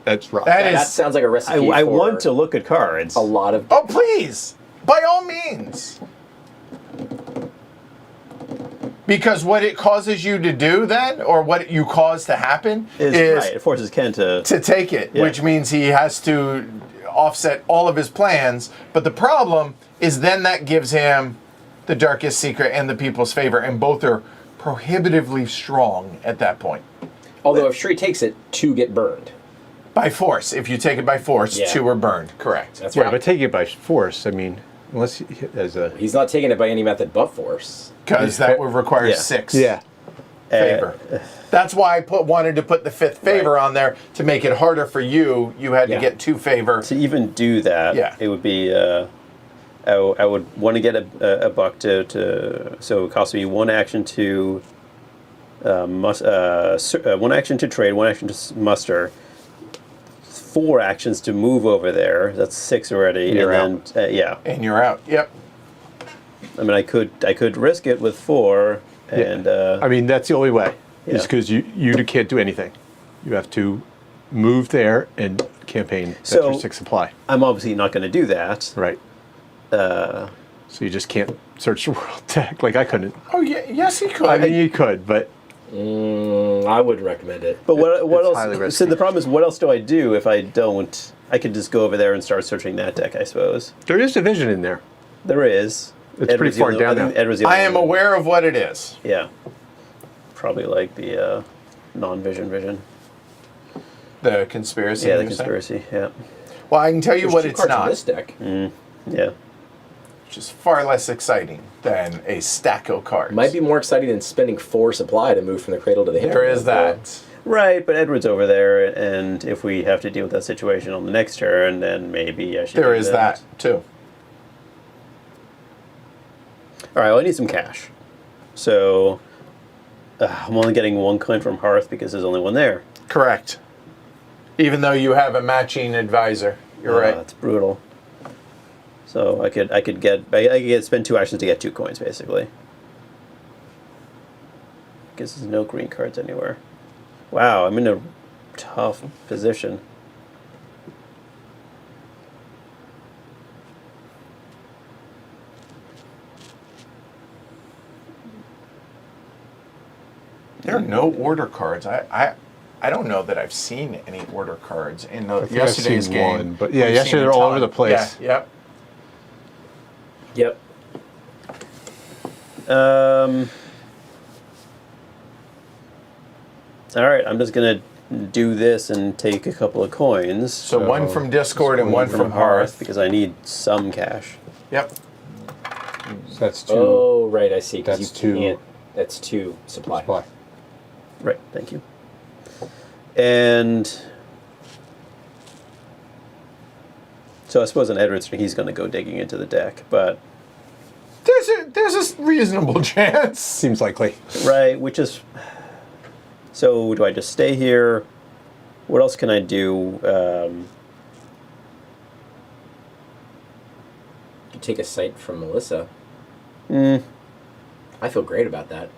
That's rough. That That is. sounds like a recipe I for want to look at cards. a lot of. Oh, please, by all means. Because what it causes you to do then, or what you cause to happen, is Right, it forces Ken to. to take it, Yeah. which means he has to offset all of his plans. But the problem is then that gives him the Darkest Secret and the People's Favor, and both are prohibitively strong at that point. Although if Shree takes it, 2 get burned. By force. If you take it by force, Yeah. 2 are burned. Correct. That's Yeah, right. but take it by force. I mean, unless as a He's not taking it by any method but force. Because that would require Yeah. 6 yeah. favor. That's why I wanted to put the 5th favor Right. on there to make it harder for you. You had Yeah. to get 2 favor. To even do that, Yeah. it would be. I would want to get a buck to so it would cost me 1 action to one action to trade, 1 action to muster, 4 actions to move over there. That's 6 already. You're and then yeah, And you're out. Yep. I mean I could risk it with 4 and I mean, that's the only way. Is Yeah. because you can't do anything. You have to move there and campaign. That's So- your 6 supply. I'm obviously not going to do that. Right. So you just can't search the world deck like I couldn't. Oh, yeah. Yes, he could. I mean, you could, but I wouldn't recommend it. But what It's highly else? risky. So the problem is, what else do I do if I don't? I could just go over there and start searching that deck, I suppose. there is division in there. There is. It's pretty far down now. I am aware of what it is. Yeah. Probably like the non-vision vision. The conspiracy. Yeah, the you're saying? conspiracy. Yeah. Well, I can tell you There's what 2 it's cards in not, this deck. Yeah. which is far less exciting than a stack of cards. Might be more exciting than spending 4 supply to move from the cradle to the There hinterland. is that. Right, but Edward's over there, and if we have to deal with that situation on the next turn, then maybe I should. There do is that, too. All right, well, I need some cash. So I'm only getting 1 coin from Hearth because there's only 1 there. Correct. Even though you have a matching advisor. You're right. That's brutal. So I could spend 2 actions to get 2 coins basically. Guess there's no green cards anywhere. Wow, I'm in a tough position. There are no order cards. I don't know that I've seen any order cards in think I've yesterday's seen game. one, but yeah, We've yesterday seen a they're all ton. over the place. Yeah, yep. Yep. All right, I'm just gonna do this and take a couple of coins. So 1 from Discord and 1 from Hearth. because I need some cash. Yep. So that's 2 Oh, right, I see. 'Cause That's you 2 can't. That's 2 supply. supply. Right, thank you. And so I suppose on Edward's turn he's going to go digging into the deck, but There's a reasonable chance. Seems likely. right, which is so. Do I just stay here? What else can I do? You take a sight from Melissa. Mm, I feel great about that.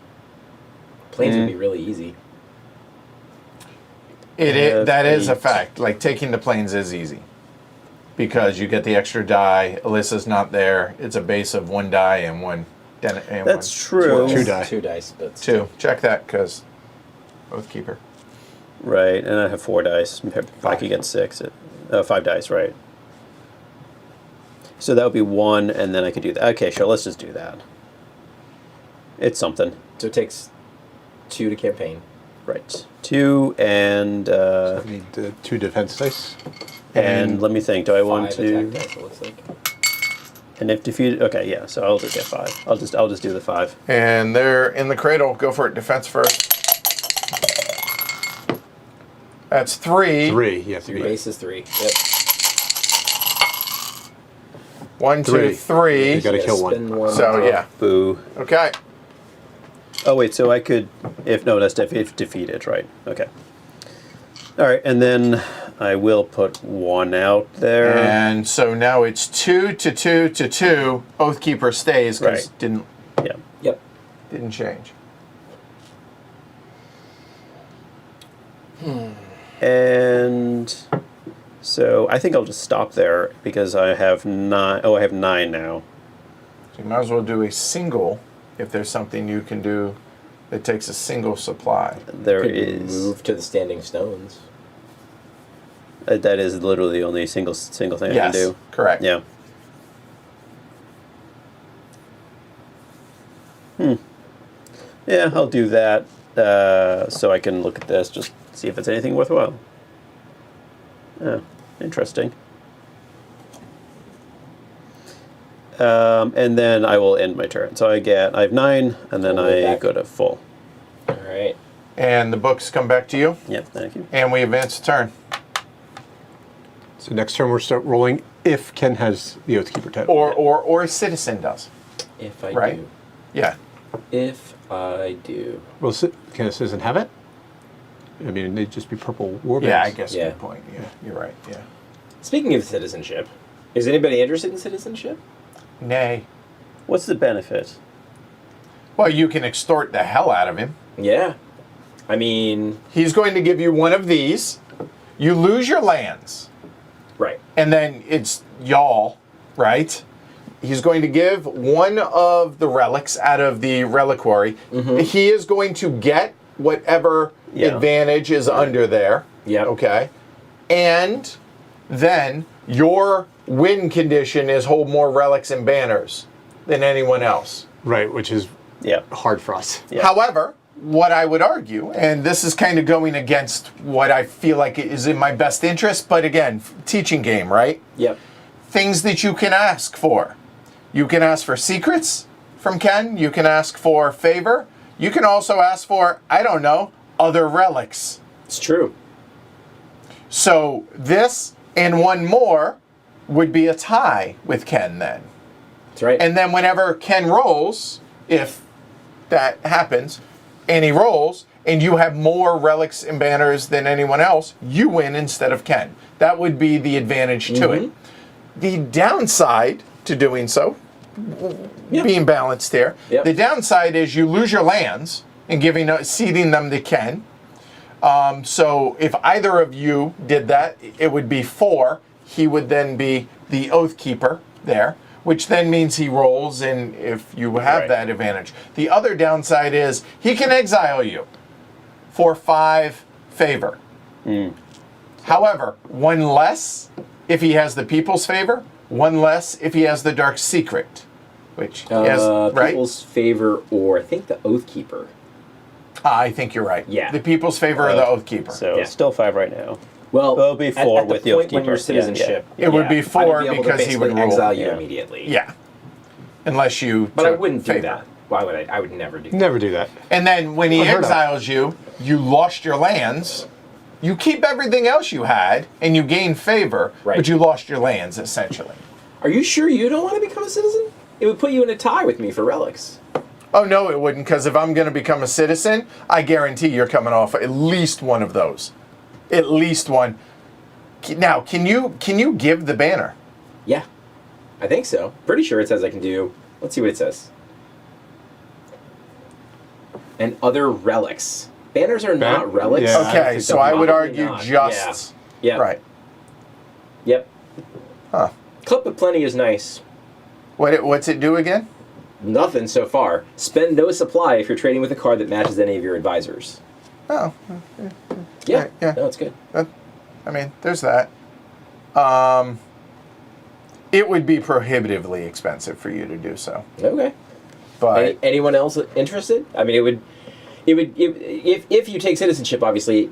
Planes would be really easy. That is a 8. fact. Like, taking the planes is easy. Because you get the extra die. Alyssa's not there. It's a base of 1 die and 1. And That's 1. true. 2 die. 2 dice, but 2. Check that, because Oathkeeper. right, and I have 4 dice. I could get 6. 5 dice, right? So that would be 1, and then I could do that. Okay, sure. Let's just do that. It's something. So it takes 2 to campaign. Right. 2 and I need 2 defense dice. and let me think. Do I want 5 to? attack dice, it looks like. And if defeated, okay, yeah. So I'll just get 5. I'll just do the 5. And they're in the cradle. Go for it. Defense first. That's 3. 3. You have to Your be. base is 3. Yep. 1, 2, 3. 3. You gotta kill spend one. So, yeah. Boo. Okay. Oh wait, so I could if no, that's if defeated, right? Okay. All right, and then I will put 1 out there. And so now it's 2 to 2 to 2. Oathkeeper stays because Right. didn't Yeah. change. And so I think I'll just stop there because I have 9. Oh, I have 9 now. So you might as well do a single if there's something you can do that takes a single supply. There Could is. move to the standing stones. That is literally the only single thing I Yes, can do. correct. Yeah. Yeah, I'll do that so I can look at this, just see if it's anything worthwhile. Yeah, interesting. And then I will end my turn. So I have 9, and then All the way I back. go to full. All right. And the books come back to you, Yep, thank you. and we advance the turn. So next turn we'll start rolling if Ken has the Oathkeeper title. Or a citizen does. If I Right. do. Yeah. If I do. Well, Ken doesn't have it? I mean, they'd just be purple warbands. Yeah, I guess. Yeah. Good point. Yeah, you're right. Yeah. Speaking of citizenship, is anybody interested in citizenship? Nay. What's the benefit? Well, you can extort the hell out of him. Yeah. I mean, He's going to give you one of these. You lose your lands, right. and then it's y'all, right? He's going to give one of the relics out of the reliquary. He is going to get whatever Yeah. advantage is under there. Yep. Okay. And then your win condition is hold more relics and banners than anyone else. Right, which is Yeah. hard for us. Yeah. However, what I would argue, and this is kind of going against what I feel like is in my best interest, but again, teaching game, right? Yep. Things that you can ask for. You can ask for secrets from Ken. You can ask for favor. You can also ask for, I don't know, other relics. It's true. So this and one more would be a tie with Ken then. That's right. And then whenever Ken rolls, if that happens, and he rolls, and you have more relics and banners than anyone else, you win instead of Ken. That would be the advantage to it. The downside to doing so, being balanced here, Yep. the downside is you lose your lands and ceding them to Ken. So if either of you did that, it would be 4. He would then be the Oathkeeper there, which then means he rolls, and if you have Right. that advantage. The other downside is he can exile you for 5 favor. However, 1 less if he has the People's Favor, 1 less if he has the Dark Secret, which he has, right? People's favor, or I think the Oathkeeper. I think you're right. Yeah. The People's Favor or the Oathkeeper. So Yeah. still 5 right now. Well, It'll be 4 at with the the point when Oathkeeper. your Yeah, citizenship. It would be I 4 would be able to because he would basically rule. exile you Yeah. immediately. Yeah. Unless you. But I took wouldn't do favor. that. Why would I? I would never do that. Never do that. And then when he Unheard of. exiles you, you lost your lands. You keep everything else you had, and you gain favor, Right. but you lost your lands essentially. Are you sure you don't want to become a citizen? It would put you in a tie with me for relics. Oh no, it wouldn't, because if I'm going to become a citizen, I guarantee you're coming off at least one of those. At least one. Now, can you give the banner? Yeah, I think so. Pretty sure it says I can do. Let's see what it says. And other relics. Banners are not relics. Yeah. Okay, so I would Probably argue not. just Yeah. right. Yep. Huh. Cup of Plenty is nice. What's it do again? Nothing so far. Spend no supply if you're trading with a card that matches any of your advisors. Oh, Yeah. Right, yeah. No, it's good. I mean, there's that. It would be prohibitively expensive for you to do so, Okay. but Anyone else interested? I mean, it would if you take citizenship, obviously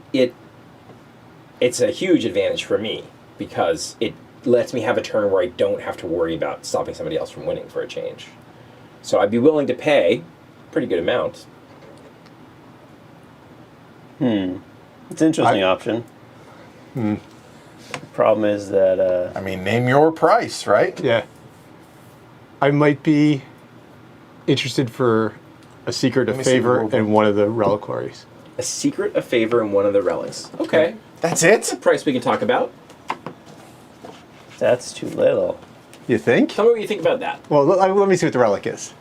it's a huge advantage for me because it lets me have a turn where I don't have to worry about stopping somebody else from winning for a change. So I'd be willing to pay a pretty good amount. It's an interesting option. Problem is that I mean, name your price, right? Yeah. I might be interested for a secret me of see the favor rulebook. and one of the reliquaries. A secret, a favor, and one of the relics. Okay. That's it. Price we can talk about. that's too little. You think? Tell me what you think about that. Well, let me see what the relic is.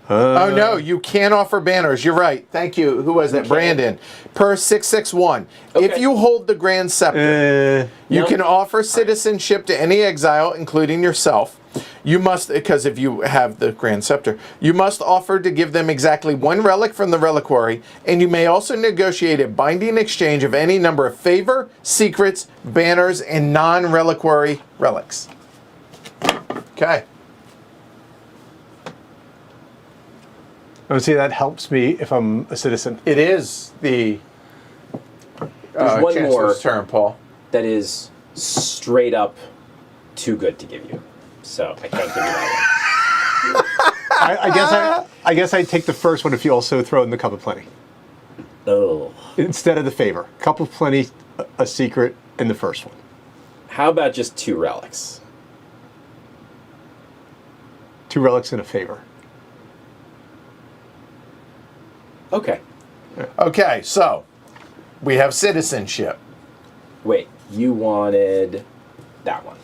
Oh no, you can't offer banners. You're right. Thank you. Who was that? Brandon. Per 661. If Okay. you hold the Grand Scepter, you No. can offer citizenship to any exile, including yourself. You must, because if you have the Grand Scepter, you must offer to give them exactly one relic from the reliquary, and you may also negotiate a binding exchange of any number of favor, secrets, banners, and non-reliquary relics. Okay. I see that helps me if I'm a citizen. It is the There's one Chancellor's more turn, Paul. that is straight up too good to give you. So I can't give you that one. I guess I take the first one if you also throw in the Cup of Plenty Oh. instead of the favor. Cup of Plenty, a secret, and the first one. How about just 2 relics? 2 relics and a favor. Okay. Okay, so we have citizenship. Wait, you wanted that one.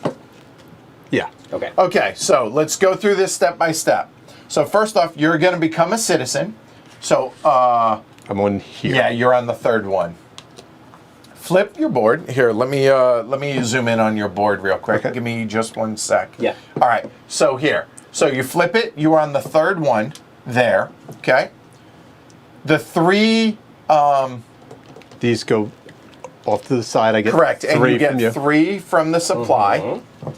Yeah. Okay. Okay, so let's go through this step by step. So first off, you're going to become a citizen. So, I'm on here. yeah, you're on the third one. Flip your board. Here, let me zoom in on your board real quick. Okay. Give me just one sec. Yeah. All right. So here. So you flip it. You are on the third one there. Okay. The 3. These go off to the side. I get Correct. And 3 you get from you. 3 from the supply. Mhm.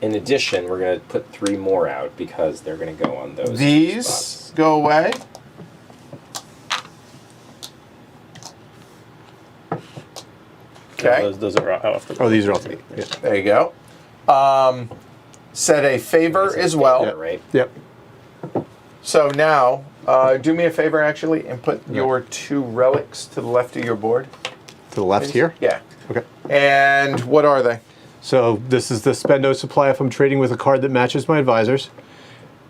In addition, we're going to put 3 more out because they're going to go on those These spots. go away. Okay. Those are off the. Oh, these are all 3. Yeah. There you go. Set a favor as well. Yeah, right. Yep. So now, do me a favor actually and put your 2 relics to the left of your board. To the left please. here? Yeah. Okay. And what are they? So this is the spendo supply if I'm trading with a card that matches my advisors.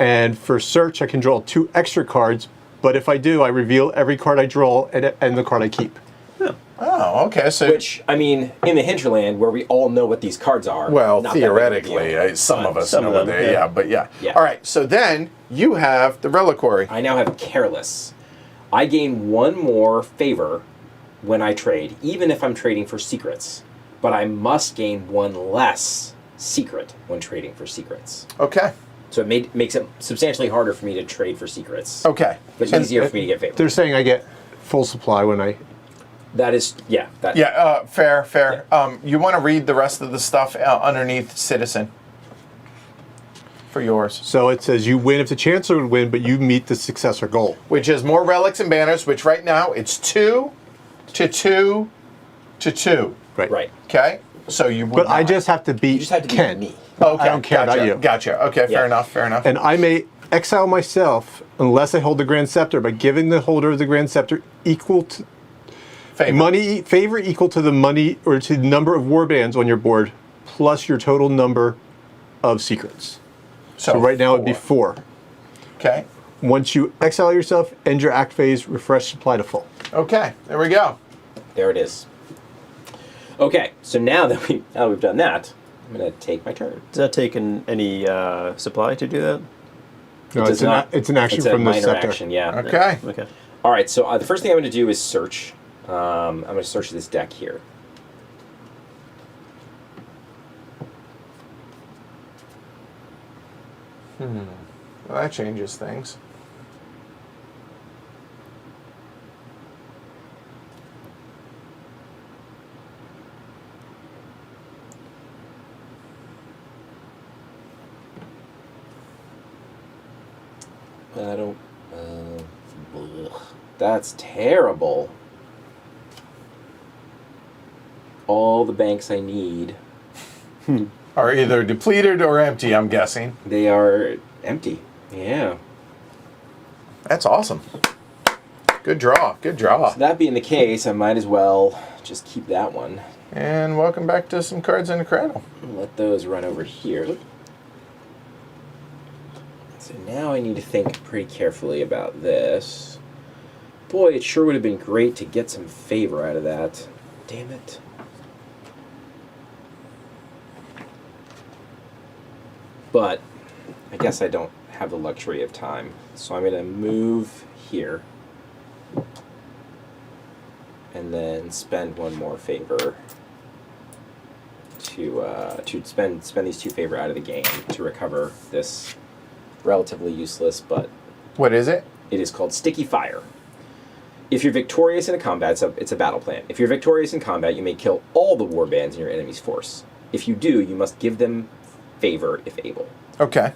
And for search, I can draw 2 extra cards. But if I do, I reveal every card I draw and the card I keep. Oh, okay. So, Which, I mean, in the hinterland where we all know what these cards are. well, not that big of a theoretically, deal. some of us Some know of what them, they. yeah. Yeah, but yeah. Yeah. All right. So then you have the reliquary. I now have Careless. I gain 1 more favor when I trade, even if I'm trading for secrets. But I must gain 1 less secret when trading for secrets. Okay. So it makes it substantially harder for me to trade for secrets. Okay. But And- easier for me to get favor. They're saying I get full supply when I... That is, yeah. That, Yeah. Fair. You want to read the rest of the stuff underneath citizen for yours, So it says you win if the Chancellor would win, but you meet the successor goal. which is more relics and banners. Which right now it's 2 to 2 to 2. Right. Okay. So you. Would But I not. just have to beat You just have to beat Ken. me. Okay. I don't care gotcha, about you. Gotcha. Okay. Fair Yeah. enough. And I may exile myself unless I hold the Grand Scepter by giving the holder of the Grand Scepter equal to Favor. favor equal to the money or to the number of warbands on your board plus your total number of secrets. So right now it'd be 4. Okay. Once you exile yourself, end your act phase, refresh supply to full. Okay. There we go. There it is. Okay, so now that we've done that, I'm going to take my turn. Does that take any supply to do that? No, does not. it's an action It's a from the minor scepter. action, yeah. Okay. Okay. All right, so the first thing I'm going to do is search. I'm going to search this deck here. Well, that changes things. I don't. Ugh. That's terrible. All the banks I need, Are either depleted or empty, I'm guessing. they are empty. Yeah. That's awesome. Good draw. Good draw. That being the case, I might as well just keep that one. And welcome back to some cards in the cradle. Let those run over here. So now I need to think pretty carefully about this. Boy, it sure would have been great to get some favor out of that. Damn it. But I guess I don't have the luxury of time. So I'm going to move here. And then spend 1 more favor to spend these 2 favor out of the game to recover this relatively useless, but What is it? it is called Sticky Fire. If you're victorious in a combat, it's a battle plan. If you're victorious in combat, you may kill all the warbands in your enemy's force. If you do, you must give them favor if able. Okay.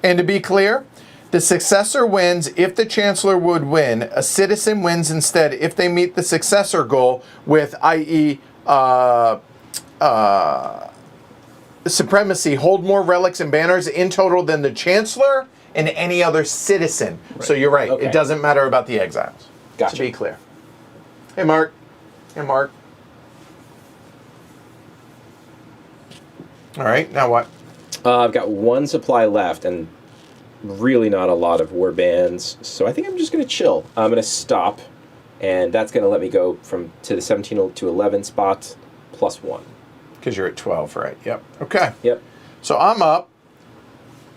And to be clear, the successor wins if the Chancellor would win. A citizen wins instead if they meet the successor goal with, i.e., supremacy, hold more relics and banners in total than the Chancellor and any other citizen. Right. So you're right. Okay. It doesn't matter about the exiles. Gotcha. To be clear. Hey, Mark. Hey, Mark. All right. Now what? I've got 1 supply left and really not a lot of warbands, so I think I'm just going to chill. I'm going to stop, and that's going to let me go to the 17 to 11 spot plus 1. Because you're at 12, right? Yep. Okay. Yep. So I'm up.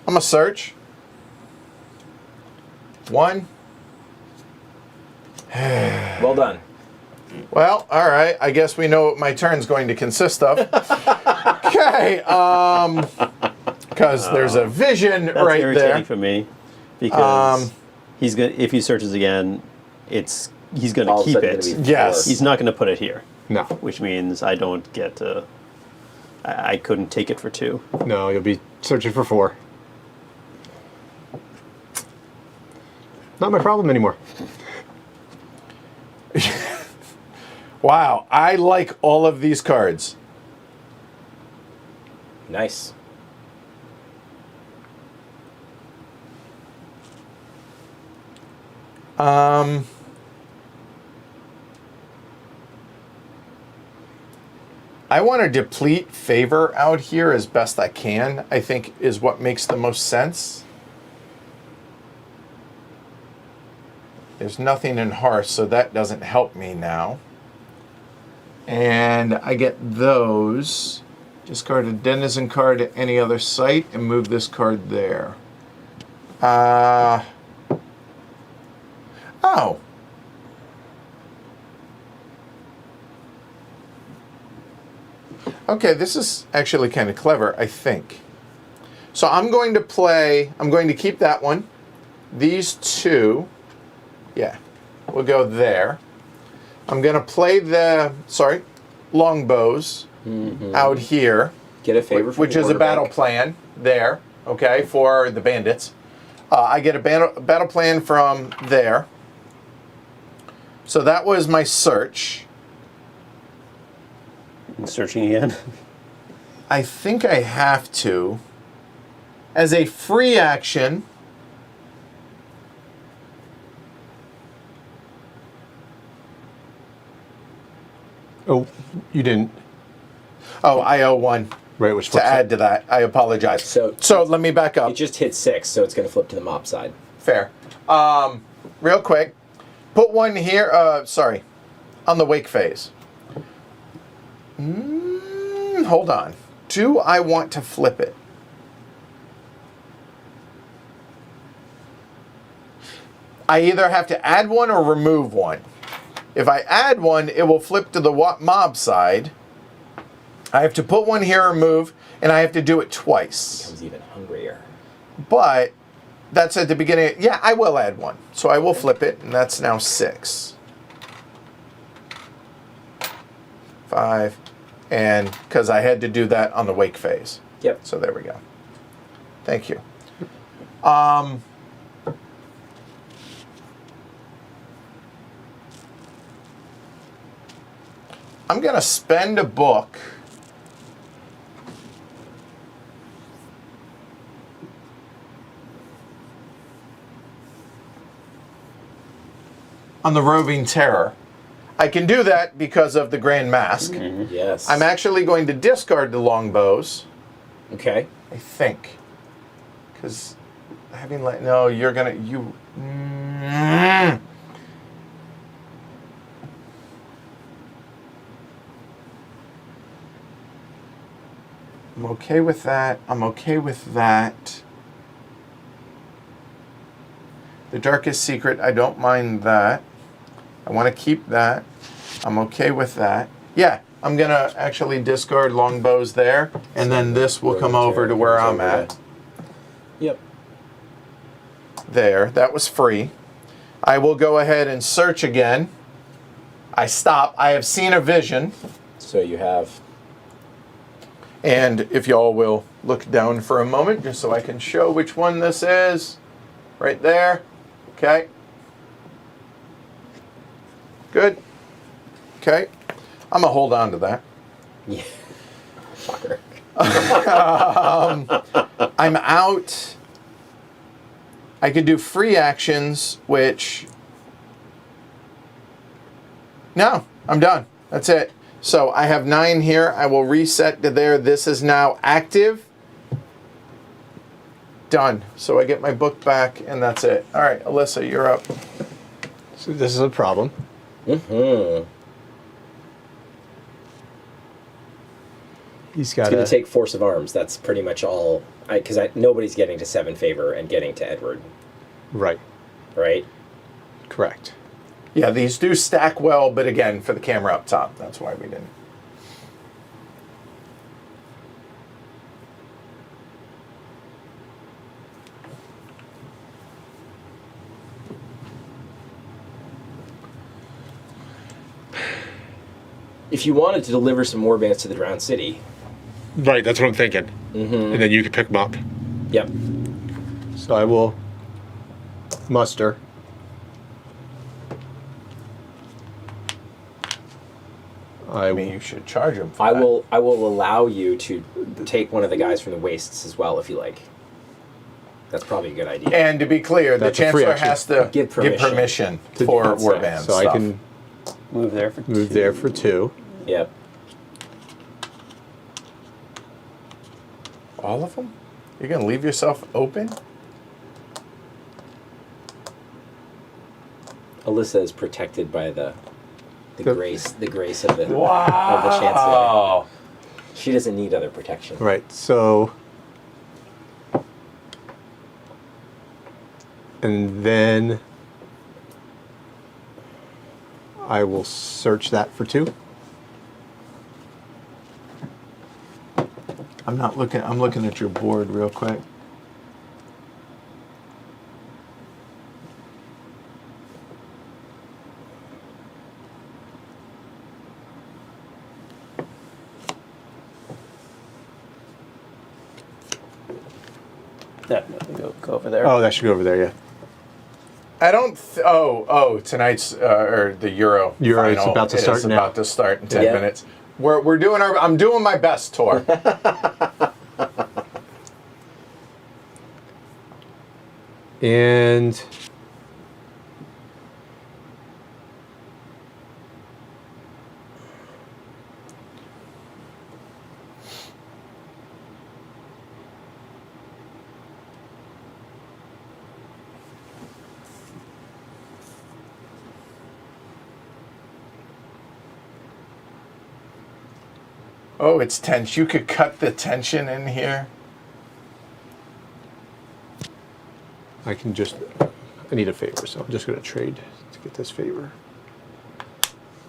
I'm going to search. 1. Well done. Well, all right. I guess we know what my turn's going to consist of. Okay. Because there's a vision That's right irritating there. for me because he's gonna. If he searches again, he's gonna All of a keep sudden it. gonna be Yes. 4. He's not gonna put it here, No. which means I don't get to. I couldn't take it for 2. No, you'll be searching for 4. Not my problem anymore. Wow. I like all of these cards. Nice. I want to deplete favor out here as best I can, I think is what makes the most sense. There's nothing in Hearth, so that doesn't help me now. And I get those. Discard a Denizen card at any other site and move this card there. Oh. Okay, this is actually kind of clever, I think. So I'm going to keep that one. These 2, yeah, we'll go there. I'm going to play the, longbows out here. Get a favor from Which the is a battle quarterback. plan there, okay, for the bandits. I get a battle plan from there. So that was my search. Searching again. I think I have to. As a free action, Oh, you didn't. oh, I owe 1 Right, which to flips add it. to that. I apologize. So let me back up. It just hit 6, so it's going to flip to the mob side. Fair. Real quick, put 1 here. On the wake phase. Hold on. Do I want to flip it? I either have to add 1 or remove 1. If I add 1, it will flip to the mob side. I have to put 1 here or move, and I have to do it twice. Becomes even hungrier. But that's at the beginning. Yeah, I will add 1. So I will flip it, and that's now 6. 5. And because I had to do that on the wake phase. Yep. So there we go. Thank you. I'm going to spend a book on the Roving Terror. I can do that because of the Grand Mask. Yes. I'm actually going to discard the longbows, Okay. I think. Because having no, you're going to, I'm okay with that. I'm okay with that. The Darkest Secret, I don't mind that. I want to keep that. I'm okay with that. Yeah, I'm going to actually discard longbows there, and then this will come over to where I'm at. Yep. There. That was free. I will go ahead and search again. I stop. I have seen a vision. So you have. And if y'all will look down for a moment, just so I can show which one this is. Right there. Okay. Good. Okay. I'm going to hold on to that. Yeah. Shocker. I'm out. I could do free actions, which... No, I'm done. That's it. So I have 9 here. I will reset to there. This is now active. Done. So I get my book back, and that's it. All right, Alyssa, you're up. So this is a problem. Mm-hmm. He's It's got going to to take force of arms. That's pretty much all. Because nobody's getting to 7 favor and getting to Edward, Right. right? Correct. Yeah, these do stack well, but again, for the camera up top, that's why we didn't. If you wanted to deliver some warbands to the Drowned City, Right, that's what I'm thinking. mm-hmm. And then you can pick them up. Yep. So I will muster. I mean, you should charge them. For I that. will allow you to take one of the guys from the wastes as well if you like. That's probably a good idea. And to be clear, That's the a free chancellor action. has to Give permission. for That's right. warband So stuff. I can Move there for move 2. there for 2. Yep. All of them? You're gonna leave yourself open? Alyssa is protected by the The- grace of the of the chancellor. Wow. She doesn't need other protection. Right, so... And then... I will search that for 2. I'm not looking. I'm looking at your board real quick. Definitely go over there. Oh, that should go over there, yeah. I don't. Tonight's or the Euro. Euro is final about to start is now. about to start in 10 Yeah. minutes. We're doing our. I'm doing my best, Tor. And... Oh, it's tense. You could cut the tension in here. I can just... I need a favor, so I'm just going to trade to get this favor.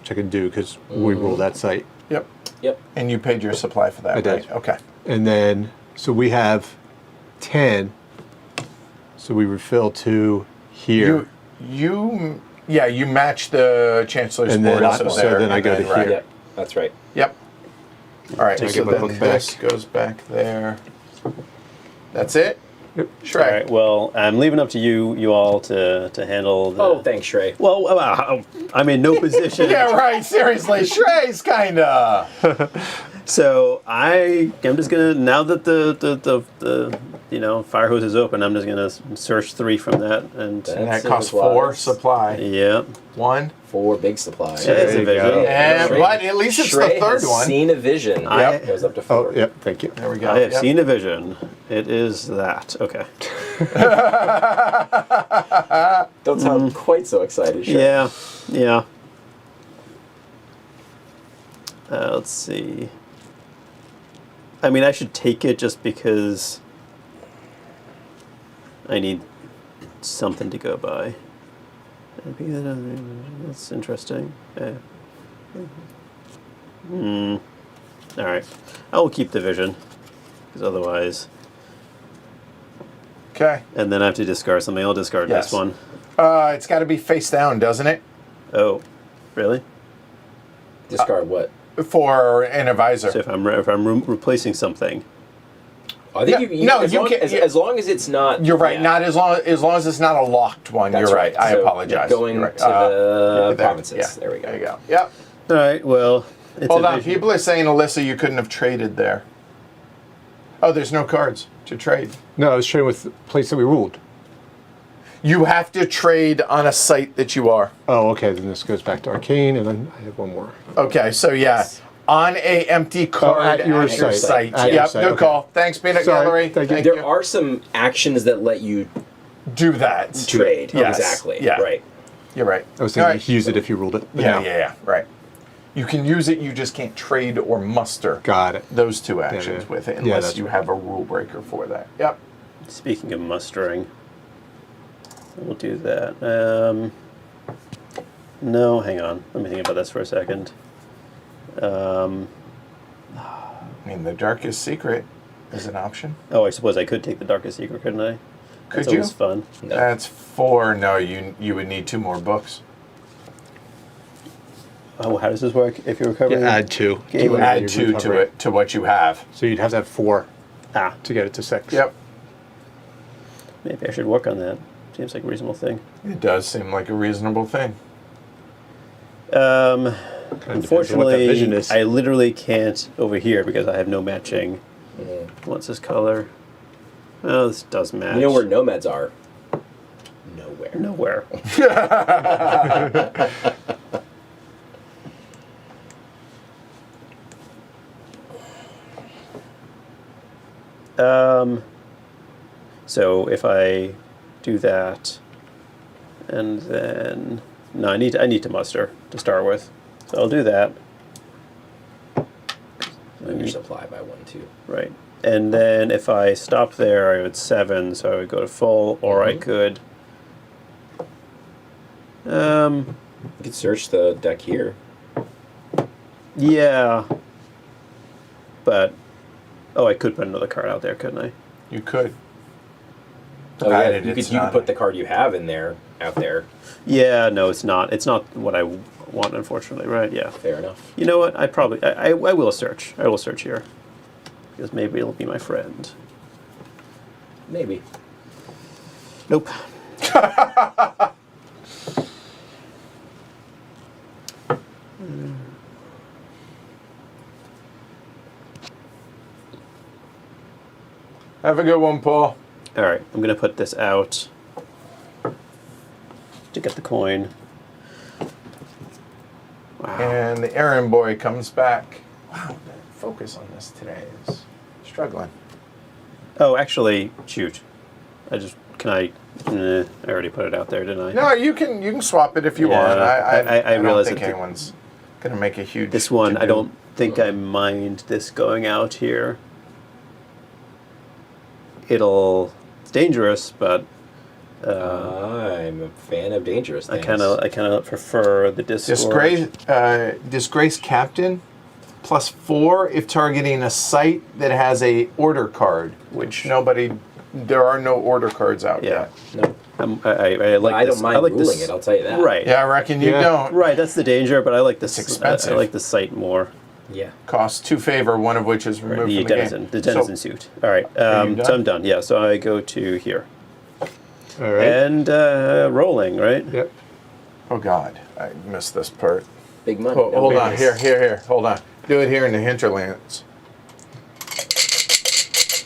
Which I can do, because we rolled that site. Yep. Yep. And you paid your supply for that, I did. right? Okay. And then, so we have 10. So we refill to here. You match the chancellor's And then board, I- so so there, then I and go to right. here. Yep. That's right. Yep. All right, Take so my then book this back. goes back there. That's it? Yep. Shrek. All right. Well, I'm leaving up to you all to handle the. Oh, thanks, Shrey. Well, I'm in no position. Yeah, right. Seriously, Shrey's kinda. So I'm just gonna, now that the fire hose is open, I'm just gonna search 3 from that and And that That's costs it as well. 4 supply. yeah. 1. 4 big supplies. Yeah, it's a There you go. vision. And Shrey- but at least it's Shrey the third has one. Seen a vision. Yep. Goes up to 4. Oh, yep, thank you. There we go. I have Yep. seen a vision. It is that. Okay. Don't sound quite so excited, Shrey. Yeah. Yeah. Let's see. I mean, I should take it just because I need something to go by. That's interesting. All right. I will keep the vision, because otherwise... Okay. And then I have to discard something. I'll discard Yes. this one. It's got to be face down, doesn't it? Oh, really? Discard what? For an advisor. So if I'm replacing something, I think No, you no, as you long, can't- as long as it's not. You're right. yeah. Not as long as it's not a locked one. That's You're right. I So, apologize. Going You're right. to the there. provinces. Yeah. There we go. There you go. Yep. all right. Well, it's Hold a on. vision. People are saying, Alyssa, you couldn't have traded there. Oh, there's no cards to trade. No, I was trading with the place that we ruled. You have to trade on a site that you are. Oh, okay. Then this goes back to Arcane, and then I have one more. Okay, so yeah, on a empty card at your site. At your Yep, site, good okay. call. Thanks, Peanut Sorry, Gallery. thank you. There are some actions that let you Do that. trade. Yes. Exactly. Yeah. Right. You're right. I was All thinking right. you could use it if you ruled it. But Yeah, no. yeah, right. You can use it, you just can't trade or muster Got it. those two actions yeah. with it Yeah, unless that's you right. have a rule breaker for that. Yep. Speaking of mustering, we'll do that. No, hang on. Let me think about this for a second. I mean, the darkest secret is an option. Oh, I suppose I could take the Darkest Secret, couldn't I? Could That's you? always fun. No. That's 4. No, you would need 2 more books. Oh, how does this work? If you're recovering, Add 2. Okay, You well, add you're 2 to recovering. it, to what you have. So you'd have to have 4 ah, to get it to 6. Yep. maybe I should work on that. Seems like a reasonable thing. It does seem like a reasonable thing. Kinda depends on what that Unfortunately, vision is. I literally can't over here because I have no matching. Mm-hmm. What's this color? Oh, this does match. You know where nomads are? Nowhere. Nowhere. So if I do that, and then no, I need to muster to start with. So I'll do that. And your supply by 1, 2. Right. And then if I stop there, I would 7, so I would go to full, or I could. You could search the deck here. Yeah. But I could put another card out there, couldn't I? You could. Oh yeah, Provided you it's could not- put the card you have in there, out there. Yeah. No, it's not. It's not what I want, unfortunately. Right? Yeah. Fair enough. You know what? I will search. I will search here. Because maybe it'll be my friend. Maybe. Nope. Have a good one, Paul. All right. I'm gonna put this out to get the coin. Wow. And the errand boy comes back. Wow, the focus on this today is struggling. Oh, actually, shoot. I already put it out there, didn't I? No, you can swap it if you Yeah, want. I don't realize think that anyone's gonna make a huge. This one, I to-do. don't think I mind this going out here. It's dangerous, but I'm a fan of dangerous I things. kind of prefer the discord. Disgrace captain +4 if targeting a site that has a order card, which there are no order cards out Yeah. yet. No. I like. I this. don't mind like ruling this. it, I'll tell you that. Right. Yeah, I reckon you Yeah. don't. Right. That's the danger, but I like this. It's expensive. I like the site more. Yeah. Costs 2 favor, one of which is removed The from the denizen, game. the denizen So, suit. All right. Are you So done? I'm done. Yeah. So I go to here All right. and rolling. Right. Yep. oh God, I missed this part. Big money. Oh, no hold on, business. here, hold on. Do it here in the hinterlands.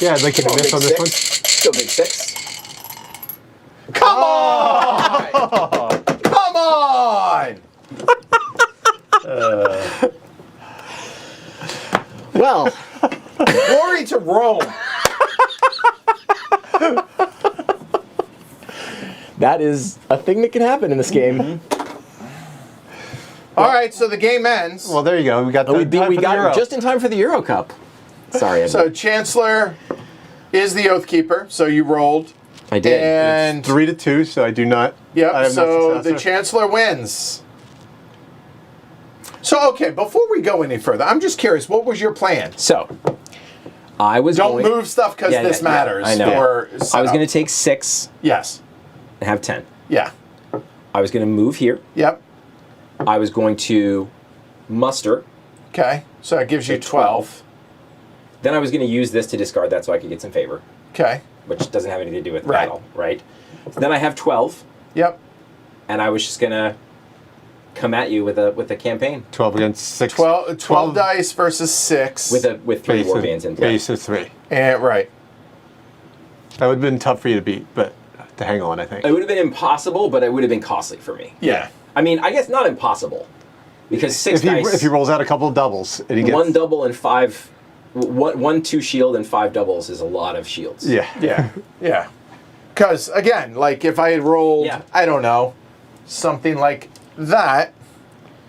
Yeah, I'd like you to Still miss big on this one. 6. Still big 6. Come on! Come on! Well, Glory to Rome. that is a thing that can happen in this game. All right, so the game ends. Well, there you go. We got the We time for the got Euro. just in time for the Euro Cup. Sorry, So Chancellor is the Oathkeeper, so you rolled. I did. And 3-2, so I do not. I yep, am so not the successor. Chancellor wins. So So, okay, before we go any further, I'm just curious, what was your plan? So, I was Don't going, move stuff because Yeah, this yeah, yeah, matters. I know. For I was setup. going to take 6 Yes. and have 10. Yeah. I was going to move here. Yep. I was going to muster. Okay. So that gives you 12. Then I was going to use this to discard that so I could get some favor, Okay. which doesn't have anything to do with Right. battle, right? So then I have 12, Yep. and I was just going to come at you with a campaign 12 against 6. 12 dice versus 6. with 3 warbands in play. Base of 3. And, right. That would have been tough for you to beat, but to hang on, I think. It would have been impossible, but it would have been costly for me. Yeah. I mean, I guess not impossible, because 6 dice. If he rolls out a couple of doubles and he gets 1 double and 5, 1 2 shield and 5 doubles is a lot of shields. yeah, Yeah. Yeah. Because, again, like if I had rolled, Yeah. I don't know, something like that.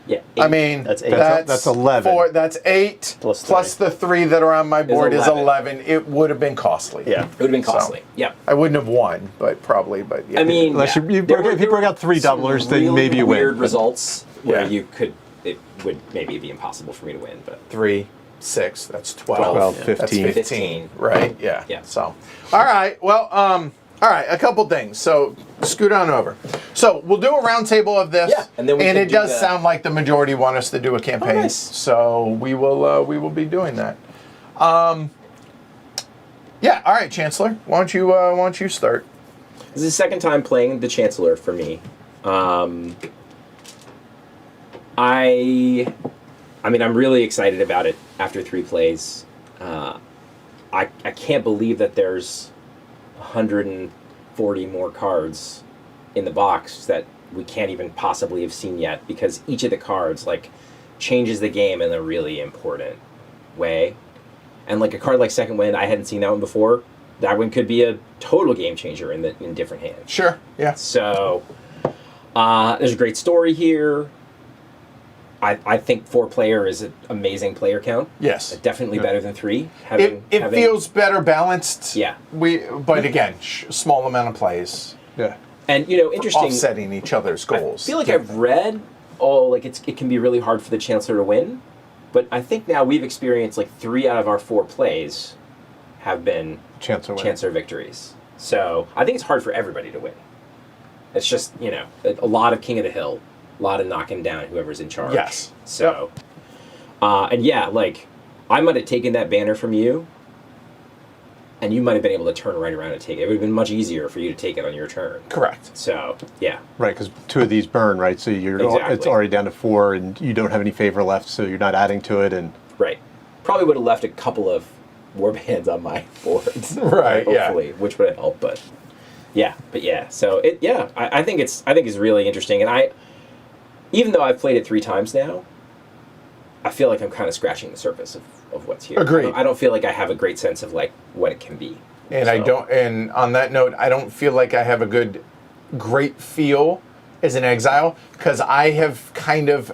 Yeah. I 8. mean, That's 8. That's 11. That's 8 Plus the 3 that are on my board is 11. 11. It would have been costly. Yeah. It would have been So- costly. Yeah. I wouldn't have won, but probably. But yeah. I mean, Unless yeah. you broke- if you broke out 3 some doublers, then really maybe you win, weird but- results where Yeah. you could. It would maybe be impossible for me to win, but 3, 6. That's 12. 12, That's 15. 15. Right? Yeah. Yeah. So, all right. Well, all right. A couple things. So, scoot on over. So, we'll do a round table of this. Yeah, and then we can it do does the- sound like the majority want us to do a campaign. nice. So we will be doing that. Yeah. All right, Chancellor. Why don't you start? this is the second time playing the Chancellor for me. I mean, I'm really excited about it after 3 plays. I can't believe that there's 140 more cards in the box that we can't even possibly have seen yet, because each of the cards like changes the game in a really important way. And like a card like Second Wind, I hadn't seen that one before. That one could be a total game changer in different hands. Sure. Yeah. So there's a great story here. I think 4-player is an amazing player count. Yes. Definitely better than 3. It feels better balanced. Yeah. But again, small amount of plays, yeah. And interesting. offsetting each other's goals. I feel like I've read it can be really hard for the Chancellor to win, but I think now we've experienced like 3 out of our 4 plays have been Chancellor win. Chancellor victories. So I think it's hard for everybody to win. It's just a lot of King of the Hill, a lot of knocking down whoever's in charge. Yes. So, and yeah, like I might have taken that banner from you, and you might have been able to turn right around and take it. It would have been much easier for you to take it on your turn. Correct. So yeah. Right, because 2 of these burn, right? So Exactly. it's already down to 4, and you don't have any favor left, so you're not adding to it. And Right. Probably would have left a couple of warbands on my board. Right, yeah. Hopefully, which would have helped, but yeah. So I think it's really interesting, and even though I've played it 3 times now, I feel like I'm kind of scratching the surface of what's here. Agreed. I don't feel like I have a great sense of like what it can be. And So, and on that note, I don't feel like I have a great feel as an Exile, because I have kind of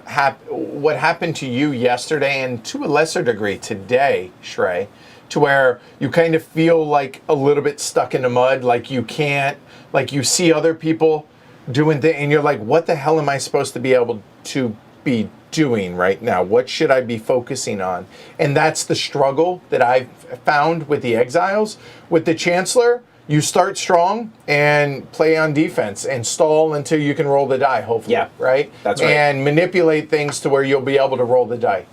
what happened to you yesterday, and to a lesser degree today, Shrey, to where you kind of feel like a little bit stuck in the mud, like you can't, like you see other people doing things, and you're like, what the hell am I supposed to be able to be doing right now? What should I be focusing on? And that's the struggle that I've found with the Exiles. With the Chancellor, you start strong and play on defense and stall until you can roll the die, hopefully. Yeah, right? that's right. And manipulate things to where you'll be able to roll the die,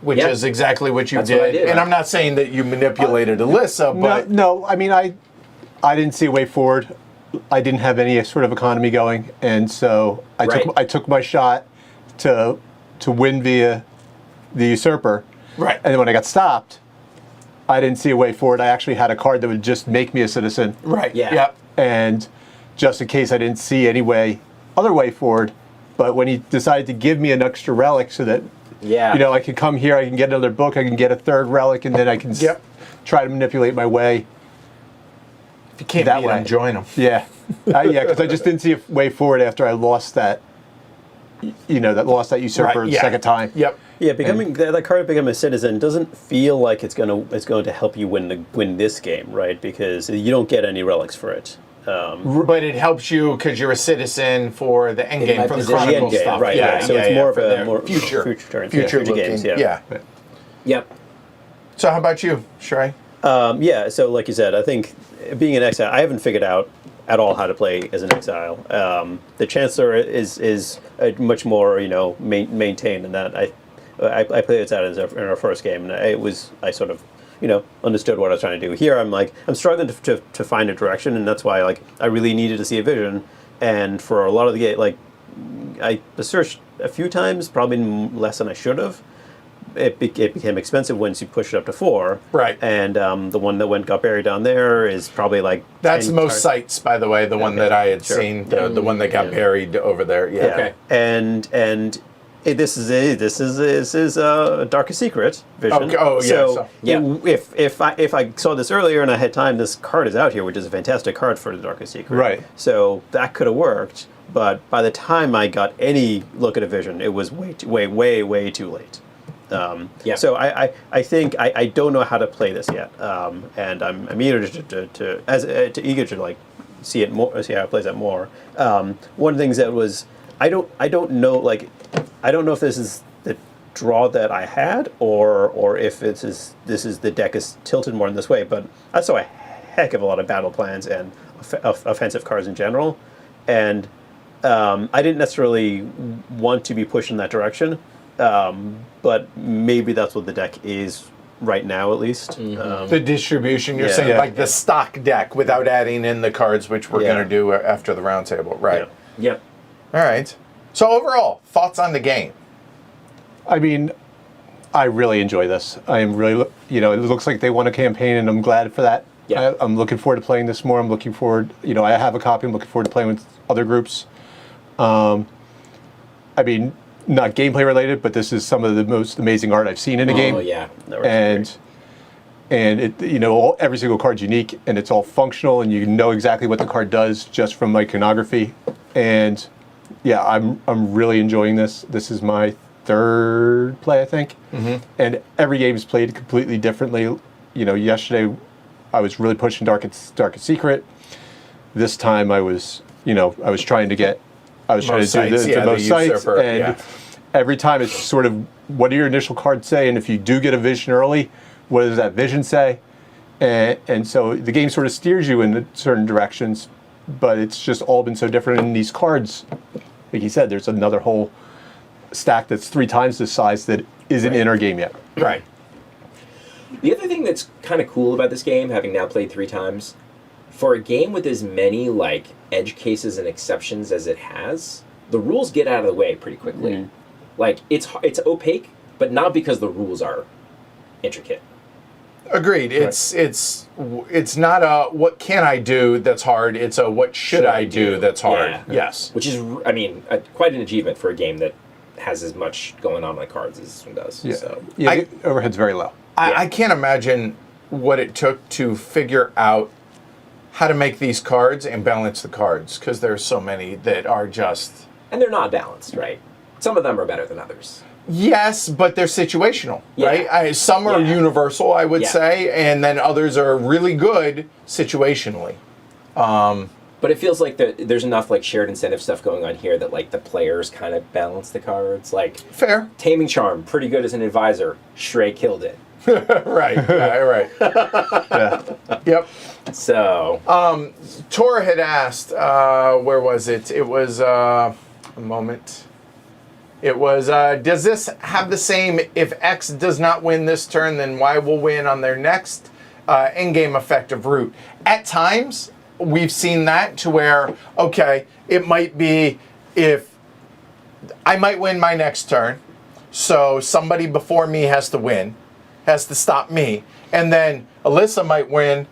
which Yeah. is exactly what you That's what I did. And I'm not saying that you manipulated Alyssa, but no, I mean, I didn't see a way forward. I didn't have any sort of economy going, and so Right. I took my shot to win via the usurper. right. And then when I got stopped, I didn't see a way forward. I actually had a card that would just make me a citizen. Right. Yeah. Yep. And just in case I didn't see any other way forward, but when he decided to give me an extra relic so that Yeah. I can come here, I can get another book, I can get a 3rd relic, and then I can Yep. try to manipulate my way. If you can't that beat way. them, join them. Yeah, because I just didn't see a way forward after I lost that. That usurper Right, the yeah. second time. Yep. Yeah, becoming that card becoming a citizen doesn't feel like it's going to help you win this game, right? Because you don't get any relics for it. But it helps you because you're a citizen for the end game, my for the position. Chronicle The end game, stuff. right? Yeah, So yeah, it's yeah, more for of their a more future turns, future future looking, games. yeah. Yep. So how about you, Shrey? Yeah, so like you said, I think being an exile, I haven't figured out at all how to play as an exile. The Chancellor is much more, maintained in that. I played it out in our first game, and I sort of, understood what I was trying to do. Here, I'm struggling to find a direction, and that's why, I really needed to see a vision. And for a lot of the game, I searched a few times, probably less than I should have. It became expensive once you push it up to 4. Right. And the one that got buried down there is probably That's 10 most sites, by the way. The one that I had Sure. seen, the one that got buried over there. Yeah. Okay. And this is a Darkest Secret vision. Okay. Oh, yeah. So Yeah. if I saw this earlier and I had time, this card is out here, which is a fantastic card for the Darkest Secret. Right. So that could have worked, but by the time I got any look at a vision, it was way too late. Yeah. So I think I don't know how to play this yet, and I'm eager eager to see it more, see how it plays out more. One of the things that was I don't know I don't know if this is the draw that I had or if this is the deck is tilted more in this way, but I saw a heck of a lot of battle plans and offensive cards in general, and I didn't necessarily want to be pushed in that direction. But maybe that's what the deck is right now, at least. The distribution, you're Yeah. saying Yeah. like the stock deck without adding in the cards, which we're Yeah. going to do after the roundtable. Right. Yep. All right. So overall, thoughts on the game? I mean, I really enjoy this. I am really, it looks like they won a campaign, and I'm glad for that. Yeah. I'm looking forward to playing this more. I'm looking forward, I have a copy. I'm looking forward to playing with other groups. I mean, not gameplay related, but this is some of the most amazing art I've seen in a game. Oh yeah. That works And it, every single card's unique, and it's all functional, and you know exactly what the card does just from iconography. And yeah, I'm really enjoying this. This is my third play, I think. And every game is played completely differently. Yesterday I was really pushing Darkest Secret. This time I was trying to do Most sites, the yeah, most the sites, usurper, and yeah. every time it's sort of, what do your initial cards say, and if you do get a vision early, what does that vision say? And so the game sort of steers you in certain directions, but it's just all been so different. In these cards, like you said, there's another whole stack that's 3 times this size that isn't in our game yet. Right. The other thing that's kind of cool about this game, having now played 3 times, for a game with as many edge cases and exceptions as it has, the rules get out of the way pretty quickly. It's opaque, but not because the rules are intricate. Agreed. It's not a what can I do that's hard. It's a what should I do that's hard. Yeah. Yes. Which is, quite an achievement for a game that has as much going on the cards as this one does. Yeah, So. yeah, the overhead's very low. I can't imagine what it took to figure out how to make these cards and balance the cards, because there's so many that are just... And they're not balanced, right? Some of them are better than others. Yes, but they're situational, Yeah. right? Some are Yeah. universal, I would Yeah. say, and then others are really good situationally. But it feels like there's enough shared incentive stuff going on here that the players kind of balance the cards. Fair. Taming Charm, pretty good as an advisor. Shrey killed it. Right. Yeah, right. Yeah. Yep. So Tora had asked, where was it? It was, a moment. It was, does this have the same, if X does not win this turn, then Y will win on their next in-game effective route? At times, we've seen that to where, okay, it might be if I might win my next turn, so somebody before me has to win, has to stop me, and then Alyssa might win,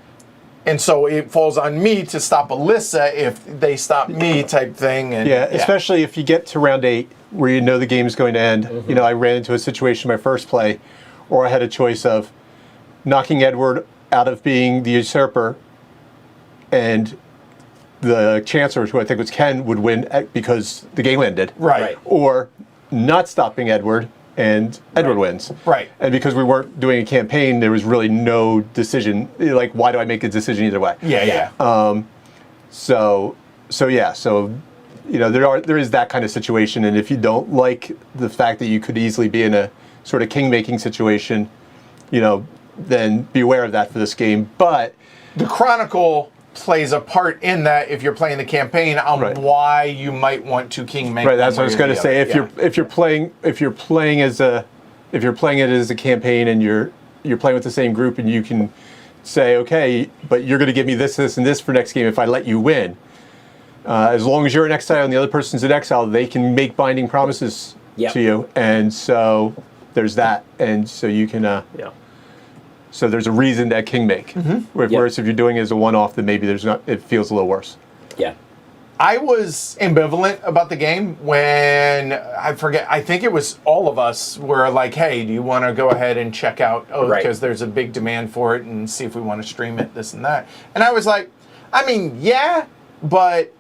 and so it falls on me to stop Alyssa if they stop me type thing. And Yeah, especially if you get to round 8 where you know the game's going to end. I ran into a situation in my first play where I had a choice of knocking Edward out of being the usurper, and the Chancellor, who I think was Ken, would win because the game ended. Right. Or not stopping Edward, and Edward wins. Right. And because we weren't doing a campaign, there was really no decision. Why do I make a decision either way? Yeah. So there is that kind of situation, and if you don't like the fact that you could easily be in a sort of king-making situation, then beware of that for this game. But the Chronicle plays a part in that if you're playing the campaign on Right. why you might want to king make. right, that's what I one was way or going to the say. other. If you're playing it as a campaign and you're playing with the same group, and you can say, okay, but you're going to give me this, this, and this for next game if I let you win. As long as you're in exile and the other person's in exile, they can make binding promises Yep. to you, and so there's that, and so you can. Yeah. So there's a reason that king make. Whereas if you're doing it as a one-off, then maybe there's not. It feels a little worse. Yeah. I was ambivalent about the game when I forget. I think it was all of us were like, "Hey, do you want to go ahead and check out Oath Right. because there's a big demand for it and see if we want to stream it, this and that." And I was like, "I mean, yeah, but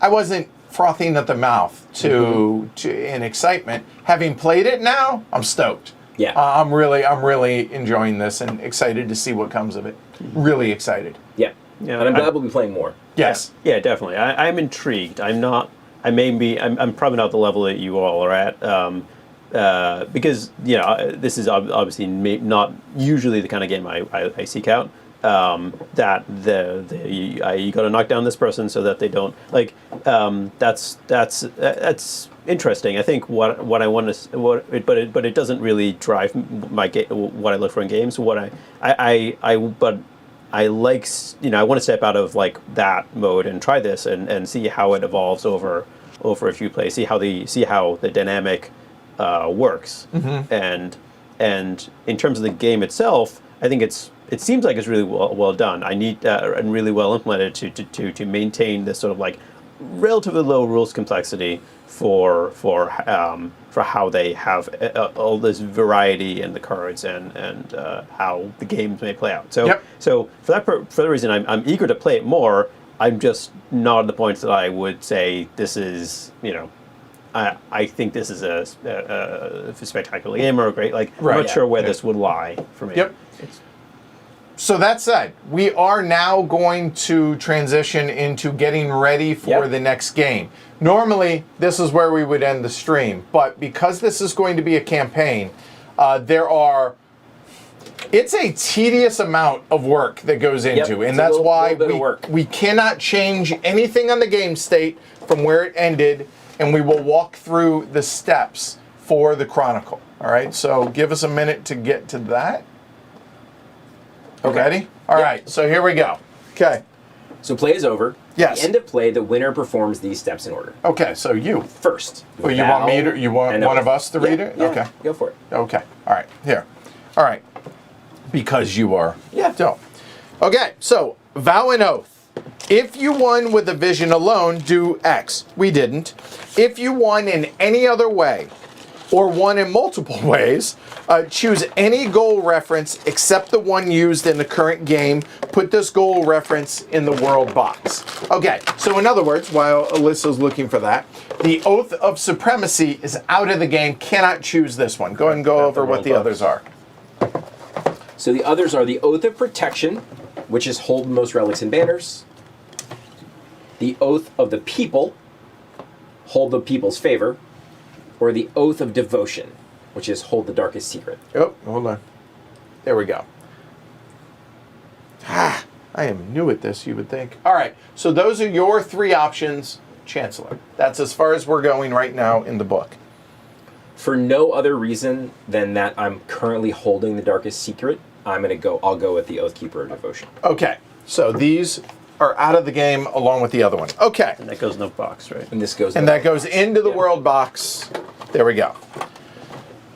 I wasn't frothing at the mouth to in excitement. Having played it now, I'm stoked. Yeah. I'm really enjoying this and excited to see what comes of it. Really excited. Yeah. Yeah, And I'm glad we'll be playing more. Yes. Yeah, definitely. I'm intrigued. I'm probably not the level that you all are at, because this is obviously not usually the kind of game I seek out. That you got to knock down this person so that they don't like. That's interesting. I think what I want to but it doesn't really drive my what I look for in games. But I like, I want to step out of like that mode and try this and see how it evolves over a few plays. See how the dynamic works. And in terms of the game itself, I think it seems like it's really well done. I need and really well implemented to maintain this sort of like relatively low rules complexity for how they have all this variety in the cards and how the games may play out. So Yep. so for the reason I'm eager to play it more. I'm just not at the point that I would say this is I think this is a spectacular game or a great I'm Right. not sure where Yeah. this would lie for me. Yep. So that said, we are now going to transition into getting ready for Yep. the next game. Normally, this is where we would end the stream, but because this is going to be a campaign, it's a tedious amount of work that goes into, Yep, and it's a that's little why bit of work. we cannot change anything on the game state from where it ended, and we will walk through the steps for the Chronicle. All right, so give us a minute to get to that. Okay. Ready? All Yep. right, so here we go. Okay. So play is over. Yes. At the end of play, the winner performs these steps in order. Okay, so you. First. Oh, you want me to? You want and one Oath. of us to read it? Yeah, Okay. Go for it. Okay. All right. Here. All right. Because you are. Yeah. So. Okay. So vow an oath. If you won with a vision alone, do X. We didn't. If you won in any other way, or won in multiple ways, choose any goal reference except the one used in the current game. Put this goal reference in the world box. Okay, so in other words, while Alyssa's looking for that, the Oath of Supremacy is out of the game. Cannot choose this one. Go ahead and go over what the others are. So the others are the Oath of Protection, which is hold most relics and banners. The Oath of the People, hold the people's favor. Or the Oath of Devotion, which is hold the darkest secret. Oh, hold on. There we go. Ah, I am new at this, you would think. All right, so those are your three options, Chancellor. That's as far as we're going right now in the book. For no other reason than that I'm currently holding the darkest secret, I'll go with the Oathkeeper of Devotion. Okay, so these are out of the game along with the other one. Okay, And that goes in the box, right? And this goes and that goes into the world box. There we go.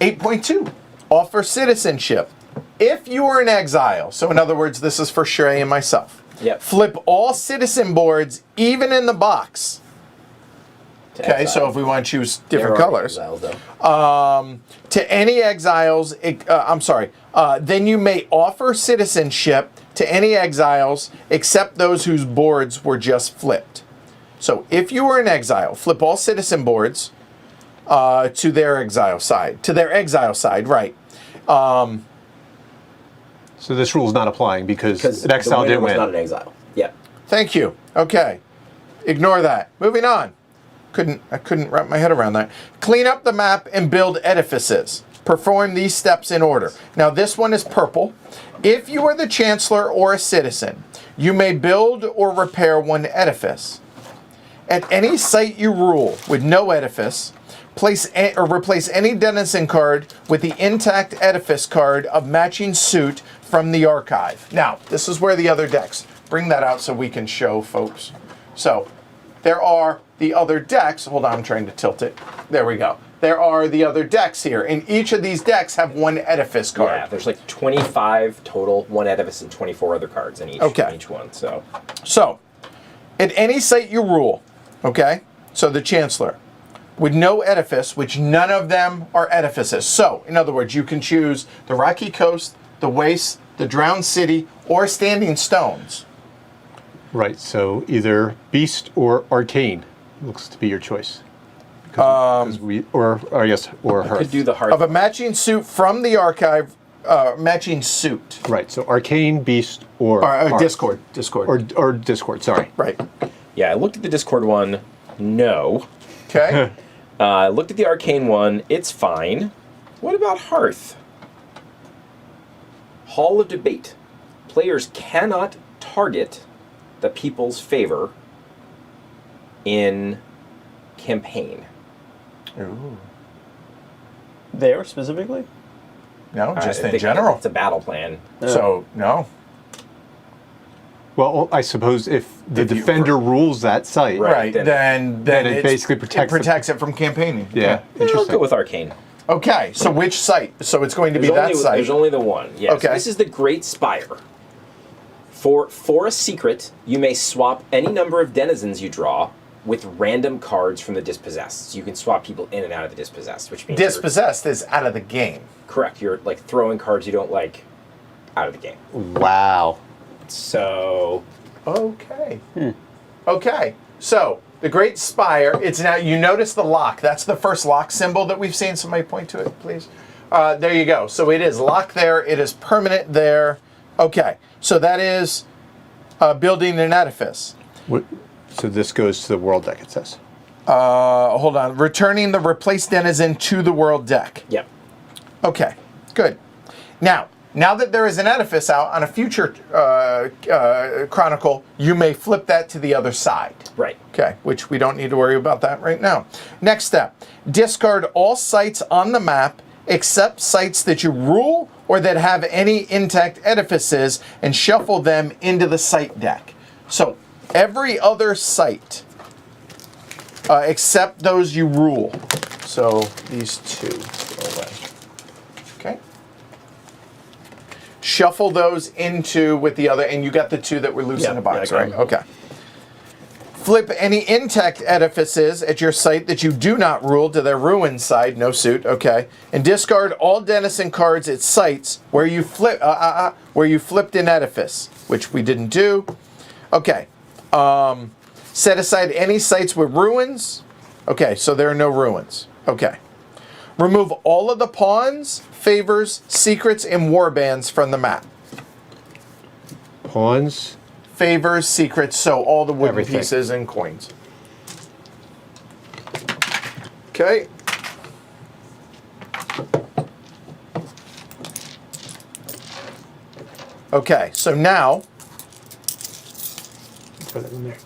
8.2, offer citizenship. If you are in exile, so in other words, this is for Shrey and myself. Yep. Flip all citizen boards, even in the box. Okay, so if we want to choose different colors. Exiles, though. To any exiles, then you may offer citizenship to any exiles except those whose boards were just flipped. So if you were in exile, flip all citizen boards to their exile side, right. So this rule is not applying because an the exile winner didn't was win. not an exile. Yeah. Thank you. Okay. Ignore that. Moving on. I couldn't wrap my head around that. Clean up the map and build edifices. Perform these steps in order. Now this one is purple. If you are the chancellor or a citizen, you may build or repair one edifice. At any site you rule with no edifice, place or replace any denizen card with the intact edifice card of matching suit from the archive. Now, this is where the other decks. Bring that out so we can show folks. So, there are the other decks. Hold on, I'm trying to tilt it. There we go. There are the other decks here, and each of these decks have one edifice card. Yeah, there's like 25 total, one edifice and 24 other cards in each one. So, at any site you rule, okay, so the Chancellor, with no edifice, which none of them are edifices. So, in other words, you can choose the Rocky Coast, the Waste, the Drowned City, or Standing Stones. Right, so either Beast or Arcane looks to be your choice. Because or Hearth. Could do the Hearth. Of a matching suit from the archive, matching suit. Right, so Arcane, Beast, or Hearth. Discord. Or Discord, sorry. Right. Yeah, I looked at the Discord one. No. Okay. I looked at the Arcane one. It's fine. What about Hearth? Hall of Debate. Players cannot target the people's favor in campaign. Ooh. There specifically? No, just I in think general. It's a battle plan. So, no. Well, I suppose if the defender rules that site, Right, then it basically protects it from campaigning. Yeah, Yeah, I'll interesting. go with Arcane. Okay, so which site? So it's going to be that site. There's only the one. Yeah. Okay. So this is the Great Spire. For a secret, you may swap any number of denizens you draw with random cards from the Dispossessed. So you can swap people in and out of the Dispossessed, which means Dispossessed is out of the game. correct. You're like throwing cards you don't like out of the game. Wow. So Okay. Okay. So the Great Spire. It's now. You notice the lock. That's the first lock symbol that we've seen. Somebody point to it, please. There you go. So it is locked there. It is permanent there. Okay. So that is building an edifice. So this goes to the world deck, it says. Hold on. Returning the replaced denizen to the world deck. yep. Okay, good. Now that there is an edifice out on a future Chronicle, you may flip that to the other side. Right. Okay, which we don't need to worry about that right now. Next step, discard all sites on the map except sites that you rule or that have any intact edifices and shuffle them into the site deck. So every other site except those you rule. So these two go away. Okay. Shuffle those into with the other, and you got the two that were loose in the box, yeah, I right? got them. Okay. Flip any intact edifices at your site that you do not rule to their ruined side, no suit, okay. And discard all denizen cards at sites where you flipped an edifice, which we didn't do. Okay. Set aside any sites with ruins. Okay, so there are no ruins. Okay. Remove all of the pawns, favors, secrets, and warbands from the map. Pawns. Favors, secrets, so all the wooden Everything. pieces and coins. Okay. Okay, so now, Throw that in there.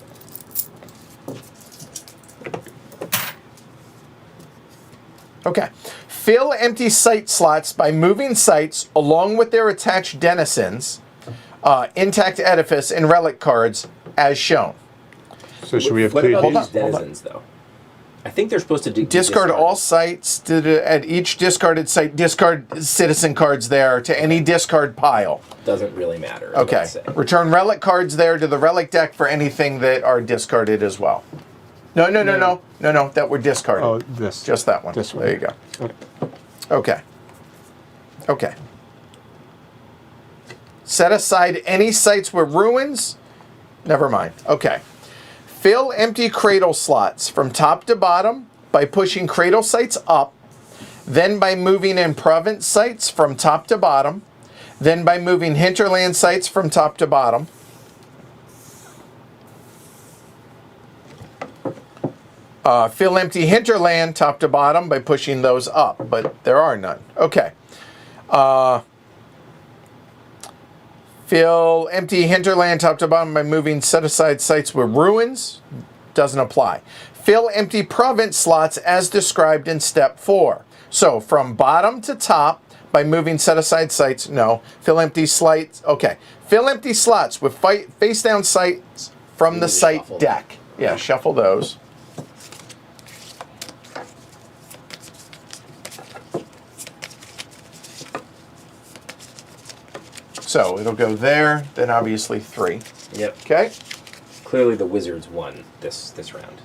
okay. Fill empty site slots by moving sites along with their attached denizens, intact edifice, and relic cards as shown. So should we have What cleared about these? these denizens, though? I think they're supposed to do Discard all sites at each discarded site. Discard citizen cards there to any discard pile. Doesn't really matter. Okay. let's say. Return relic cards there to the relic deck for anything that are discarded as well. No. That were discarded. Oh, this. Just that one. This one. There you go. Okay. Okay. Set aside any sites with ruins. Never mind. Okay. Fill empty cradle slots from top to bottom by pushing cradle sites up, then by moving in province sites from top to bottom, then by moving hinterland sites from top to bottom. Fill empty hinterland top to bottom by pushing those up, but there are none. Okay. Fill empty hinterland top to bottom by moving set-aside sites with ruins. Doesn't apply. Fill empty province slots as described in step 4. So from bottom to top by moving set-aside sites, no. Fill empty slots, okay. Fill empty slots with face-down sites from the site shuffle deck. Yeah, shuffle those. So it'll go there, then obviously 3. Yep. Okay? Clearly the Wizards won this round.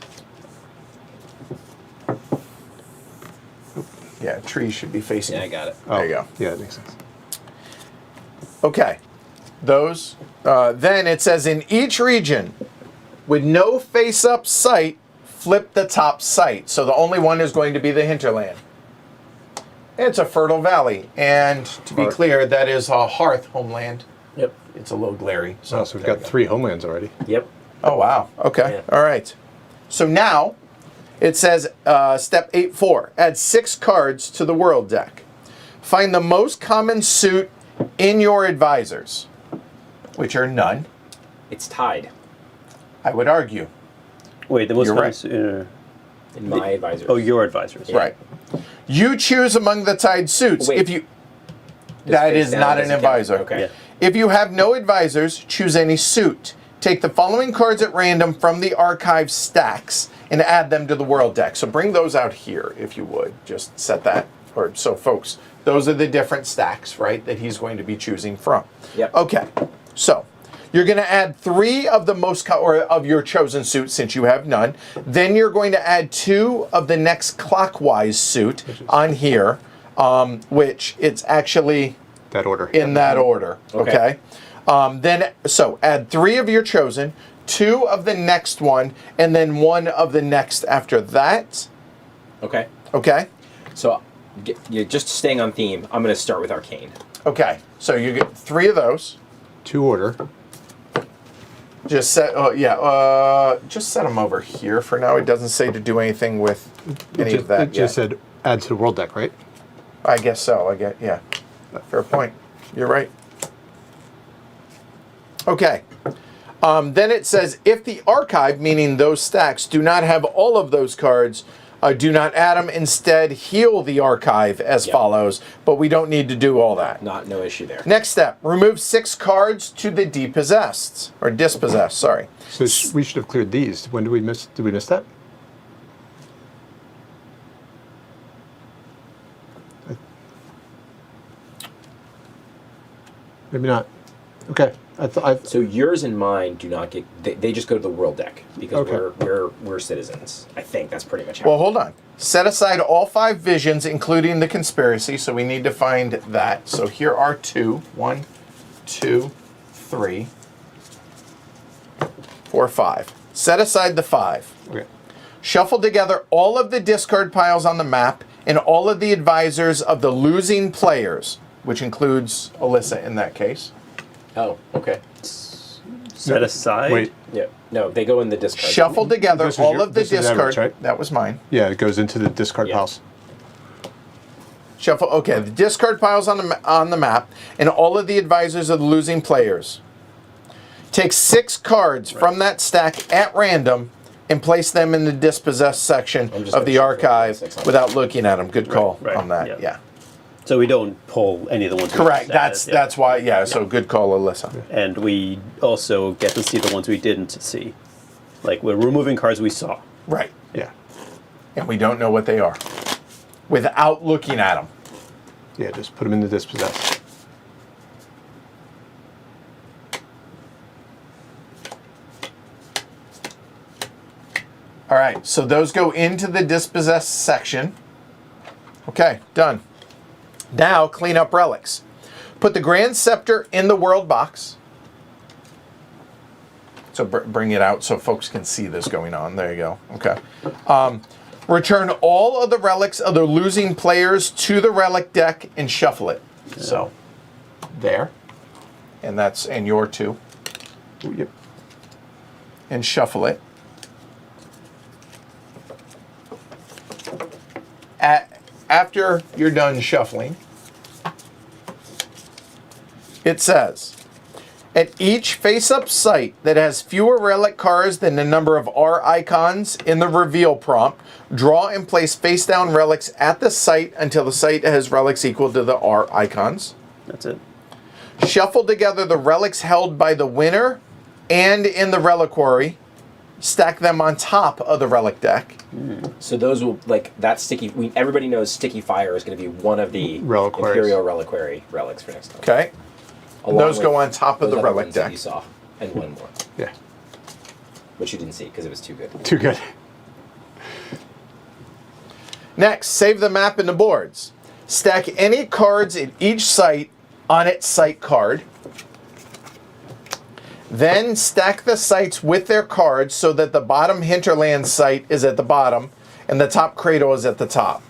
Yeah, trees should be facing. Yeah, I got it. There you go. Yeah, that makes sense. Okay. Those. Then it says in each region, with no face-up site, flip the top site. So the only one is going to be the hinterland. It's a fertile valley. And to be clear, that is a hearth homeland. Yep. It's a little glary. So we've there got we go. 3 homelands already. Yep. Oh, wow. Okay. Yeah. All right. So now it says step 8.4. Add 6 cards to the world deck. Find the most common suit in your advisors, which are none, It's tied I would argue. Wait, the most You're right. common in my advisors. oh, your advisors. Yeah. Right. You choose among the tied suits. Wait. If you This that face is down not an doesn't count. advisor. Okay. Yeah. If you have no advisors, choose any suit. Take the following cards at random from the archive stacks and add them to the world deck. So bring those out here if you would. Just set that. Or so folks, those are the different stacks, right, that he's going to be choosing from. Yep. Okay. So you're going to add 3 of the most or of your chosen suit since you have none. Then you're going to add 2 of the next clockwise suit on here, which it's actually That order. in that order. Okay. Then so add 3 of your chosen, 2 of the next one, and then 1 of the next after that. Okay. Okay. So, you're just staying on theme. I'm going to start with Arcane. Okay. So you get 3 of those. 2 order. Just set. Just set them over here for now. It doesn't say to do anything with any of that It just yet. said add to the world deck, right? I guess so. Yeah. Fair point. You're right. Okay. Then it says if the archive, meaning those stacks, do not have all of those cards, do not add them. Instead, heal the archive as Yep. follows. But we don't need to do all that. No issue there. Next step: remove 6 cards to the depossessed or dispossessed. Sorry. So we should have cleared these. When did we miss? Did we miss that? Maybe not. Okay. So yours and mine do not get. They just go to the world deck because Okay. we're citizens. I think that's pretty much how. Well, hold on. Set aside all 5 visions, including the conspiracy. So we need to find that. So here are 2. 1, 2, 3, 4, 5. Set aside the 5. Okay. Shuffle together all of the discard piles on the map and all of the advisors of the losing players, which includes Alyssa in that case. Oh, okay. Set aside. Wait. Yeah. No, they go in the discard. Shuffle together This is all your- of the this is discard. average, right? That was mine. Yeah, it goes into the discard Yeah. piles. Shuffle. Okay, the discard piles on the map and all of the advisors of the losing players. Take 6 cards from that stack at random and place them in the dispossessed section I'm just of the gonna shuffle archive 6 on without looking at them. Good call right, on that. yeah. Yeah. So we don't pull any of the ones. we Correct. just added, yeah. That's why. Yeah. So good call, Alyssa. And we also get to see the ones we didn't see. Like we're removing cards we saw. Right. Yeah. And we don't know what they are without looking at them. Yeah, just put them in the dispossessed. All right, so those go into the dispossessed section. Okay, done. Now clean up relics. Put the Grand Scepter in the world box. So bring it out so folks can see this going on. There you go. Okay. Return all of the relics of the losing players to the relic deck and shuffle it. So there. And your 2. Ooh, yep. And shuffle it. after you're done shuffling, it says, at each face-up site that has fewer relic cards than the number of R icons in the reveal prompt, draw and place face-down relics at the site until the site has relics equal to the R icons. That's it. Shuffle together the relics held by the winner and in the reliquary. Stack them on top of the relic deck. So those will, like, that sticky... everybody knows Sticky Fire is going to be one of the Reliquaries. Imperial Reliquary relics for next time. Okay? And Along those with go on top of those the other relic ones that deck. you saw, and one more, Yeah. which you didn't see because it was too good. Too good. Next, save the map in the boards. Stack any cards at each site on its site card. Then stack the sites with their cards so that the bottom hinterland site is at the bottom and the top cradle is at the top.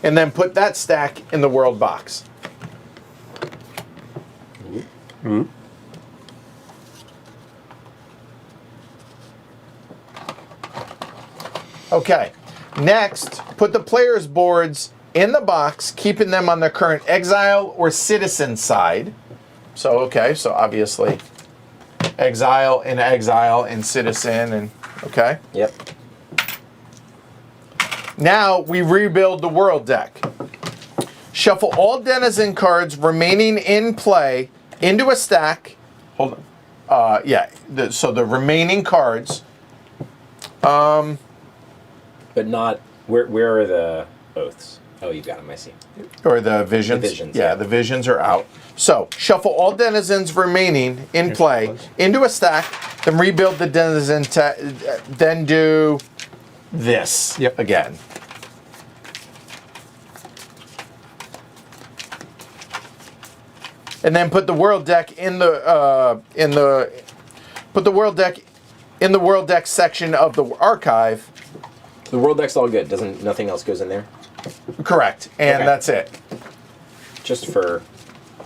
And then put that stack in the world box. Okay, next, put the players' boards in the box, keeping them on their current exile or citizen side. So, okay, so obviously exile and citizen, and okay. Yep. Now we rebuild the world deck. Shuffle all denizen cards remaining in play into a stack. Hold on. So the remaining cards. But not... Where are the oaths? Oh, you got them, I see. Or the visions. The visions, yeah, yeah. the visions are out. So shuffle all denizens remaining in play into a stack, then rebuild the denizen, then do this again. And then put the world deck in the world deck section of the archive. The world deck's all good. Nothing else goes in there? Correct. And Okay. that's it. Just for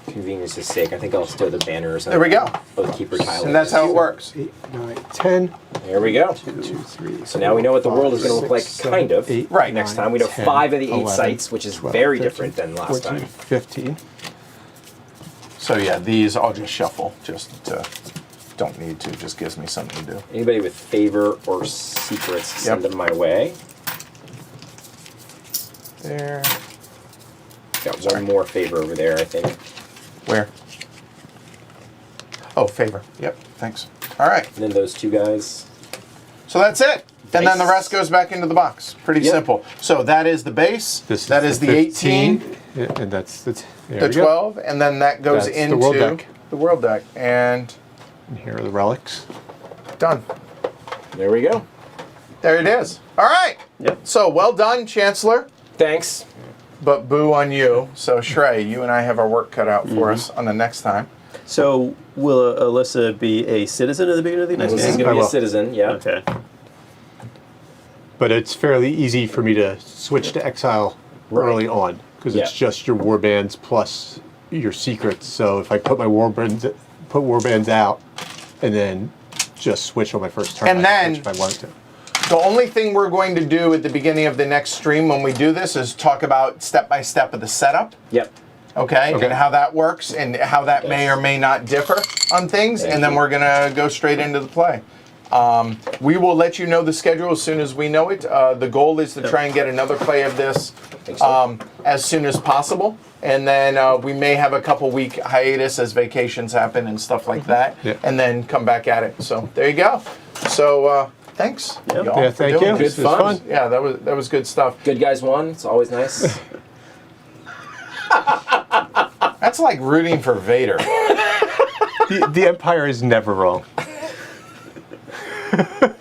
convenience's sake, I think I'll stow the banners. There we go. Both keeper tile. And that's how it works. 8, 9, 10. There we go. 2, 3. So now we know what the world is going to look like, kind of. Right. Next time we know 5 of the 8 sites, which is 12, very 13, different than last 14, time. 15. So yeah, these I'll just shuffle. Don't need to. Just gives me something to do. Anybody with favor or secrets, send them my way. There. Got one more favor over there, I think. Where? Oh, favor. Yep. Thanks. All right. And then those 2 guys. So that's it. And then the Nice. rest goes back into the box. Pretty Yep. simple. So that is the base. That is the 18, Yeah, and that's the the 12, and then that goes That's into the world deck. the world deck. And And here are the relics. done. There we go. There it is. All right. Yep. So well done, Chancellor. Thanks. But boo on you. So Shrey, you and I have our work cut out for us on the next time. So will Alyssa be a citizen at the beginning of the next This is game? going to I be a will. citizen, yeah. Okay. But it's fairly easy for me to switch to exile early on because it's Yeah. just your warbands plus your secrets. So if I put my warbands out and then just switch on my first turn, And I then- can switch if I wanted to. The only thing we're going to do at the beginning of the next stream when we do this is talk about step by step of the setup. Yep. Okay, Okay. and how that works and how that may or may not differ on things, and then we're gonna go straight into the play. We will let you know the schedule as soon as we know it. The goal is to try and get another play of this as soon as possible, and then we may have a couple week hiatus as vacations happen and stuff like that, Yeah. and then come back at it. So there you go. So thanks, Yep. y'all, Yeah, for thank doing you. this. Good It's fun. Yeah, that was good stuff. Good guys won. It's always nice. That's like rooting for Vader. The Empire is never wrong.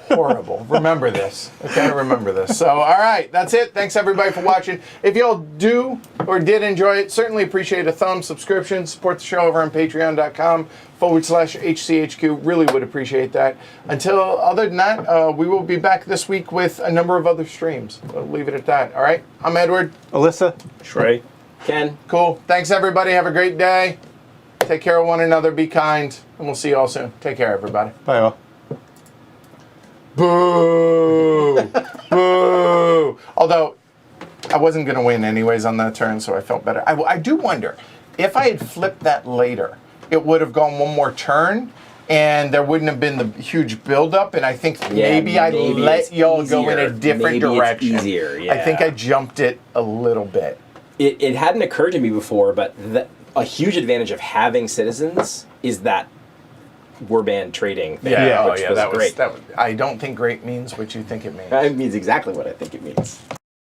Horrible. Remember this. Okay, remember this. So, all right, that's it. Thanks everybody for watching. If y'all do or did enjoy it, certainly appreciate a thumb, subscription, support the show over on patreon.com/HCHQ. Really would appreciate that. Other than that, we will be back this week with a number of other streams. We'll leave it at that. All right, I'm Edward. Alyssa? Shrey. Ken. Cool. Thanks everybody. Have a great day. Take care of one another. Be kind. And we'll see you all soon. Take care, everybody. Bye all. Boo! Boo! Although, I wasn't going to win anyways on that turn, so I felt better. I do wonder, if I had flipped that later, it would have gone one more turn, and there wouldn't have been the huge buildup, and I think maybe I let y'all go in a different direction. It's easier, yeah. I think I jumped it a little bit. It hadn't occurred to me before, but a huge advantage of having citizens is that warband trading thing, Yeah, which was great. I don't think great means what you think it means. It means exactly what I think it means.